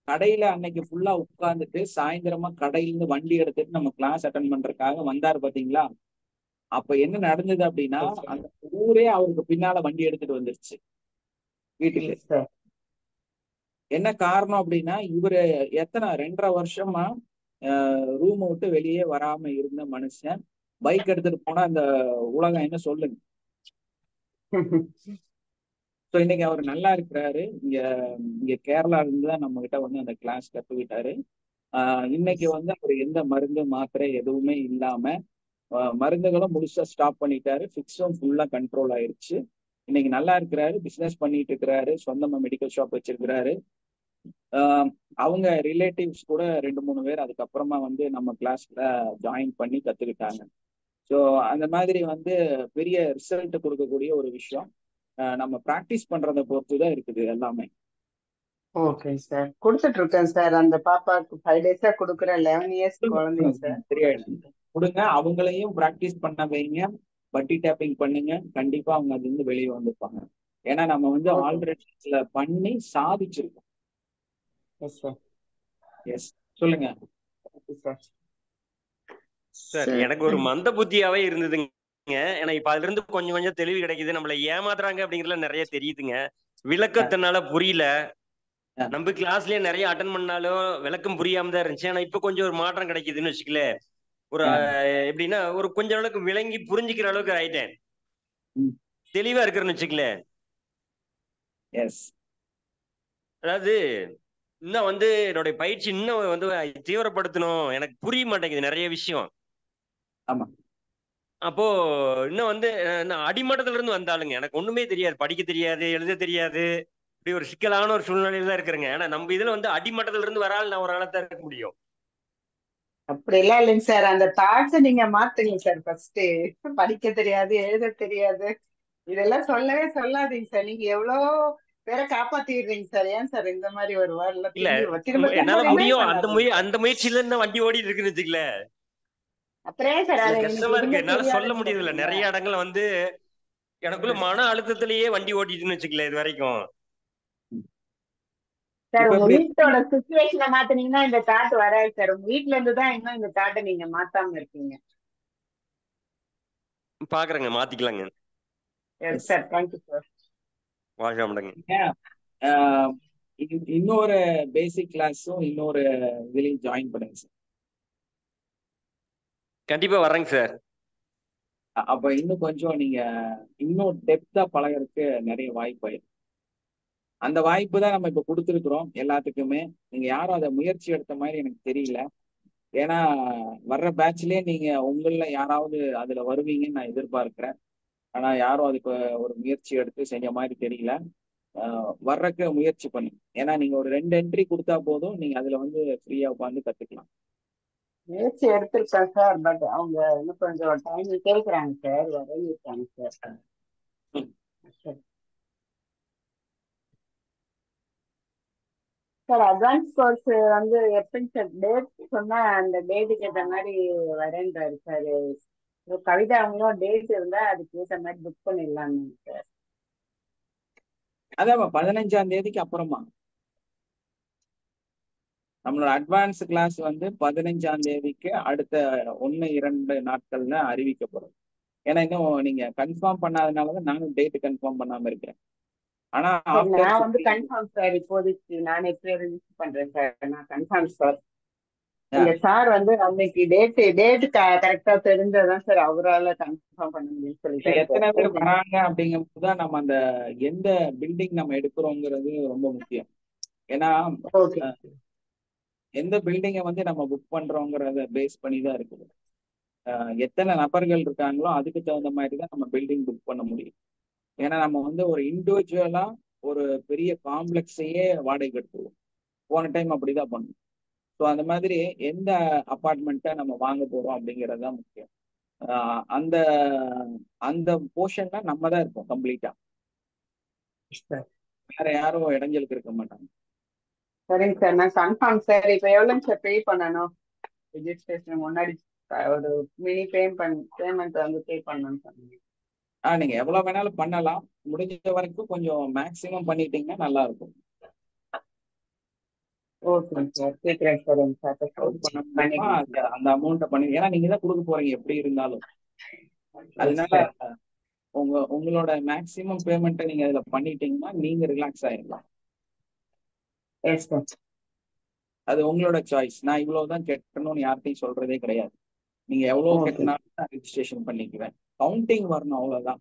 கடையில அன்னைக்கு ஃபுல்லா உட்கார்ந்துட்டு சாயந்தரமா கடையில இருந்து வண்டி எடுத்துட்டு நம்ம கிளாஸ் அட்டன் பண்றதுக்காக வந்தாரு பாத்தீங்களா? அப்ப என்ன நடந்தது அப்படின்னா, அந்த ஊரே அவருக்கு பின்னால வண்டி எடுத்துட்டு வந்துருச்சு வீட்டுக்கு. Yes, sir. என்ன காரணம் அப்படின்னா, இவரு 2.5 வருஷமா ரூம் விட்டு வெளியே வராம இருந்த மனுஷன் பைக் எடுத்துட்டு போனா அந்த உலகம் என்ன சொல்லுங்க. ஸோ இன்னைக்கு அவர் நல்லா இருக்கிறாரு. இங்க கேரளால இருந்து தான் நம்ம கிட்ட வந்து அந்த கிளாஸ் கத்துக்கிட்டாரு. இன்னைக்கு வந்து அவர் எந்த மருந்து மாத்திரை எதுவுமே இல்லாம மருந்துகளும் முழுசா ஸ்டாப் பண்ணிட்டாரு. ஃபிக்ஸும் ஃபுல்லா கண்ட்ரோல் ஆயிருச்சு. இன்னைக்கு நல்லா இருக்கிறாரு. பிசினஸ் பண்ணிட்டு இருக்கிறாரு. சொந்தமா மெடிக்கல் ஷாப் வச்சிருக்கிறாரு. அவங்க ரிலேட்டிவ்ஸ் கூட 2-3 பேர் அதுக்கப்புறமா வந்து நம்ம கிளாஸ்ல ஜாயின் பண்ணி கத்துக்கிட்டாங்க. ஸோ அந்த மாதிரி வந்து பெரிய ரிசல்ட் கொடுக்கக்கூடிய ஒரு விஷயம். நம்ம ப்ராக்டிஸ் பண்றதை பொறுத்து தான் இருக்குது எல்லாமே. ஓகே சார், கொடுத்துட்டு இருக்கேன் சார். அந்த பாப்பாக்கு 5 days கொடுக்குறேன். 11 years குழந்தைங்க சார். தெரியாது கொடுங்க, அவங்களையும் ப்ராக்டிஸ் பண்ண வைங்க. பட்டி டேப்பிங் பண்ணுங்க. கண்டிப்பா அவங்க அதுல இருந்து வெளியே வந்துப்பாங்க. ஏன்னா நம்ம வந்து ஆல்ரெடி பண்ணி சாதிச்சிருக்கோம். Yes sir. எஸ், சொல்லுங்க சார். எனக்கு ஒரு மந்த புத்தியாவே இருந்ததுங்க. ஏன்னா இப்ப அதுல இருந்து கொஞ்சம் கொஞ்சம் தெளிவு கிடைக்குது. நம்மள ஏமாத்துறாங்க அப்படிங்கறதுல நிறைய தெரியுதுங்க. விளக்கத்தினால புரியல. நம்ம கிளாஸ்லயே நிறைய அட்டன் பண்ணாலும் விளக்கம் புரியாம தான் இருந்துச்சு. ஆனா இப்ப கொஞ்சம் ஒரு மாற்றம் கிடைக்குதுன்னு வச்சுக்கல. ஒரு எப்படின்னா ஒரு கொஞ்ச அளவுக்கு விளங்கி புரிஞ்சுக்கிற அளவுக்கு ஆயிட்டேன். தெளிவா இருக்கிறேன்னு வச்சுக்கல. அதாவது இன்னும் வந்து என்னுடைய பயிற்சி இன்னும் வந்து தீவிரப்படுத்தணும். எனக்கு புரிய மாட்டேங்குது நிறைய விஷயம். ஆமா. அப்போ இன்னும் வந்து நான் அடிமட்டத்துல இருந்து வந்தாலுங்க எனக்கு ஒண்ணுமே தெரியாது. படிக்க தெரியாது, எழுத தெரியாது. இப்படி ஒரு சிக்கலான ஒரு சூழ்நிலையில தான் இருக்கிறேங்க. ஏன்னா நம்ம இதுல வந்து அடிமட்டத்துல இருந்து வரால் நான் ஒரு ஆளத்தான் இருக்க முடியும். அப்படி எல்லாம் இல்லைங்க சார். அந்த தாட்ஸை நீங்க மாத்துங்க சார். ஃபர்ஸ்ட் படிக்க தெரியாது, எழுத தெரியாது, இதெல்லாம் சொல்லவே சொல்லாதீங்க சார். நீங்க எவ்வளவு பேரை காப்பாத்திடுறீங்க சார். ஏன் சார் இந்த மாதிரி ஒரு வேர்ட்ல இல்ல திரும்ப என்னால ரிமைண்ட் முடியும். பண்ணாதீங்க. அந்த முயற்சியில இருந்து வண்டி ஓடிட்டு இருக்குன்னு வச்சுக்கல. அப்புறம் சார் எனக்கு அது கஷ்டமா இருக்கு. எதுவுமே என்னால சொல்ல தெரியாதுன்னு முடியுது இல்ல. சொல்றீங்க. நிறைய இடங்கள்ல வந்து எனக்குள்ள மன அழுத்தத்திலேயே வண்டி ஓட்டிட்டுன்னு வச்சுக்கல இது வரைக்கும். சார் உங்க வீட்டோட சிச்சுவேஷனை மாத்தினீங்கன்னா இந்த தாட் வராது சார். உங்க வீட்டுல இருந்து தான் இன்னும் இந்த தாட்டை நீங்க மாத்தாம இருக்கீங்க. பாக்குறேங்க, மாத்திக்கலாங்க. Yes sir, thank you sir. வாழ்க முடங்க. இன்னொரு பேசிக் கிளாஸும் இன்னொரு இதுலயும் ஜாயின் பண்ணுங்க சார். கண்டிப்பா வர்றேங்க சார். அப்ப இன்னும் கொஞ்சம் நீங்க இன்னும் டெப்தா பழகிறதுக்கு நிறைய வாய்ப்பு ஆயிடும். அந்த வாய்ப்பு தான் நம்ம இப்ப கொடுத்துருக்குறோம் எல்லாத்துக்குமே. நீங்க யாரும் அதை முயற்சி எடுத்த மாதிரி எனக்கு தெரியல. ஏன்னா வர்ற பேட்ச்லயே நீங்க உங்கள யாராவது அதுல வருவீங்கன்னு நான் எதிர்பார்க்கிறேன். ஆனா யாரும் அதுக்கு ஒரு முயற்சி எடுத்து செஞ்ச மாதிரி தெரியல. வர்றக்க முயற்சி பண்ணுங்க. ஏன்னா நீங்க ஒரு 2 என்ட்ரி கொடுத்தா போதும், நீங்க அதுல வந்து ஃப்ரீயா உட்காந்து கத்துக்கலாம். முயற்சி எடுத்திருக்கேன் சார். பட் அவங்க இன்னும் கொஞ்சம் டைம் கேட்குறாங்க சார், வரவிருக்காங்க சார். சார் அட்வான்ஸ் கோர்ஸ் வந்து எப்படிங்க சார்? டேட் சொன்னா அந்த டேட்டுக்கு ஏற்ற மாதிரி வரேன்றாரு சார். கவிதா அவங்களும் டேட் இருந்தா அதுக்கு ஏற்ற மாதிரி புக் பண்ணிடலாங்க சார். அதான் 15ஆம் தேதிக்கு அப்புறமா நம்மளோட அட்வான்ஸ் கிளாஸ் வந்து 15ஆம் தேதிக்கு அடுத்த 1-2 நாட்கள்ல அறிவிக்கப்படும். ஏன்னா இன்னும் நீங்க கன்ஃபார்ம் பண்ணாதனாலதான் நானும் டேட் கன்ஃபார்ம் பண்ணாம இருக்கிறேன். ஆனா நான் வந்து கன்ஃபார்ம் சார், இப்போதைக்கு நான் எப்படி ரிஜிஸ்டர் பண்றேன் சார். நான் கன்ஃபார்ம் சார். இந்த சார் வந்து அன்னைக்கு டேட் கரெக்டா தெரிஞ்சதான் சார் அவரால் கன்ஃபார்ம் பண்ண முடியும்னு சொல்லிட்டு. எத்தனை பேர் வராங்க அப்படிங்கும்போது தான் நம்ம அந்த எந்த பில்டிங் நம்ம எடுக்கிறோங்கிறது ரொம்ப முக்கியம். ஏன்னா எந்த பில்டிங்கை வந்து நம்ம புக் பண்றோங்கிறத பேஸ் பண்ணி தான் இருக்குது. எத்தனை நபர்கள் இருக்காங்களோ அதுக்கு தகுந்த மாதிரி தான் நம்ம பில்டிங் புக் பண்ண முடியும். ஏன்னா நம்ம வந்து ஒரு இண்டிவிஜுவலா ஒரு பெரிய காம்ப்ளெக்ஸையே வாடகைக்கு எடுத்துருவோம். போன டைம் அப்படிதான் பண்ணோம். ஸோ அந்த மாதிரி எந்த அப்பார்ட்மெண்ட்டை நம்ம வாங்க போறோம் அப்படிங்கிறது தான் முக்கியம். அந்த அந்த போர்ஷன்ல நம்ம தான் இருப்போம் கம்ப்ளீட்டா. வேற யாரும் இடைஞ்சலுக்கு இருக்க மாட்டாங்க. சரிங்க சார், நான் கன்ஃபார்ம் சார். இப்போ எவ்வளோங்க சார் பே பண்ணணும்? ரிஜிஸ்ட்ரேஷன் முன்னாடி ஒரு மினி பேமெண்ட் வந்து பே பண்ணணும் சொன்னீங்க. நீங்க எவ்வளவு வேணாலும் பண்ணலாம். முடிஞ்ச வரைக்கும் கொஞ்சம் மேக்சிமம் பண்ணிட்டீங்கன்னா நல்லா இருக்கும். ஓகேங்க சார், கேட்குறேன் சார். அந்த அமௌண்ட்டை பண்ணி, ஏன்னா நீங்க தான் கொடுக்க போறீங்க எப்படி இருந்தாலும். அதனால உங்களோட மேக்சிமம் பேமெண்ட்டை நீங்க அதுல பண்ணிட்டீங்கன்னா நீங்க ரிலாக்ஸ் ஆயிடலாம். அது உங்களோட சாய்ஸ். நான் இவ்வளவுதான் கட்டணும்னு யார்கிட்டையும் சொல்றதே கிடையாது. நீங்க எவ்வளவு கட்டினாலும் நான் ரெஜிஸ்ட்ரேஷன் பண்ணிக்குவேன். கவுண்டிங் வரணும், அவ்வளவுதான்.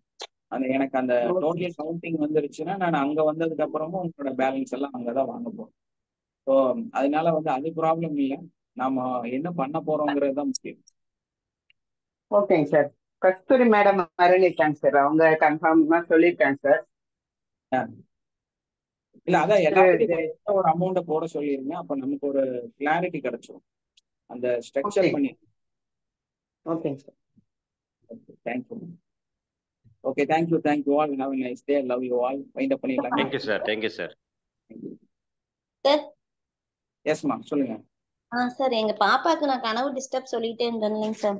எனக்கு அந்த டோட்டல் கவுண்டிங் வந்துருச்சுன்னா நான் அங்க வந்ததுக்கு அப்புறமும் உங்களோட பேலன்ஸ் எல்லாம் அங்கதான் வாங்க போறோம். ஸோ அதனால வந்து அது ப்ராப்ளம் இல்லை. நாம என்ன பண்ண போறோங்கிறது தான் முக்கியம். ஓகேங்க சார். கஸ்தூரி மேடம் மறந்துட்டாங்க சார், அவங்க கன்ஃபார்மா சொல்லியிருக்காங்க சார். இல்ல அதான் எல்லாத்தையும் ஒரு அமௌண்ட்டை போட சொல்லிருங்க. அப்ப நமக்கு ஒரு கிளாரிட்டி கிடைச்சிடும் அந்த ஸ்ட்ரக்சர் பண்ணி. ஓகேங்க sir. Thank you. Okay, thank you all. Have a nice day. Love you all. Wind up பண்ணிடலாம். Thank you sir. சார் எஸ் மா, சொல்லுங்க. சார், எங்க பாப்பாக்கு நான் கனவு டிஸ்டர்ப் சொல்லிட்டே இருந்தேன் சார்.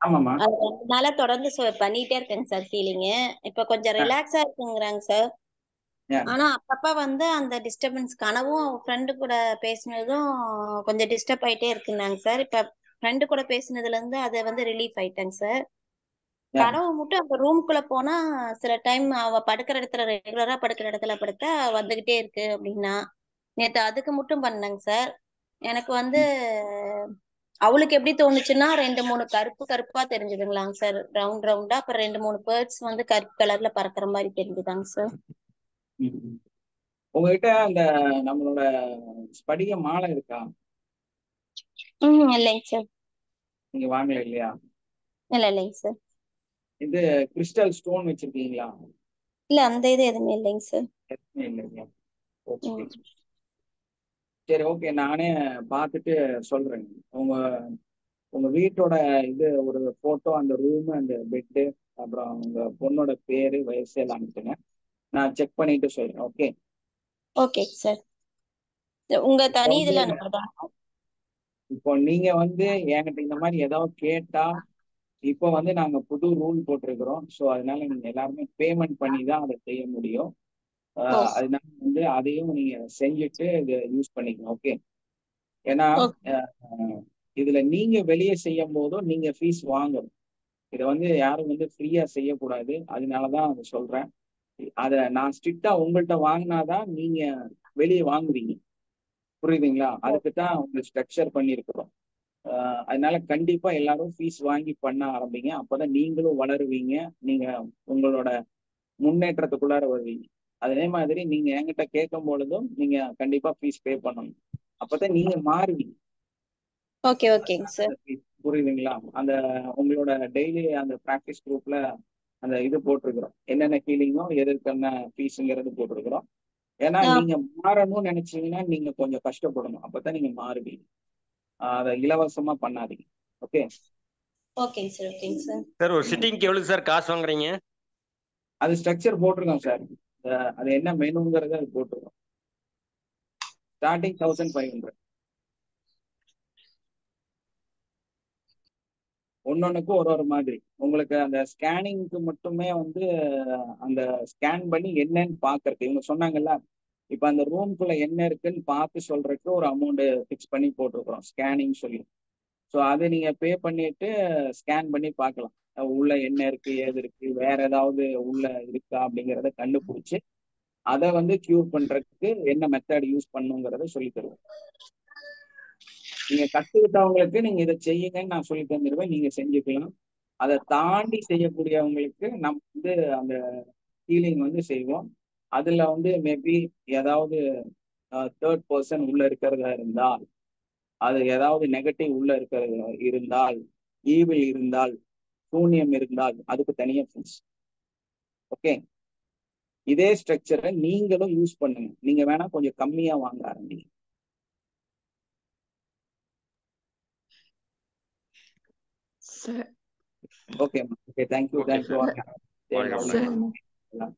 ஆமாமா. அது 2 நாளா தொடர்ந்து பண்ணிட்டே இருக்கேங்க சார். ஃபீலிங் இப்ப கொஞ்சம் ரிலாக்ஸா இருக்குங்கிறாங்க சார். ஆனா அப்பப்ப வந்து அந்த டிஸ்டர்பன்ஸ் கனவும் ஃப்ரெண்டு கூட பேசினதும் கொஞ்சம் டிஸ்டர்ப் ஆயிட்டே இருக்குன்னாங்க சார். இப்ப ஃப்ரெண்டு கூட பேசினதுல இருந்து அதை வந்து ரிலீஃப் ஆயிட்டாங்க சார். கனவு மட்டும் அந்த ரூம்குள்ள போனா சில டைம் அவ படுக்கிற இடத்துல, ரெகுலரா படுக்கிற இடத்துல படுத்தா வந்துகிட்டே இருக்கு அப்படின்னா, நேத்து அதுக்கு மட்டும் பண்ணேங்க சார். எனக்கு வந்து அவளுக்கு எப்படி தோணுச்சுன்னா 2-3 கருப்பு கருப்பா தெரிஞ்சுதுங்களாங்க சார், ரவுண்ட் ரவுண்டா. அப்புறம் 2-3 பேர்ட்ஸ் வந்து கருப்பு கலர்ல பறக்கிற மாதிரி தெரிஞ்சுதாங்க சார். உங்ககிட்ட அந்த நம்மளோட ஸ்படிக மாலை இருக்கா? இல்லைங்க சார். நீங்க வாங்கல இல்லையா? இல்லைங்க சார். இது கிறிஸ்டல் ஸ்டோன் வச்சிருக்கீங்களா? இல்ல, அந்த இது எதுவுமே இல்லைங்க சார். இல்லைங்க. ஓகே, சரி, ஓகே. நானே பார்த்துட்டு சொல்றேன். உங்க வீட்டோட இது ஒரு போட்டோ, அந்த ரூம், அந்த பெட்டு, அப்புறம் உங்க பொண்ணோட பேரு, வயசு எல்லாம் அனுப்புங்க. நான் செக் பண்ணிட்டு சொல்றேன். ஓகே. Okay sir. உங்க தனி இதுல அனுப்புறதா? இப்போ நீங்க வந்து என்கிட்ட இந்த மாதிரி ஏதாவது கேட்டா, இப்போ வந்து நாங்க புது ரூல் போட்டிருக்கிறோம். ஸோ அதனால நீங்க எல்லாருமே பேமெண்ட் பண்ணி தான் அதை செய்ய முடியும். அதனால வந்து அதையும் நீங்க செஞ்சுட்டு இதை யூஸ் பண்ணிக்கணும். ஓகே. ஏன்னா இதுல நீங்க வெளியே செய்யும் போதும் நீங்க ஃபீஸ் வாங்கணும். இதை வந்து யாரும் வந்து ஃப்ரீயா செய்யக்கூடாது. அதனாலதான் அதை சொல்றேன். அதை நான் ஸ்ட்ரிக்டா உங்கள்கிட்ட வாங்கினாதான் நீங்க வெளியே வாங்குவீங்க. புரியுதுங்களா? அதுக்கு தான் உங்களுக்கு ஸ்ட்ரக்சர் பண்ணியிருக்கிறோம். அதனால கண்டிப்பா எல்லாரும் ஃபீஸ் வாங்கி பண்ண ஆரம்பிங்க. அப்பதான் நீங்களும் வளருவீங்க. நீங்க உங்களோட முன்னேற்றத்துக்குள்ளார வருவீங்க. அதே மாதிரி நீங்க என்கிட்ட கேட்கும் பொழுதும் நீங்க கண்டிப்பா ஃபீஸ் பே பண்ணணும். அப்பதான் நீங்க மாறுவீங்க. ஓகே ஓகேங்க சார். புரியுதுங்களா? அந்த உங்களோட டெய்லி அந்த ப்ராக்டிஸ் குரூப்ல அந்த இது போட்டிருக்கிறோம், என்னென்ன ஹீலிங்கோ எதுக்கான ஃபீஸுங்கிறது போட்டிருக்கிறோம். ஏன்னா நீங்க மாறணும்னு நினைச்சீங்கன்னா நீங்க கொஞ்சம் கஷ்டப்படணும், அப்பதான் நீங்க மாறுவீங்க. அதை இலவசமா பண்ணாதீங்க. ஓகே ஓகேங்க சார். ஓகேங்க சார். சார் ஒரு சிட்டிங்க்கு எவ்வளவு சார் காசு வாங்குறீங்க? அது ஸ்ட்ரக்சர் போட்டிருக்கோம் சார். அது என்ன மெனுங்கிறத அது போட்டிருக்கோம். ஸ்டார்டிங் 1500. ஒன்னொன்னுக்கும் ஒரு மாதிரி. உங்களுக்கு அந்த ஸ்கேனிங்க்கு மட்டுமே வந்து அந்த ஸ்கேன் பண்ணி என்னன்னு பாக்குறது, இவங்க சொன்னாங்கல்ல, இப்ப அந்த ரூம்குள்ள என்ன இருக்குன்னு பார்த்து சொல்றதுக்கு ஒரு அமௌண்ட் ஃபிக்ஸ் பண்ணி போட்டிருக்கிறோம், ஸ்கேனிங் சொல்லி. ஸோ அதை நீங்க பே பண்ணிட்டு ஸ்கேன் பண்ணி பார்க்கலாம், உள்ள என்ன இருக்கு ஏது இருக்கு, வேற ஏதாவது உள்ள இருக்கா அப்படிங்கிறத கண்டுபிடிச்சு அதை வந்து கியூர் பண்றதுக்கு என்ன மெத்தட் யூஸ் பண்ணுங்கிறத சொல்லி தருவோம். நீங்க கத்துக்கிட்டவங்களுக்கு நீங்க இதை செய்யுங்கன்னு நான் சொல்லி தந்துடுவேன், நீங்க செஞ்சுக்கலாம். அதை தாண்டி செய்யக்கூடியவங்களுக்கு நம்ம வந்து அந்த ஹீலிங் வந்து செய்வோம். அதுல வந்து மேபி ஏதாவது தேர்ட் பர்சன் உள்ள இருக்கிறதா இருந்தால், அது ஏதாவது நெகட்டிவ் உள்ள இருக்கிறதா இருந்தால், ஈவில் இருந்தால், சூன்யம் இருந்தால் அதுக்கு தனியா ஃபீஸ். ஓகே, இதே ஸ்ட்ரக்சரை நீங்களும் யூஸ் பண்ணுங்க. நீங்க வேணா கொஞ்சம் கம்மியா வாங்க ஆரம்பிங்க. Okay okay, thank you. Okay sir. Thank you.